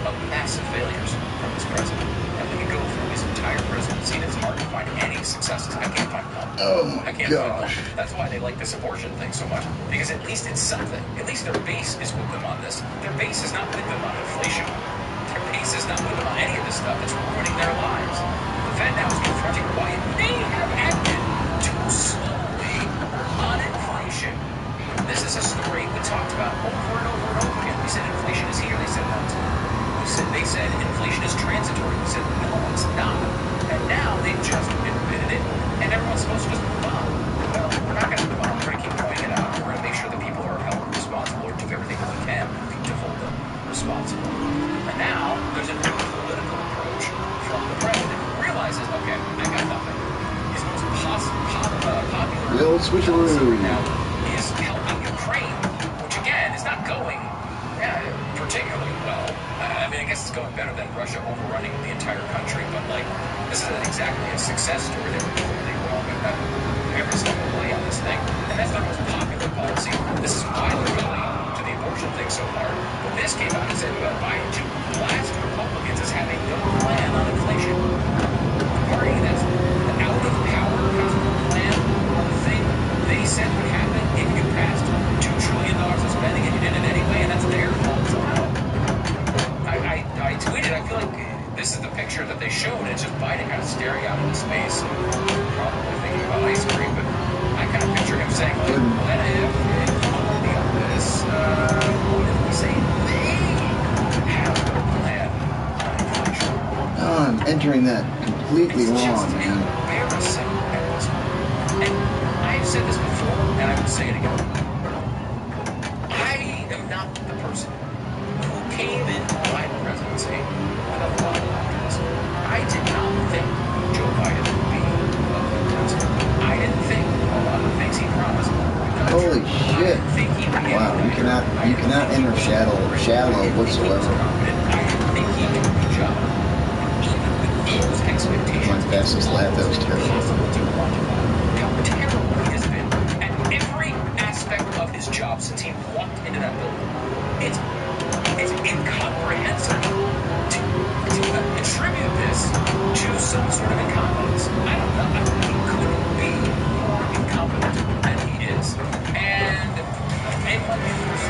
of massive failures from this president. And we can go through his entire presidency and it's hard to find any successes. I can't find one. Oh my gosh. That's why they like this abortion thing so much. Because at least it's something. At least their base is with them on this. Their base is not with them on inflation. Their base is not with them on any of this stuff that's ruining their lives. The Fed now is confronting why it may have acted too slowly on inflation. This is a story we talked about over and over and over again. We said inflation is here. They said no. They said inflation is transitory. We said no, it's not. And now they've just admitted it, and everyone's supposed to just move on. Well, we're not going to move on. We're going to keep pointing it out. We're going to make sure that people are held responsible or do everything that we can to hold them responsible. And now there's a new political approach from the president who realizes, okay, I got nothing. His most popular Real switcheroo right now is helping Ukraine, which again is not going particularly well. I mean, I guess it's going better than Russia overrunning the entire country, but like, this isn't exactly a success story. They were clearly wrong at every step of the way on this thing, and that's their most popular policy. This is why they're going to the abortion thing so hard. When this came out, it said, well, Biden to blast Republicans as having no plan on inflation. The party that's out of power has no plan on the thing they said would happen if you passed $2 trillion of spending and you did it anyway, and that's their fault somehow. I tweeted, I feel like this is the picture that they showed, and it's just Biden kind of staring out into space, probably thinking about ice cream, but I kind of picture him saying, like, what if quality of this, what if we say they have no plan on inflation? Oh, I'm entering that completely wrong, man. Embarrassing at this point. And I've said this before, and I will say it again. I am not the person who came into the Biden presidency with a lot of optimism. I did not think Joe Biden would be a good president. I didn't think a lot of the things he promised would come Holy true. shit. I didn't think he would be Wow, you cannot enter shallow whatsoever. I didn't think he would do a good job. Even with those expectations, Went past this lab, that was terrible. impossible to quantify how terrible he has been at every aspect of his job since he walked into that building. It's incomprehensible to attribute this to some sort of incompetence. I don't know. He couldn't be more incompetent than he is. And it might be worse.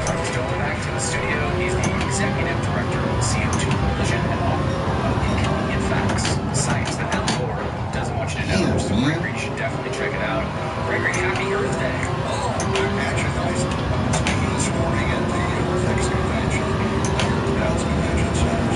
Let's go back to the studio. He's the executive director of the CO2 Coalition and author of Inconvenient Facts, Science that Al Gore doesn't want you to know. So Gregory, you should definitely check it out. Gregory, happy Earth Day. Oh, imagine I was speaking this morning at the Earth X convention, Earth Convention Center.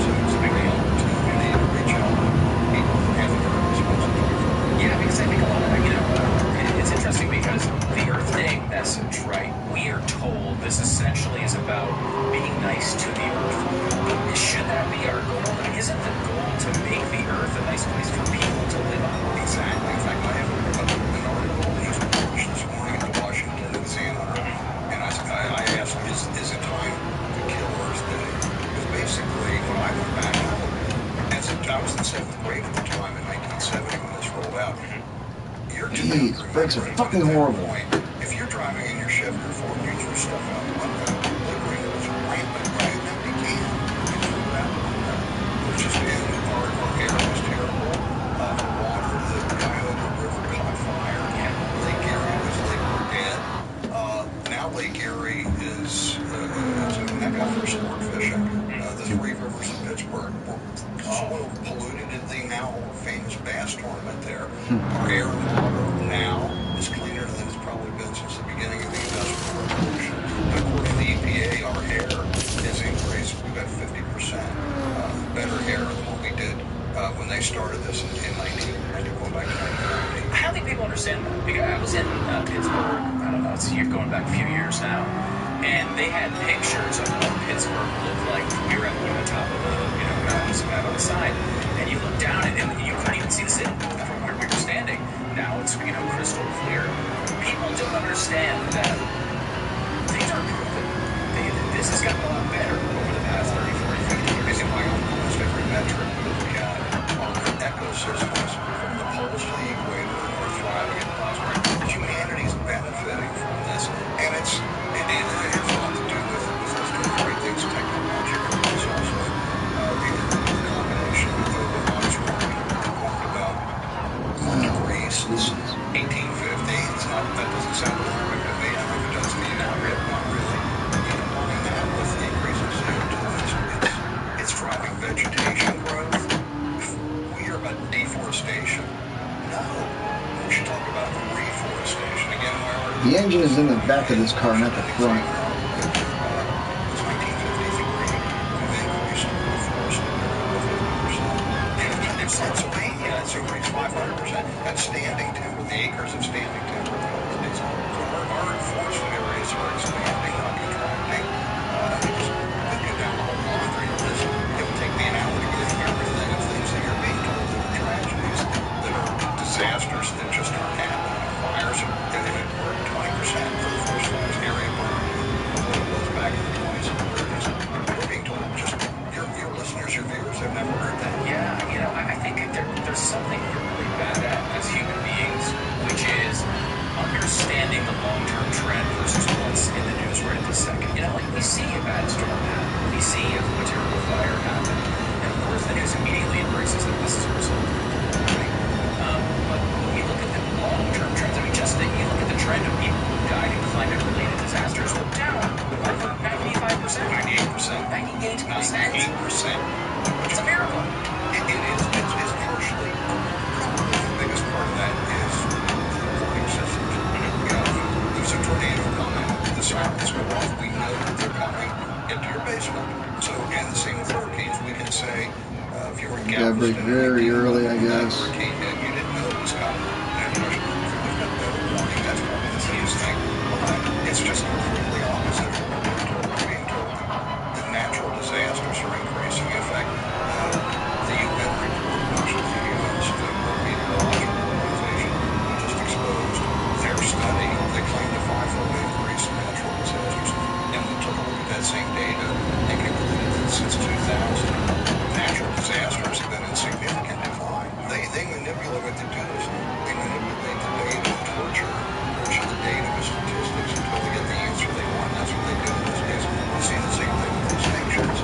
Brakes are fucking horrible. If you're driving in your Chevy or Ford, you throw stuff out the window, littering was rampant, right? And then began. You threw it out the window. It was just, and our air was terrible. The water, the Cuyahoga River caught fire. Lake Erie was liquid dead. Now Lake Erie is a mecca for sport fishing. The Three Rivers of Pittsburgh were so polluted in the now famous bass tournament there. Our air and water now is cleaner than it's probably been since the beginning of the Industrial Revolution. And according to the EPA, our air has increased. We've got 50% better air than what we did when they started this in 1990, going back to 1990. I don't think people understand that. Because I was in Pittsburgh, I don't know, it's going back a few years now, and they had pictures of what Pittsburgh looked like. We were at the top of the mountains out on the side, and you look down and you couldn't even see the city from where we were standing. Now it's crystal clear. People don't understand that things are improving. This has gotten a lot better over the past 30, 40, 50 years. And by almost every metric we look at, our ecosystems from the poles to the equator are thriving and prospering. Humanity's benefiting from this, and it has a lot to do with us doing great things technologically. It's also the combination of the ones warned about 1 degree since 1850. That doesn't sound horrific to me. I don't know if it does to you. Not really. Combining that with the increase in CO2, it's driving vegetation growth. We hear about deforestation. No. We should talk about reforestation. Again, the engine is in the back of this car, not the front. It's 1953. We've increased reforestation by 50%. In Pennsylvania, it's increased 500%. That's standing timber, the acres of standing timber. So our forested areas are expanding, not contracting. We go down the whole laundry list. It would take me an hour to get through everything of things that you're being told that are tragedies, that are disasters that just aren't happening. Fires are 20% for the first fires area burned of what it was back in the 20s and 30s. We're being told just your listeners, your viewers have never heard that. Yeah, I think there's something we're really bad at as human beings, which is understanding the long-term trend versus what's in the news right at this second. Like we see a bad storm happen, we see a terrible fire happen, and of course the news immediately embraces that this is a result of it, right? But when we look at the long-term trends, just that you look at the trend of people who died in climate-related disasters, we're down over 95%. 98%. 98%. It's a miracle. It is. It's partially, probably the biggest part of that is the warning systems. There's a tornado coming. The sirens go off. We know that they're coming into your basement. So, and the same with hurricanes. We can say, if you were in Galveston, very early, I guess. Hurricane hit, you didn't know it was coming. And we've got better warning. That's probably the biggest thing. But it's just completely opposite of what we're being told. The natural disasters are increasing. In fact, the UN report, which is the UN's World Meteorological Organization, just exposed their study. They claimed a 5-fold increase in natural disasters. And we took a look at that same data and concluded that since 2000, natural disasters have been in significant decline. They manipulate what they do is they manipulate the data of torture, which is the data of statistics until they get the answer they want. That's what they do in this case. You see the same thing with extinctions.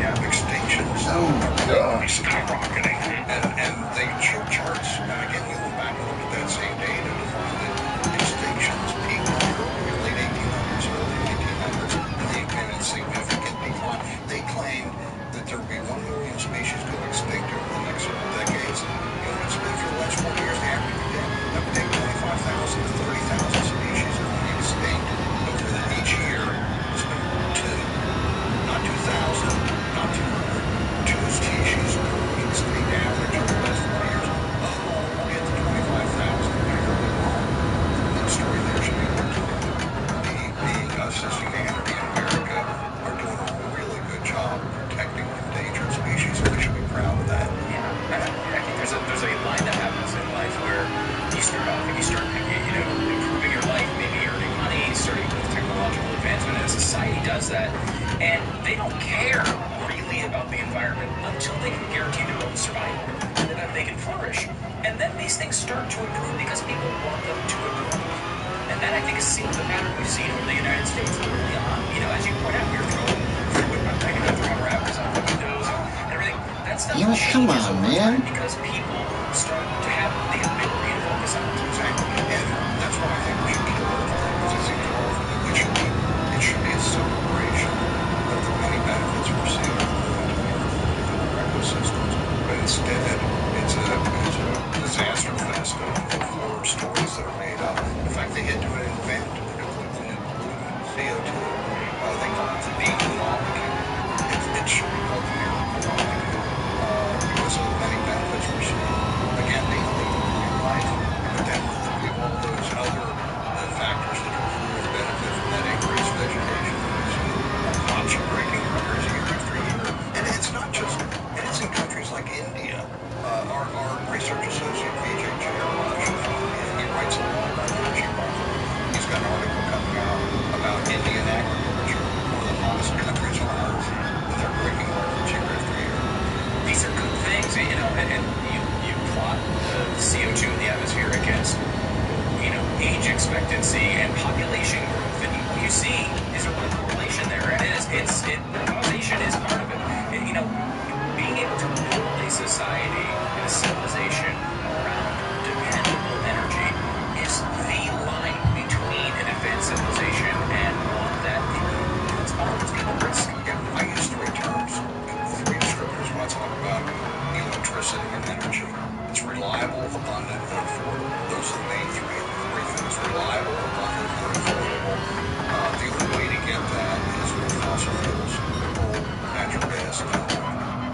Extinctions are skyrocketing. And they show charts. And again, we went back and looked at that same data to find that extinctions peaked in the late 1800s, early 1900s, and they've been in significant decline. They claimed that there would be 1 million species go extinct over the next several decades. You know, it's been for the last 40 years, the average that would take 25,000 to 30,000 species going extinct over each year. It's been 2, not 2,000, not 200, 2 species going extinct average over the last 40 years. We'll get to 25,000 very long. The story there should be worth being us as humanity in America are doing a really good job protecting endangered species, and we should be proud of that. I think there's a line that happens in life where you start off and you start improving your life, maybe earning money, starting with technological advancement, and society does that, and they don't care really about the environment until they can guarantee their own survival and that they can flourish. And then they these things start to improve because people want them to improve. And that, I think, is the pattern we've seen over the United States early on. You know, as you point out, you're throwing wrappers on windows and everything. That stuff come changes on, over man. time because people start to have the ability to focus on it. Exactly. And that's why I think we should kill everything. Because I think it should be a celebration of the many benefits we're seeing in our ecosystems. But instead, it's a disaster fest of horror stories that are made up. In fact, they had to invent a completely new pollutant, CO2. They call it the demon molecule. It should be called the miracle molecule because of the many benefits we're seeing. Again, the quality of life, but then all those other factors that accrue and benefit from that increased vegetation that we see. Crops are breaking records year after year. And it's not just, and it's in countries like India. Our research associate, Vijay Jayaraj, he writes a lot about energy poverty. He's got an article coming out about Indian agriculture, one of the hottest countries on earth, and they're breaking records year after year. These are good things, you know, and you plot the CO2 in the atmosphere against, you know, age expectancy and population growth, and what you see is a real correlation there, and causation is part of it. And, you know, being able to build a society and a civilization around dependable energy is the line between an advanced civilization and one that puts all of its people at risk. Yeah, I use three terms, three descriptors when I talk about electricity and energy. It's reliable, abundant, and affordable. Those are the main three things. Reliable, abundant, and affordable. The only way to get that is with fossil fuels, coal, natural gas, and oil.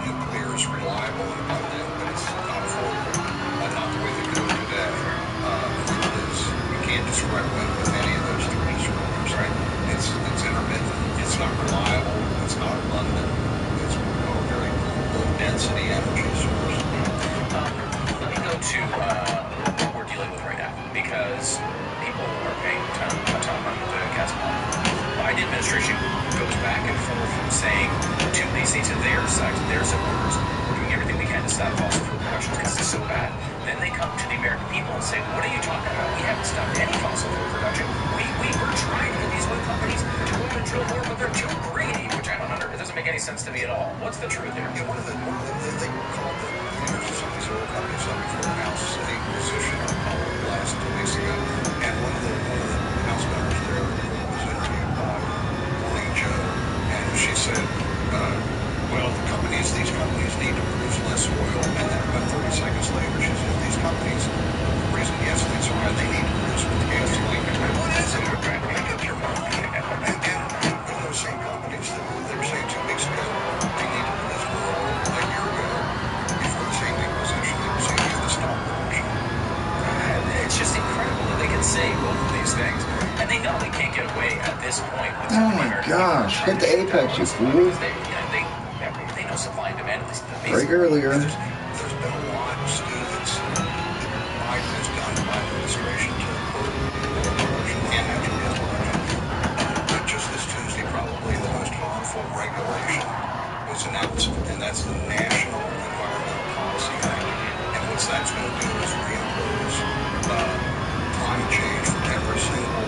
Nuclear is reliable and abundant, but it's not affordable. Not the way they do it today. Wind is, you can't describe wind with any of those three descriptors, right? It's intermittent, it's not reliable, it's not abundant, it's a very low density energy source. Let me go to what we're dealing with right now, because people are paying a ton of money to gas pump. Biden administration goes back and forth from saying to basically to their side, to their supporters, we're doing everything we can to stop fossil fuel production because it's so bad. Then they come to the American people and say, what are you talking about? We haven't stopped any fossil fuel production. We're trying to get these oil companies to go out and drill more, but they're too greedy, which I don't understand. It doesn't make any sense to me at all. What's the truth here? Yeah, one of the they called the leaders of some of these oil companies up before the House a position last 2 weeks ago, and one of the House members there was interviewed by Morning Joe, and she said, well, these companies need to produce less oil, and then about 30 seconds later, she said, these companies, the reason gasoline so high, they need to produce with gasoline. What is it? Make up your mind. And those same companies that were saying 2 weeks ago, they need to produce more oil a year ago, before the same acquisition, they were saying they had to stop production. It's just incredible that they can say both of these things, and they know they can't get away at this point. With Oh my gosh, hit the apex, you fool. They know supply and demand, at least the Break basic. earlier. There's been a lot of students that Biden has done, the Biden administration, to curb oil production and natural gas production. But just this Tuesday, probably the most harmful regulation was announced, and that's the National Environmental Policy Act. And what that's going to do is reimpose climate change for every single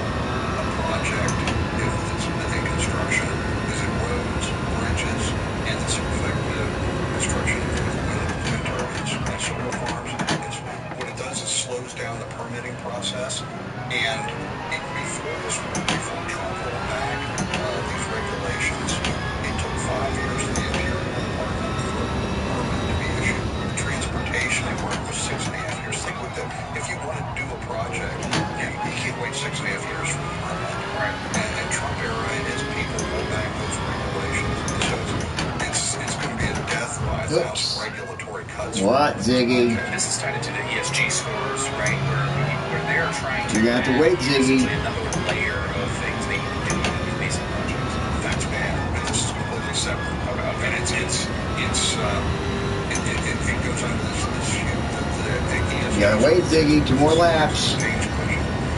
project, if it's in construction, is it roads, bridges, and this effective construction of wind turbines and solar farms. What it does is slows down the permitting process, and before Trump rolled back these regulations, it took 5 years for the Interior Department for a permit to be issued. Transportation, they worked for 6.5 years. Think with that, if you want to do a project, you can't wait 6.5 years for the permit. Right. And Trump era and his people rolled back those regulations. So it's going to be a death by 1,000 regulatory cuts. What, Ziggy? This is tied into the ESG scores, right? Where they're trying to. You're going to have to wait, Ziggy. Another layer of things they need to do on these basic projects. That's bad. And this is completely separate. Okay. And it goes under this ESG. You gotta wait, Ziggy. 2 more laps.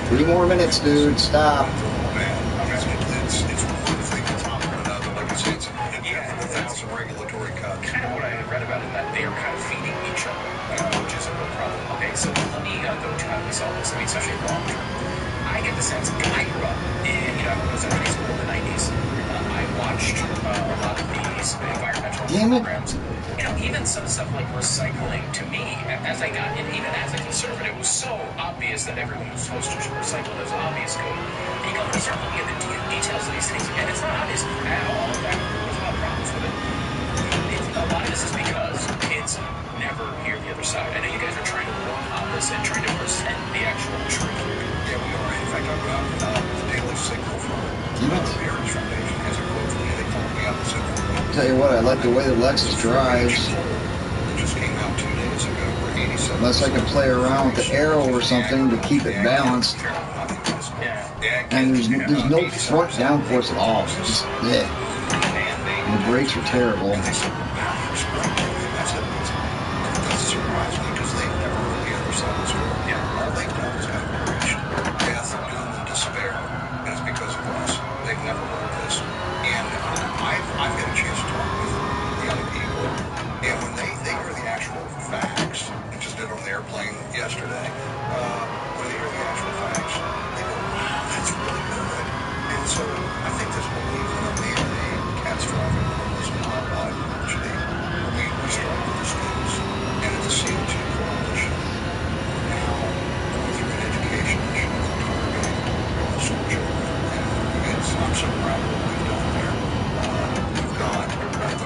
3 more minutes, dude. Stop. It's one thing on top of another. Like I say, it's 1,000 regulatory cuts. Kind of what I had read about in that they are kind of feeding each other, which is a real problem. Okay, So let me go to how we solve this. I mean, especially long term. I get the sense, I grew up in, I was in high school in the 90s. I watched a lot of these environmental programs. Even some stuff like recycling, to me, as I got in, even as a conservative, it was so obvious that everyone was supposed to recycle. It was obvious code. And you go, you start looking at the details of these things, and it's not obvious at all. In fact, there's a lot of problems with it. A lot of this is because kids never hear the other side. I know you guys are trying to work on this and trying to present the actual truth. Yeah, we are. In fact, I've got the Daily Signal from the Heritage Foundation has a quote from me. They called me up and said, Tell you what, I like the way the Lexus drives. It just came out 2 days ago where 87. Unless I can play around with the arrow or something to keep it balanced. And there's no front downforce at all. Just, yeah. And the brakes are terrible. That's surprising because they've never heard the other side of the story. All they've done is aggravation, death, doom, and despair. And it's because of us. They've never heard this. And I've had a chance to talk with young people. And when they hear the actual facts, I just did on the airplane yesterday, when they hear the actual facts, they go, wow, that's really good. And so I think this belief in a man-made catastrophic homeless wildlife tragedy, we started with the schools and at the CO2 coalition. We're now going through an education mission on targeting school children. And I'm so proud of what we've done there. We've got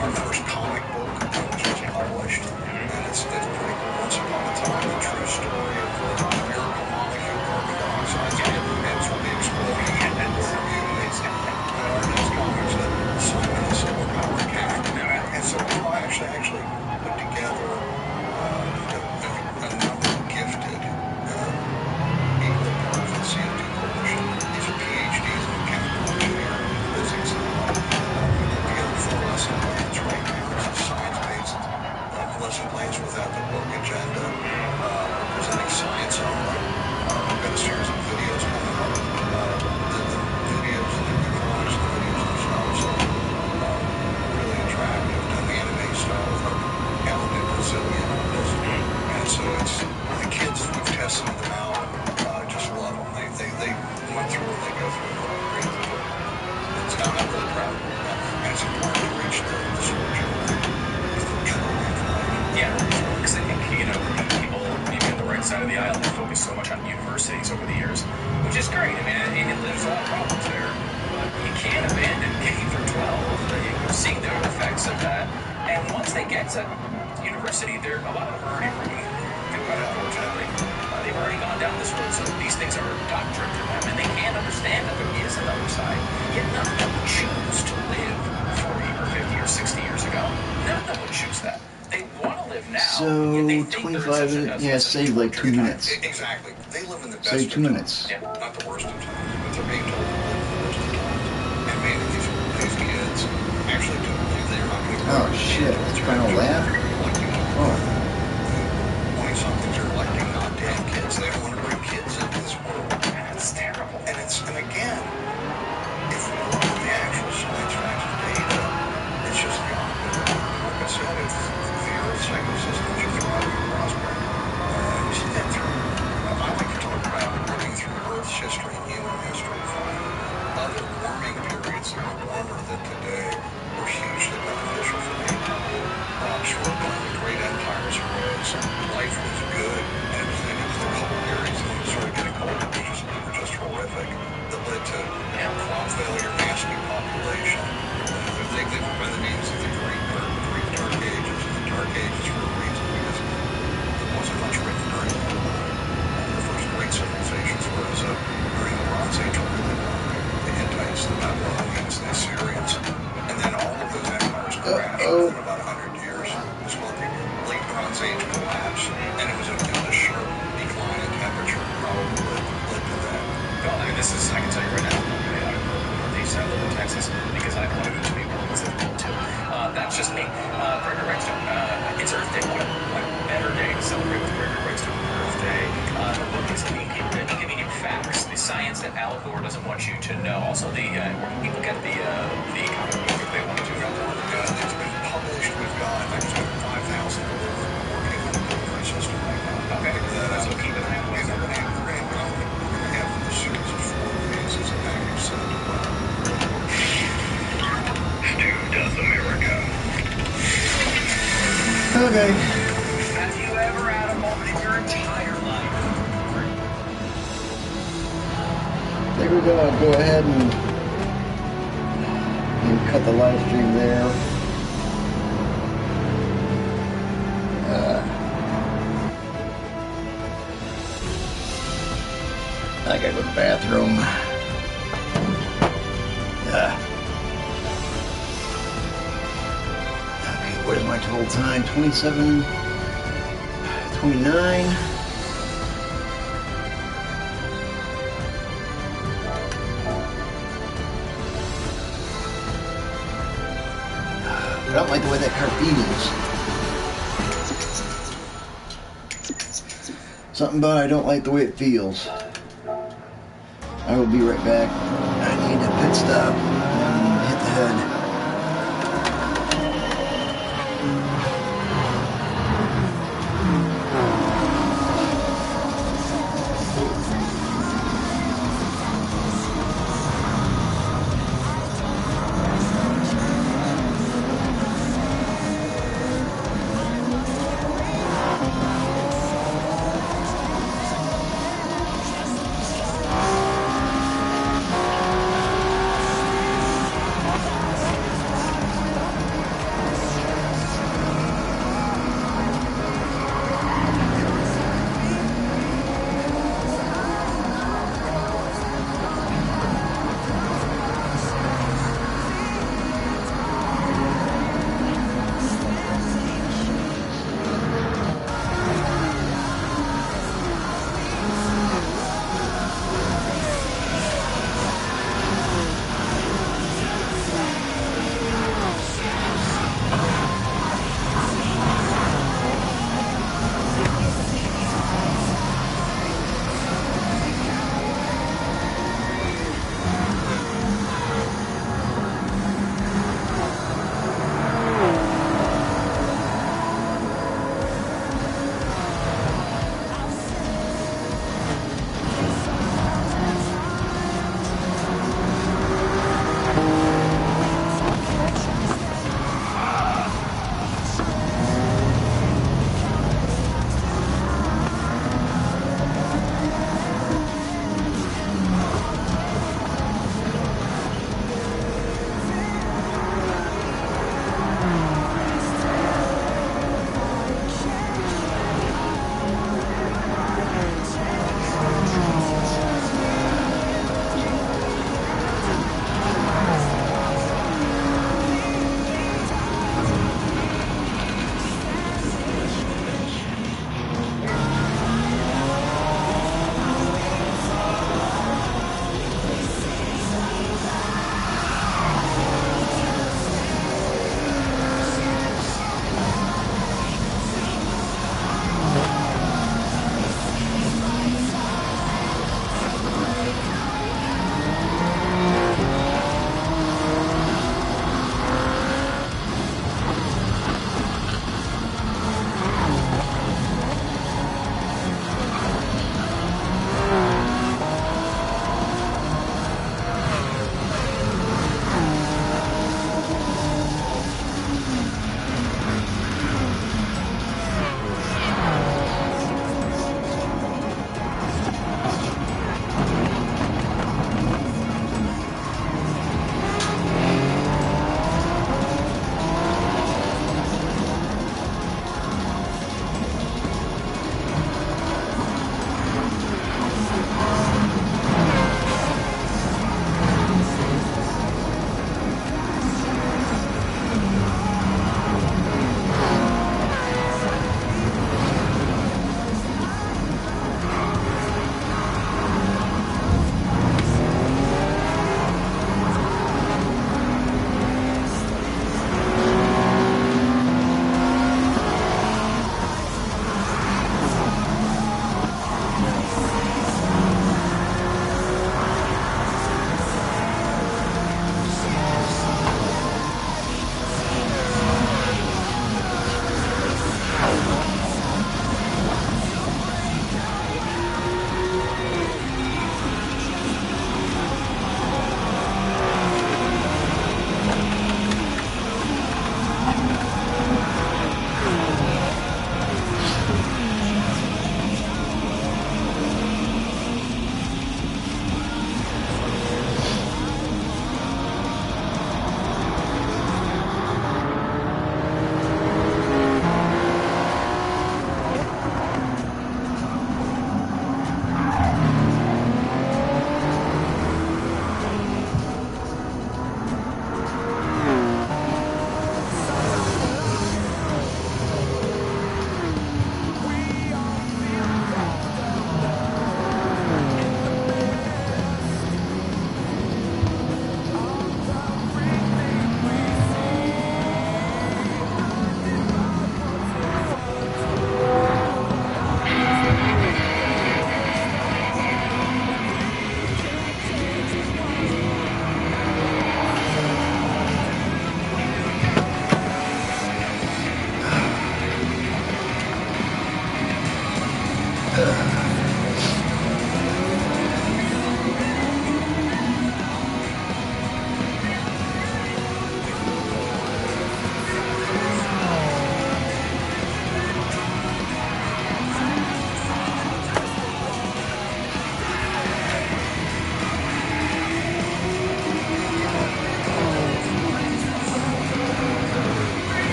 our first comic book that was just published, and it's pretty cool. Once upon a time, the true story of the miracle molecule carbon dioxide ends with the explosion of water communities. Our next comic said Simon the Solar Power Cat. And so I actually put together a number of gifted people that part of the CO2 coalition. These are PhDs in chemical engineering and physics and all. We put together 4 lesson plans right now. It's science-based lesson plans without the book agenda. We're presenting science only. We've got a series of videos coming up. The videos that we collage, the videos themselves are really attractive. Done the anime style with our talented Brazilian artists. And so it's the kids, we've tested them out, just love them. They went through and they go through and read the book. I'm really proud of them. And it's important to reach the school children with the true information. Yeah, because I think, people maybe on the right side of the aisle have focused so much on universities over the years, which is great. I mean, there's a lot of problems there, but you can't abandon K through 12. You're seeing the effects of that, and once they get to university, a lot of them are already rooting. Think about it, unfortunately. They've already gone down this road, so these things are doctrine to them, and they can't understand that there is another side. Yet none of them would choose to live 40 or 50 or 60 years ago. None of them would choose that. They want to live now. So, 25 minutes, yeah, save like 2 minutes. Exactly. They live in the best Save 2 of minutes. times, not the worst of times, but they're being told to live in the worst of times. And man, these kids actually do believe they're not going to. Oh shit, it's trying to laugh? Oh. 20-somethings are electing not to have kids. They don't want to bring kids into this world. That's terrible. And again, if we look at the actual science facts and data, it's just beyond belief. Like I said, if the Earth's ecosystems are thriving and prospering, you see that through. I like to talk about looking through Earth's history and human history, finding other warming periods that were warmer than today were hugely beneficial for mankind. Klaus Schwab, one of the great empires arose. Life was good, and it was the cold periods when it started getting cold. It were just horrific. That led to crop failure, mass depopulation. They've been the names of the Greek Dark Ages, and the Dark Ages for a reason, because there wasn't much written during the first great civilizations, whereas during the Bronze Age, the Hittites, the Babylonians, the Assyrians, and then all of those empires crashed within about 100 years. This was the late Bronze Age collapse, and it was a sharp decline in temperature probably led to that. Well, I mean, I can tell you right now, I'm really out of the Northeast. I live in Texas because I wanted it to be warm as it will too. That's just me. Gregor Redstone, it's Earth Day. What better day to celebrate with Gregor Redstone than Earth Day? The book is Inconvenient Facts, the science that Al Gore doesn't want you to know. Also, where can people get the comic book if they want to? It's been published. We've got 5,000 delivered. We're working on a delivery system right now. Okay, so keep an eye on what's up. After the series of 4 phases of package set. Stu does America. Okay. Have you ever had a moment in your entire life? I think we're gonna go ahead and cut the live stream there. I gotta go to the bathroom. Okay, what is my total time? 27, 29. I don't like the way that car feels. Something about I don't like the way it feels. I will be right back. I need a pit stop and hit the head.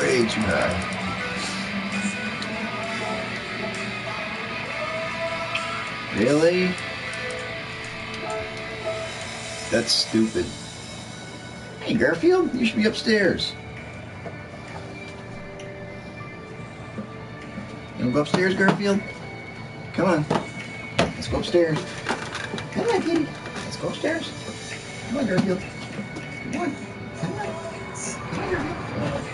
way too high. Really? That's stupid. Hey, Garfield, you should be upstairs. You wanna go upstairs, Garfield? Come on. Let's go upstairs. Come on, kitty. Let's go upstairs. Come on, Garfield. Come on. Come on. Come on, Garfield.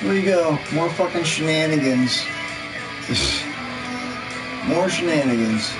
Here we go. More fucking shenanigans. More shenanigans.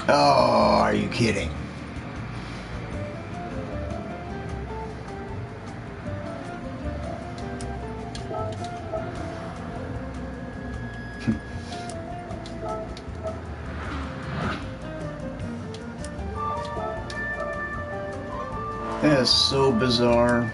Oh, are you kidding? That is so bizarre.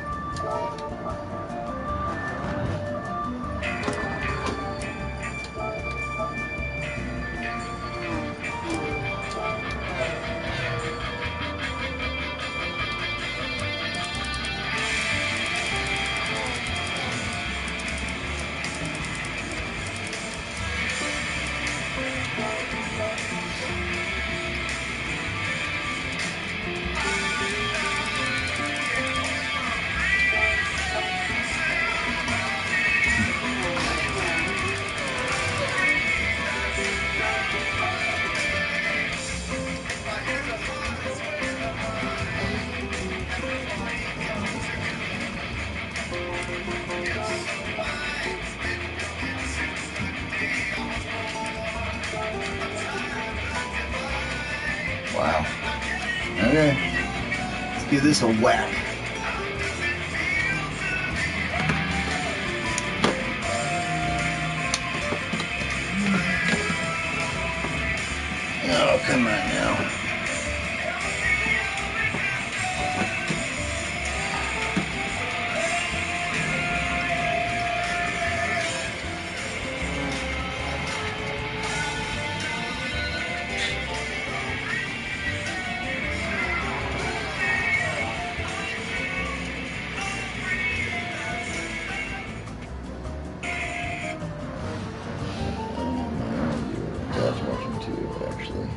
Wow. Okay. Let's give this a whack. Oh, come on now. Dad's watching too, actually.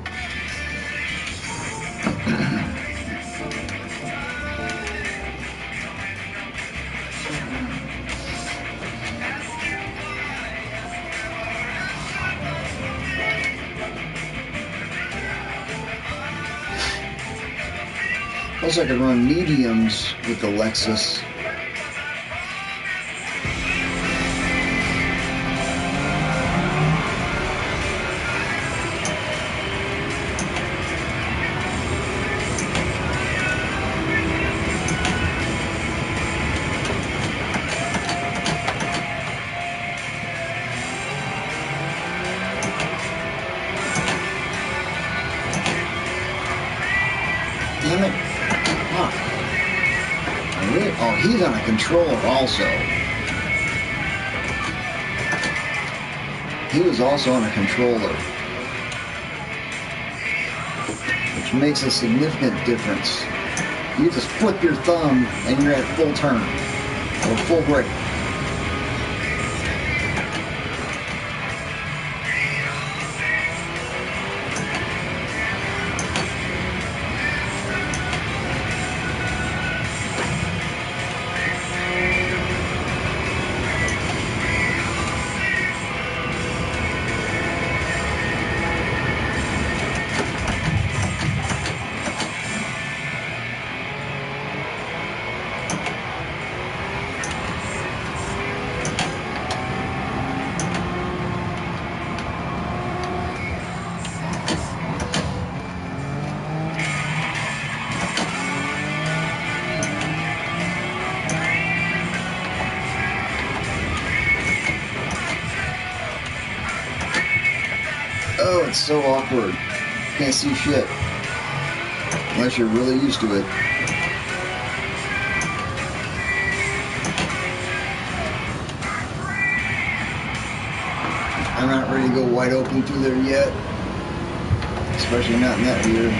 Looks like I could run mediums with the Lexus. he's on a controller also. He was also on a controller, which makes a significant difference. You just flip your thumb and you're at full turn or full brake. Oh, it's so awkward. Can't see shit. Unless you're really used to it. I'm not ready to go wide open through there yet. Especially not in that gear.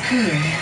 Okay.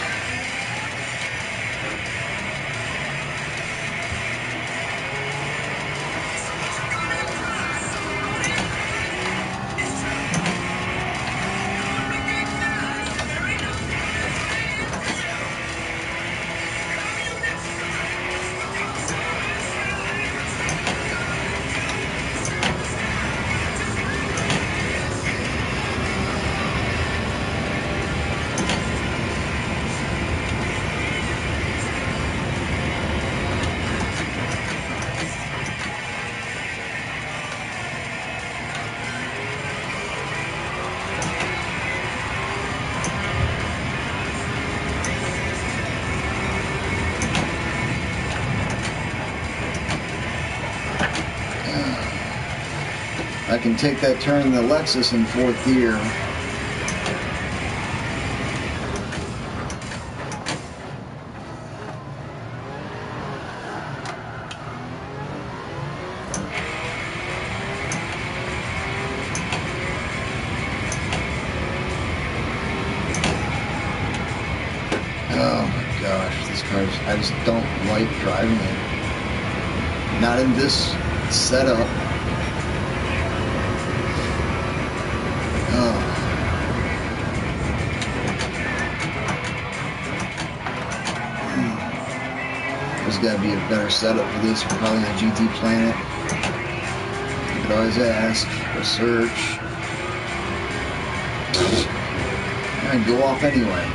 I can take that turn in the Lexus in fourth gear. Oh my gosh, this car, I just don't like driving it. Not in this setup. There's got to be a better setup for this, probably a GT Planet. You could always ask or search. And go off anyway.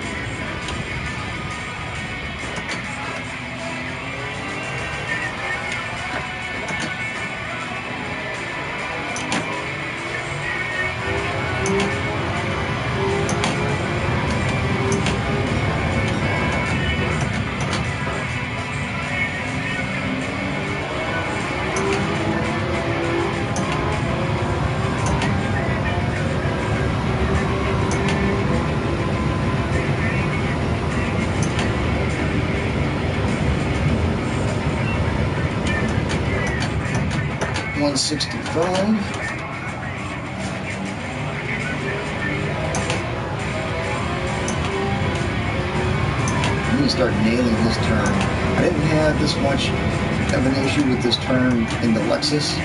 $165. I'm going to start nailing this turn. I didn't have this much of an issue with this turn in the Lexus.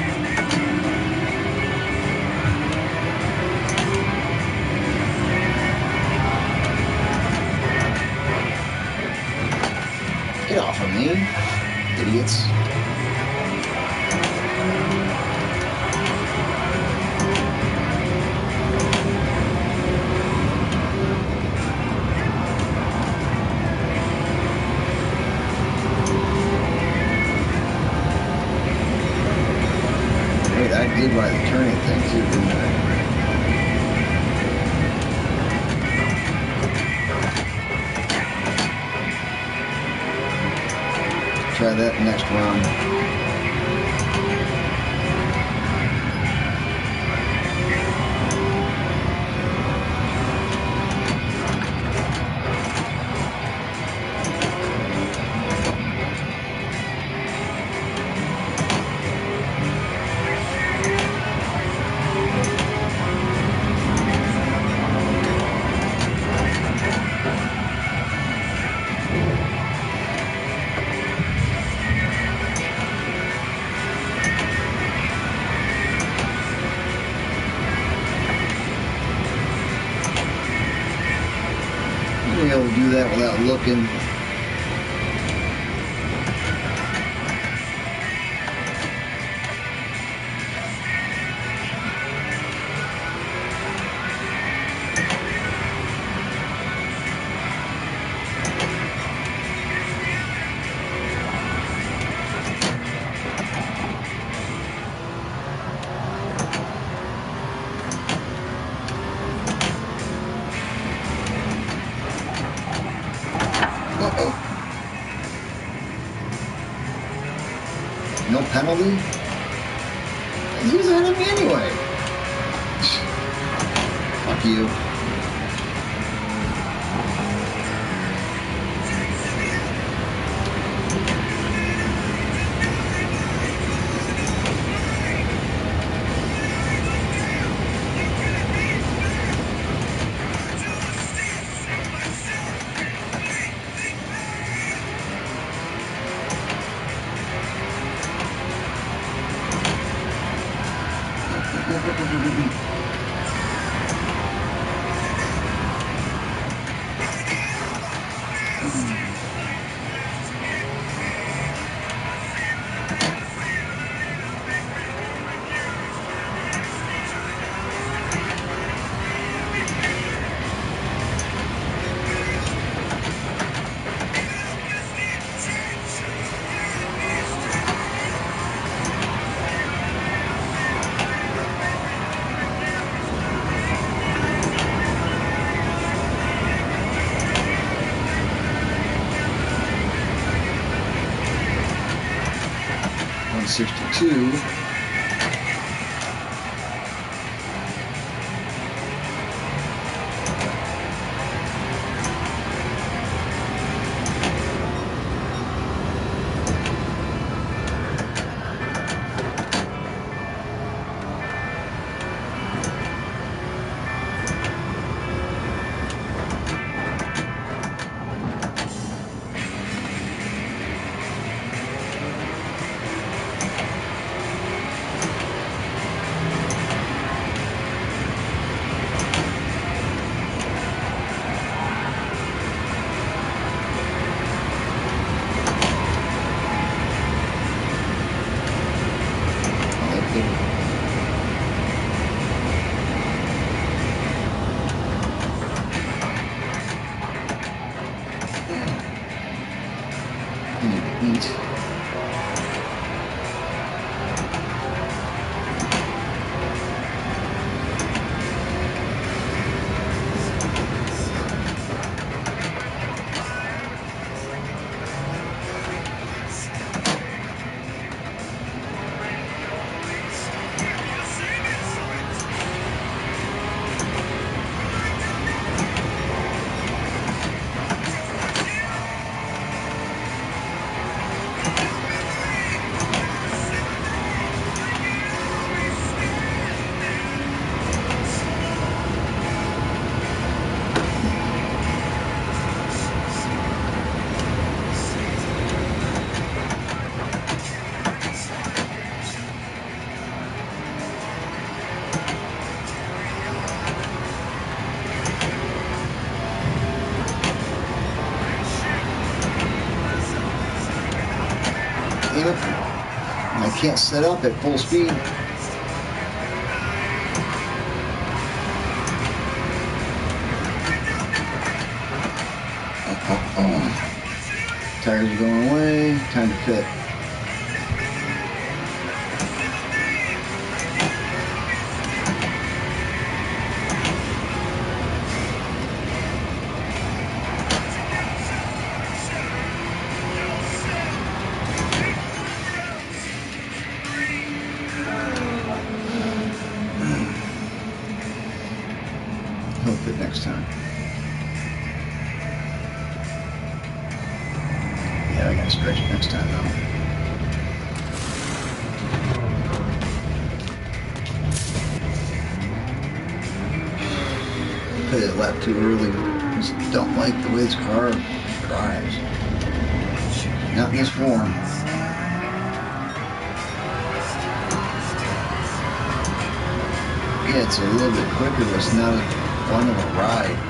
Get off of me, idiots. Wait, I did buy the turning thing too, didn't I? Try that next round. Be able to do that without looking. No penalty? He was ahead of me anyway. Fuck you. .62. Eat. damn it. I can't set up at full speed. Tires are going away. Time to pit. He'll pit next time. Yeah, I gotta stretch it next time though. Put it a lap too early. Just don't like the way this car drives. Not in this form. Yeah, it's a little bit quicker, but it's not as fun of a ride.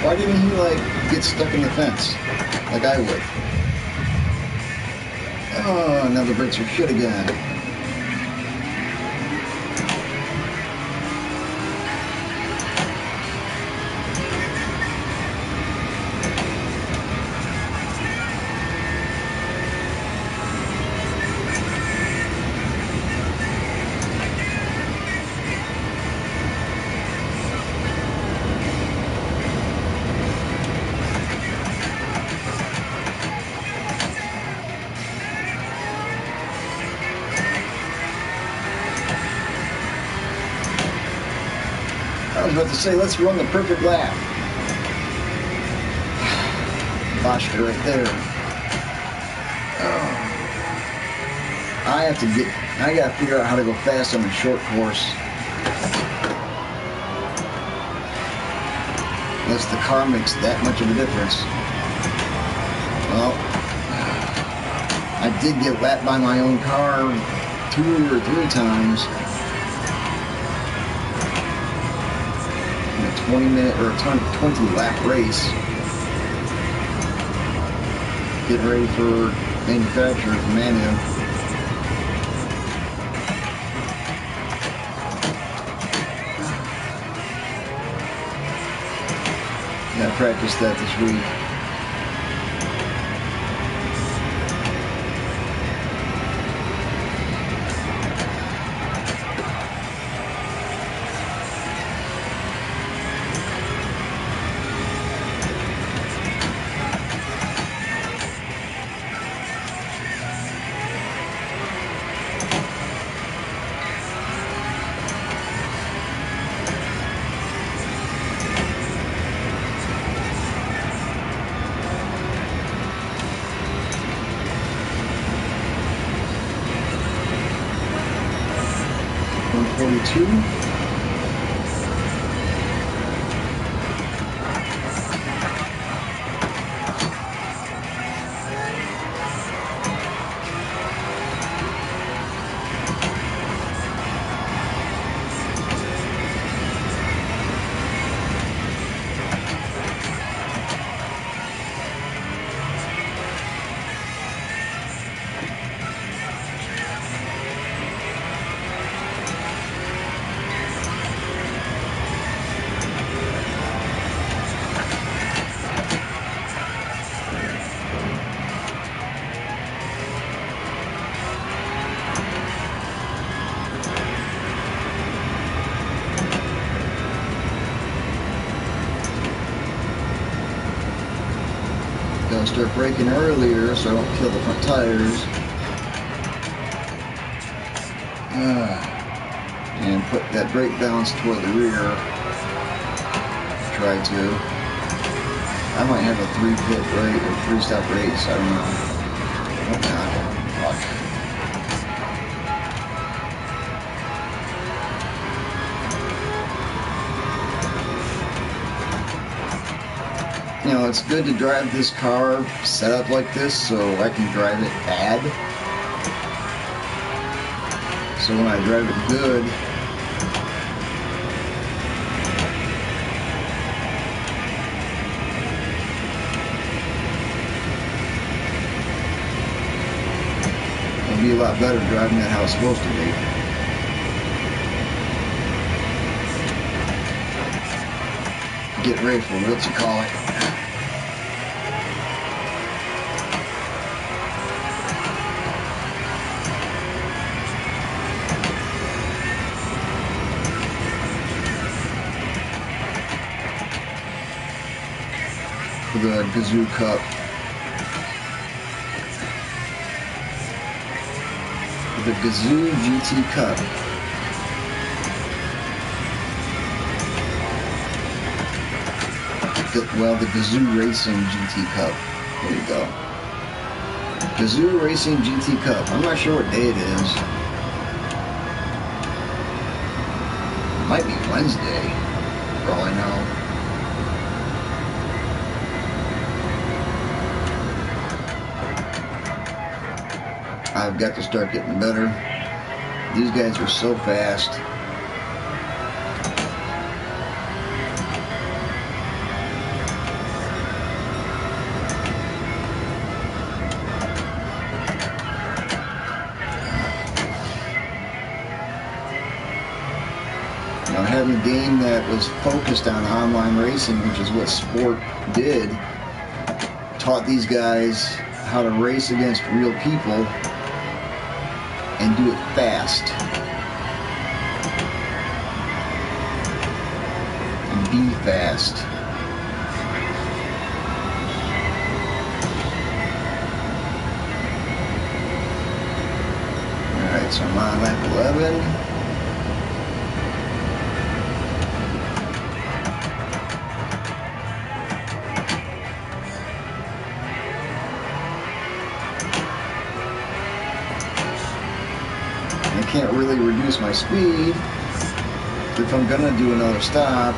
Why didn't he, like, get stuck in the fence? Like I would. Oh, now the brakes are shit again. I was about to say, let's run the perfect lap. Botched it right there. Oh. I gotta figure out how to go fast on the short course. Unless the car makes that much of a difference. Well, I did get lapped by my own car 2 or 3 times. 20-minute or a 20-lap race. Getting ready for manufacturer for Manu. Gotta practice that this week. start braking earlier so I don't kill the front tires. And put that brake balance toward the rear. Try to. I might have a 3-pit rate or 3-stop race. I don't know. Hope not. Fuck. You know, it's good to drive this car set up like this so I can drive it bad. So when I drive it good, it'll be a lot better driving it how it's supposed to be. Get ready for what you call it. For the Gazoo Cup. For the Gazoo GT Cup. Well, the Gazoo Racing GT Cup. There you go. Gazoo Racing GT Cup. I'm not sure what day it is. It might be Wednesday, for all I know. I've got to start getting better. These guys are so fast. Now, having a game that was focused on online racing, which is what Sport did, taught these guys how to race against real people and do it fast. And be fast. Alright, so I'm on lap 11. I can't really reduce my speed if I'm gonna do another stop.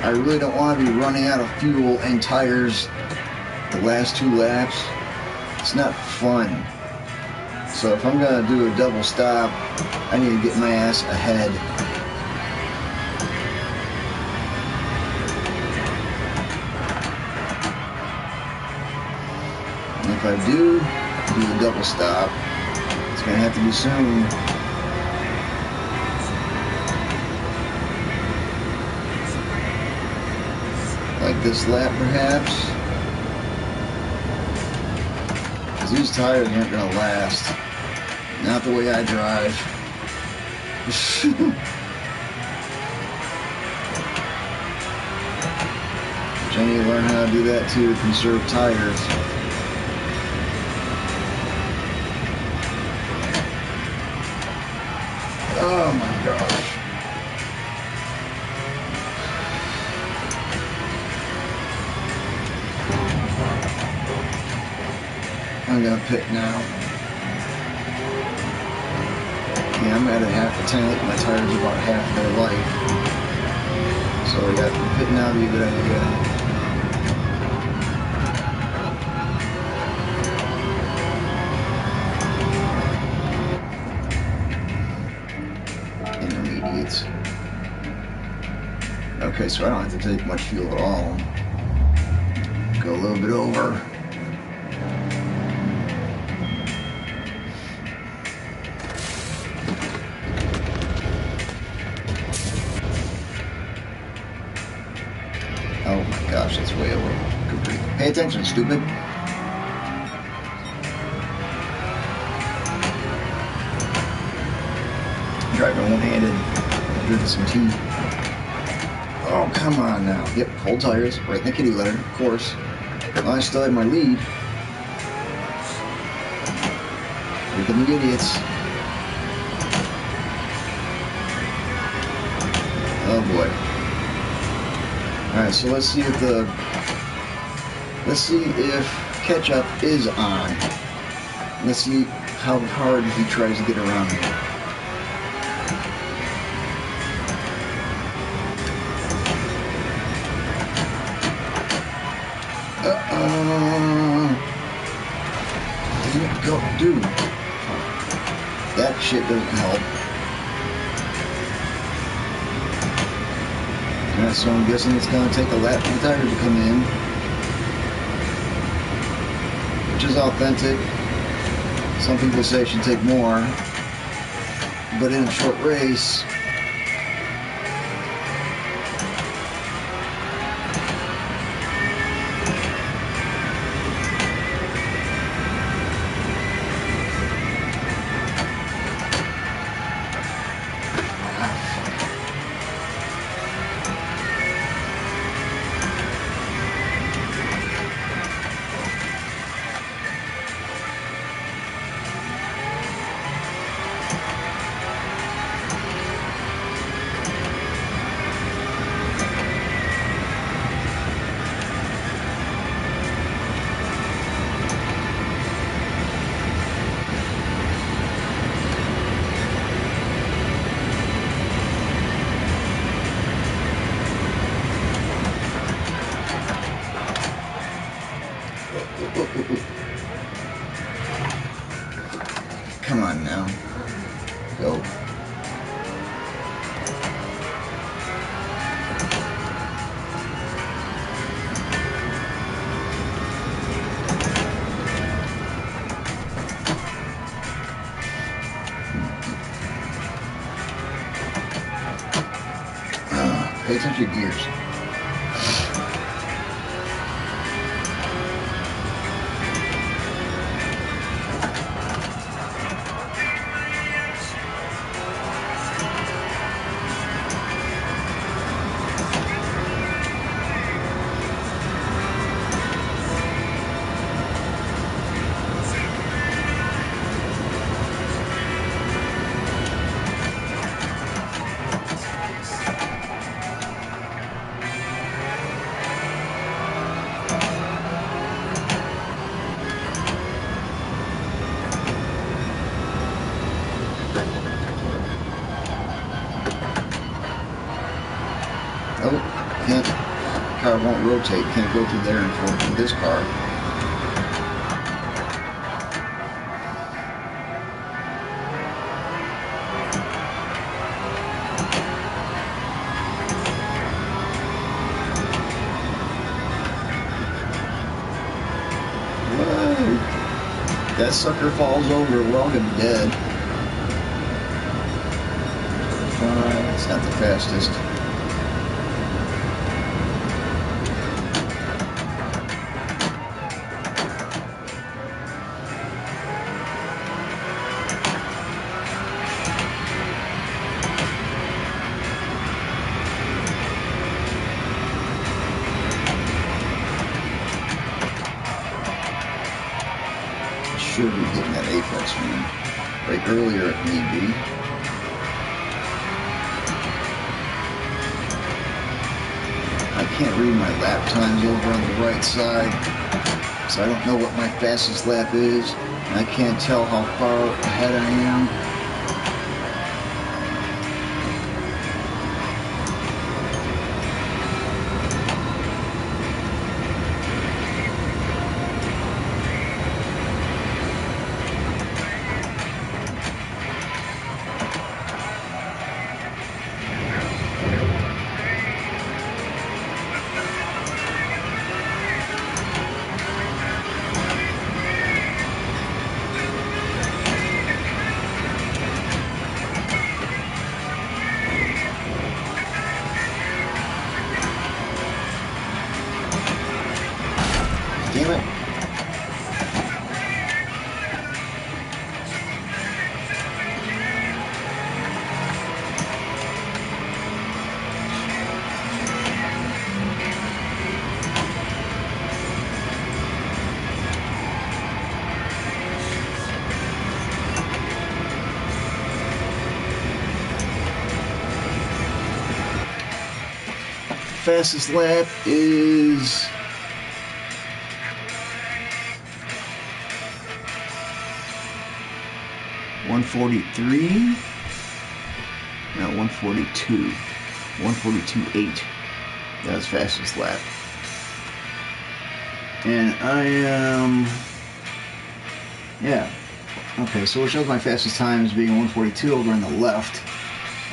I really don't want to be running out of fuel and tires the last 2 laps. It's not fun. So if I'm gonna do a double stop, I need to get my ass ahead. And if I do a double stop, it's gonna have to be soon. Like this lap, perhaps. Because these tires aren't gonna last. Not the way I drive. Which I need to learn how to do that too, to conserve tires. Oh my gosh. I'm gonna pit now. Yeah, I'm at a half a tank. My tires are about half their life. So yeah, pitting now would be a good idea. Intermediates. Okay, so I don't have to take much fuel at all. Go a little bit over. Oh my gosh, that's way over. Pay attention, stupid. Driving one-handed, drinking some tea. Oh, come on now. Yep, cold tires, right in the kitty litter, of course. I still have my lead. Here come the idiots. Oh boy. Alright, so let's see if catch-up is on. Let's see how hard he tries to get around me. Go, dude. That shit doesn't help. Alright, so I'm guessing it's going to take a lap for the tire to come in, which is authentic. Some people say it should take more, but in a short race, come on now. Go. Pay attention to gears. Oh, can't. Car won't rotate. Can't go through there and forth with this car. Whoa! That sucker falls over. We're all gonna be dead. It's not the fastest. Should be hitting that apex man right earlier if need be. I can't read my lap times over on the right side, so I don't know what my fastest lap is, and I can't tell how far ahead I am. fastest lap is 143. No, 142. 142.8. That was fastest lap. And I am... yeah. Okay, so it shows my fastest time as being 142 over on the left.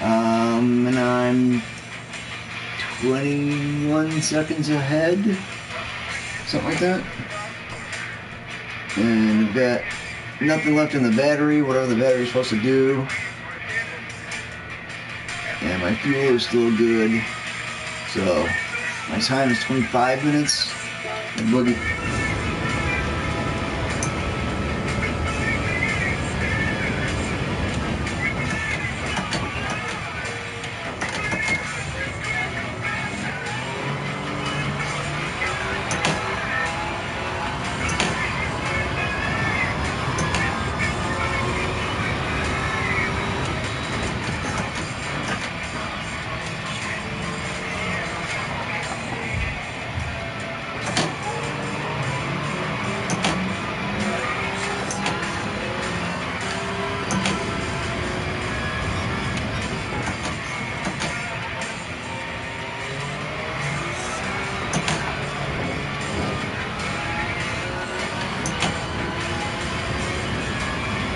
And I'm 21 seconds ahead. Something like that. And I've got nothing left in the battery, whatever the battery's supposed to do. And my fuel is still good. So my time is 25 minutes. And boogie.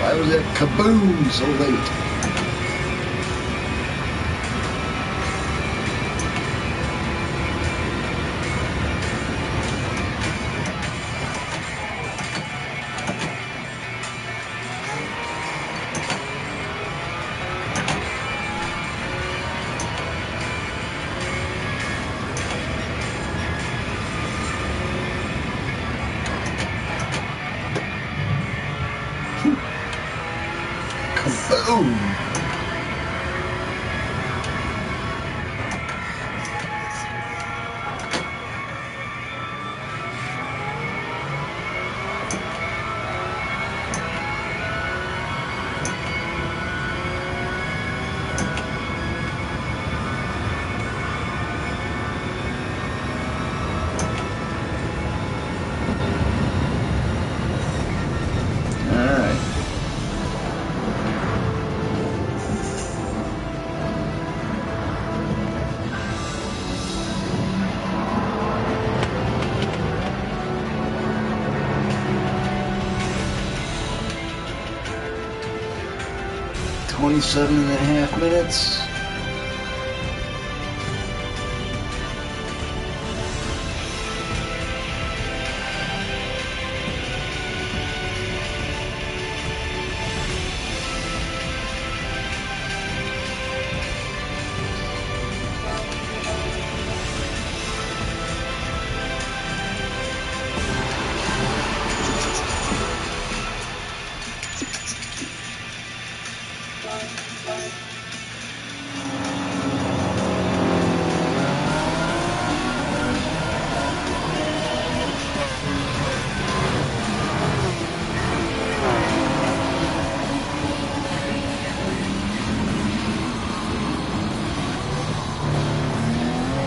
Why was that kaboom so late? Kaboom! Seven and a half minutes.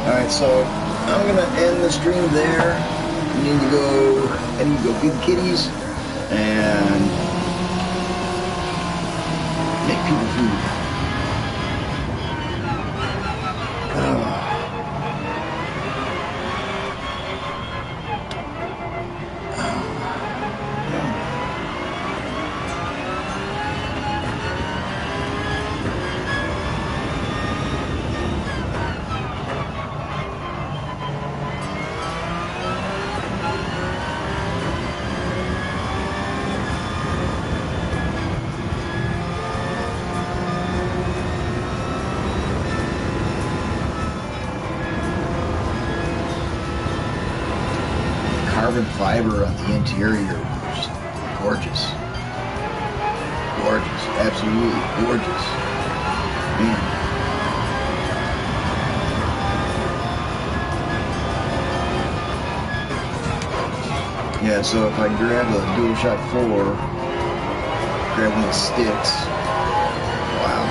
Alright, so I'm gonna end the stream there. I need to go feed the kitties and make people food. Carbon fiber on the interior, just gorgeous. Gorgeous, absolutely gorgeous. Man. Yeah, so if I grab a DualShock 4, grab one of the sticks, wow.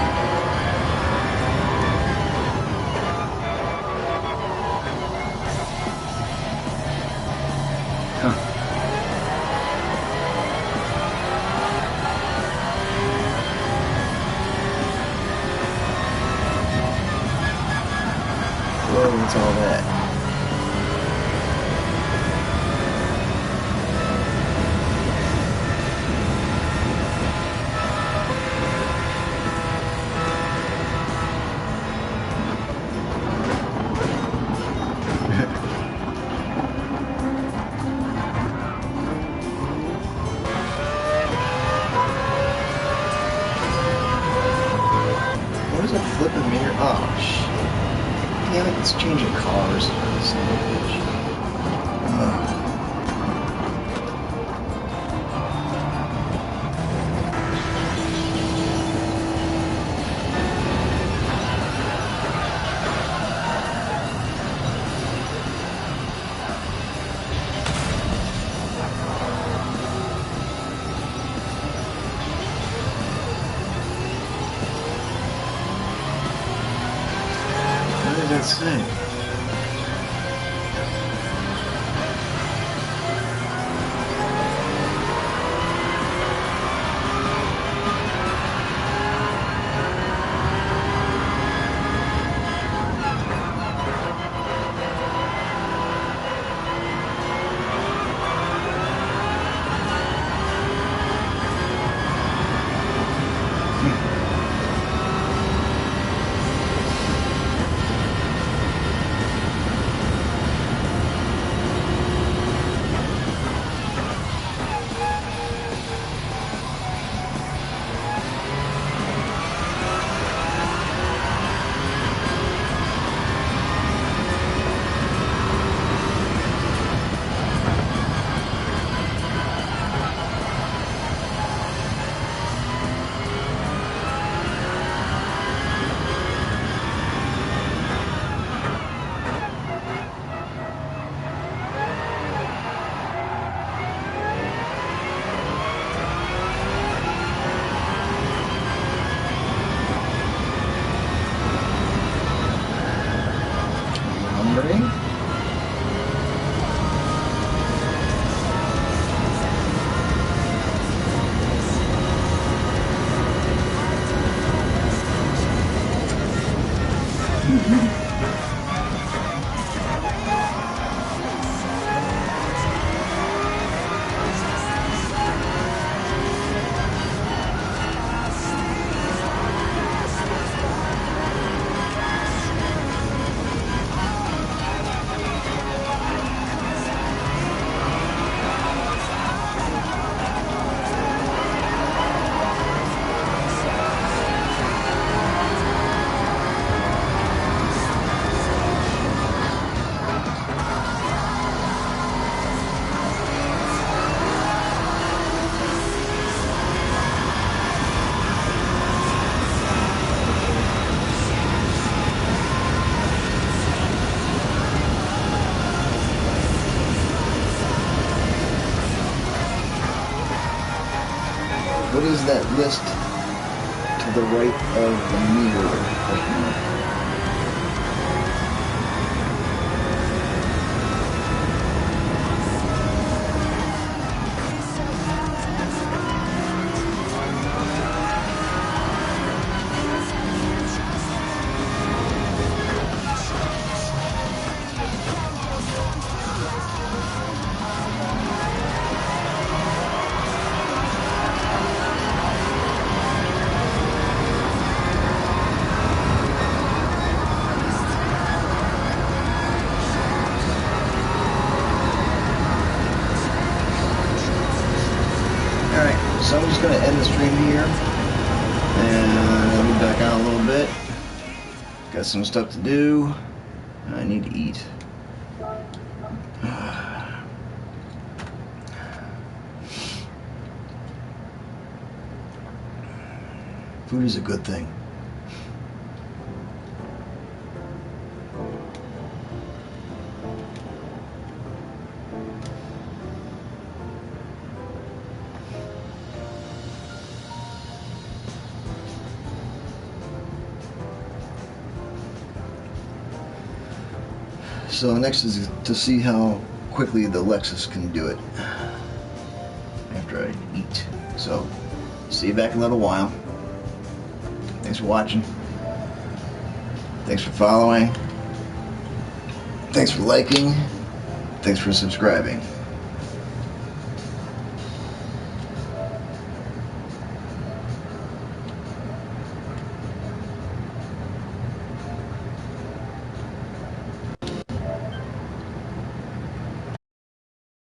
What's all that? What is a flipping mirror? Oh, shit. Damn it, it's changing cars. Son of a bitch. What did that say? Numbering? What is that list to the right of the mirror? So I'm just going to end the stream here, and I'll be back on a little bit. Got some stuff to do. I need to eat. Food is a good thing. So next is to see how quickly the Lexus can do it after I eat. So see you back in a little while. Thanks for watching. Thanks for following. Thanks for liking. Thanks for subscribing.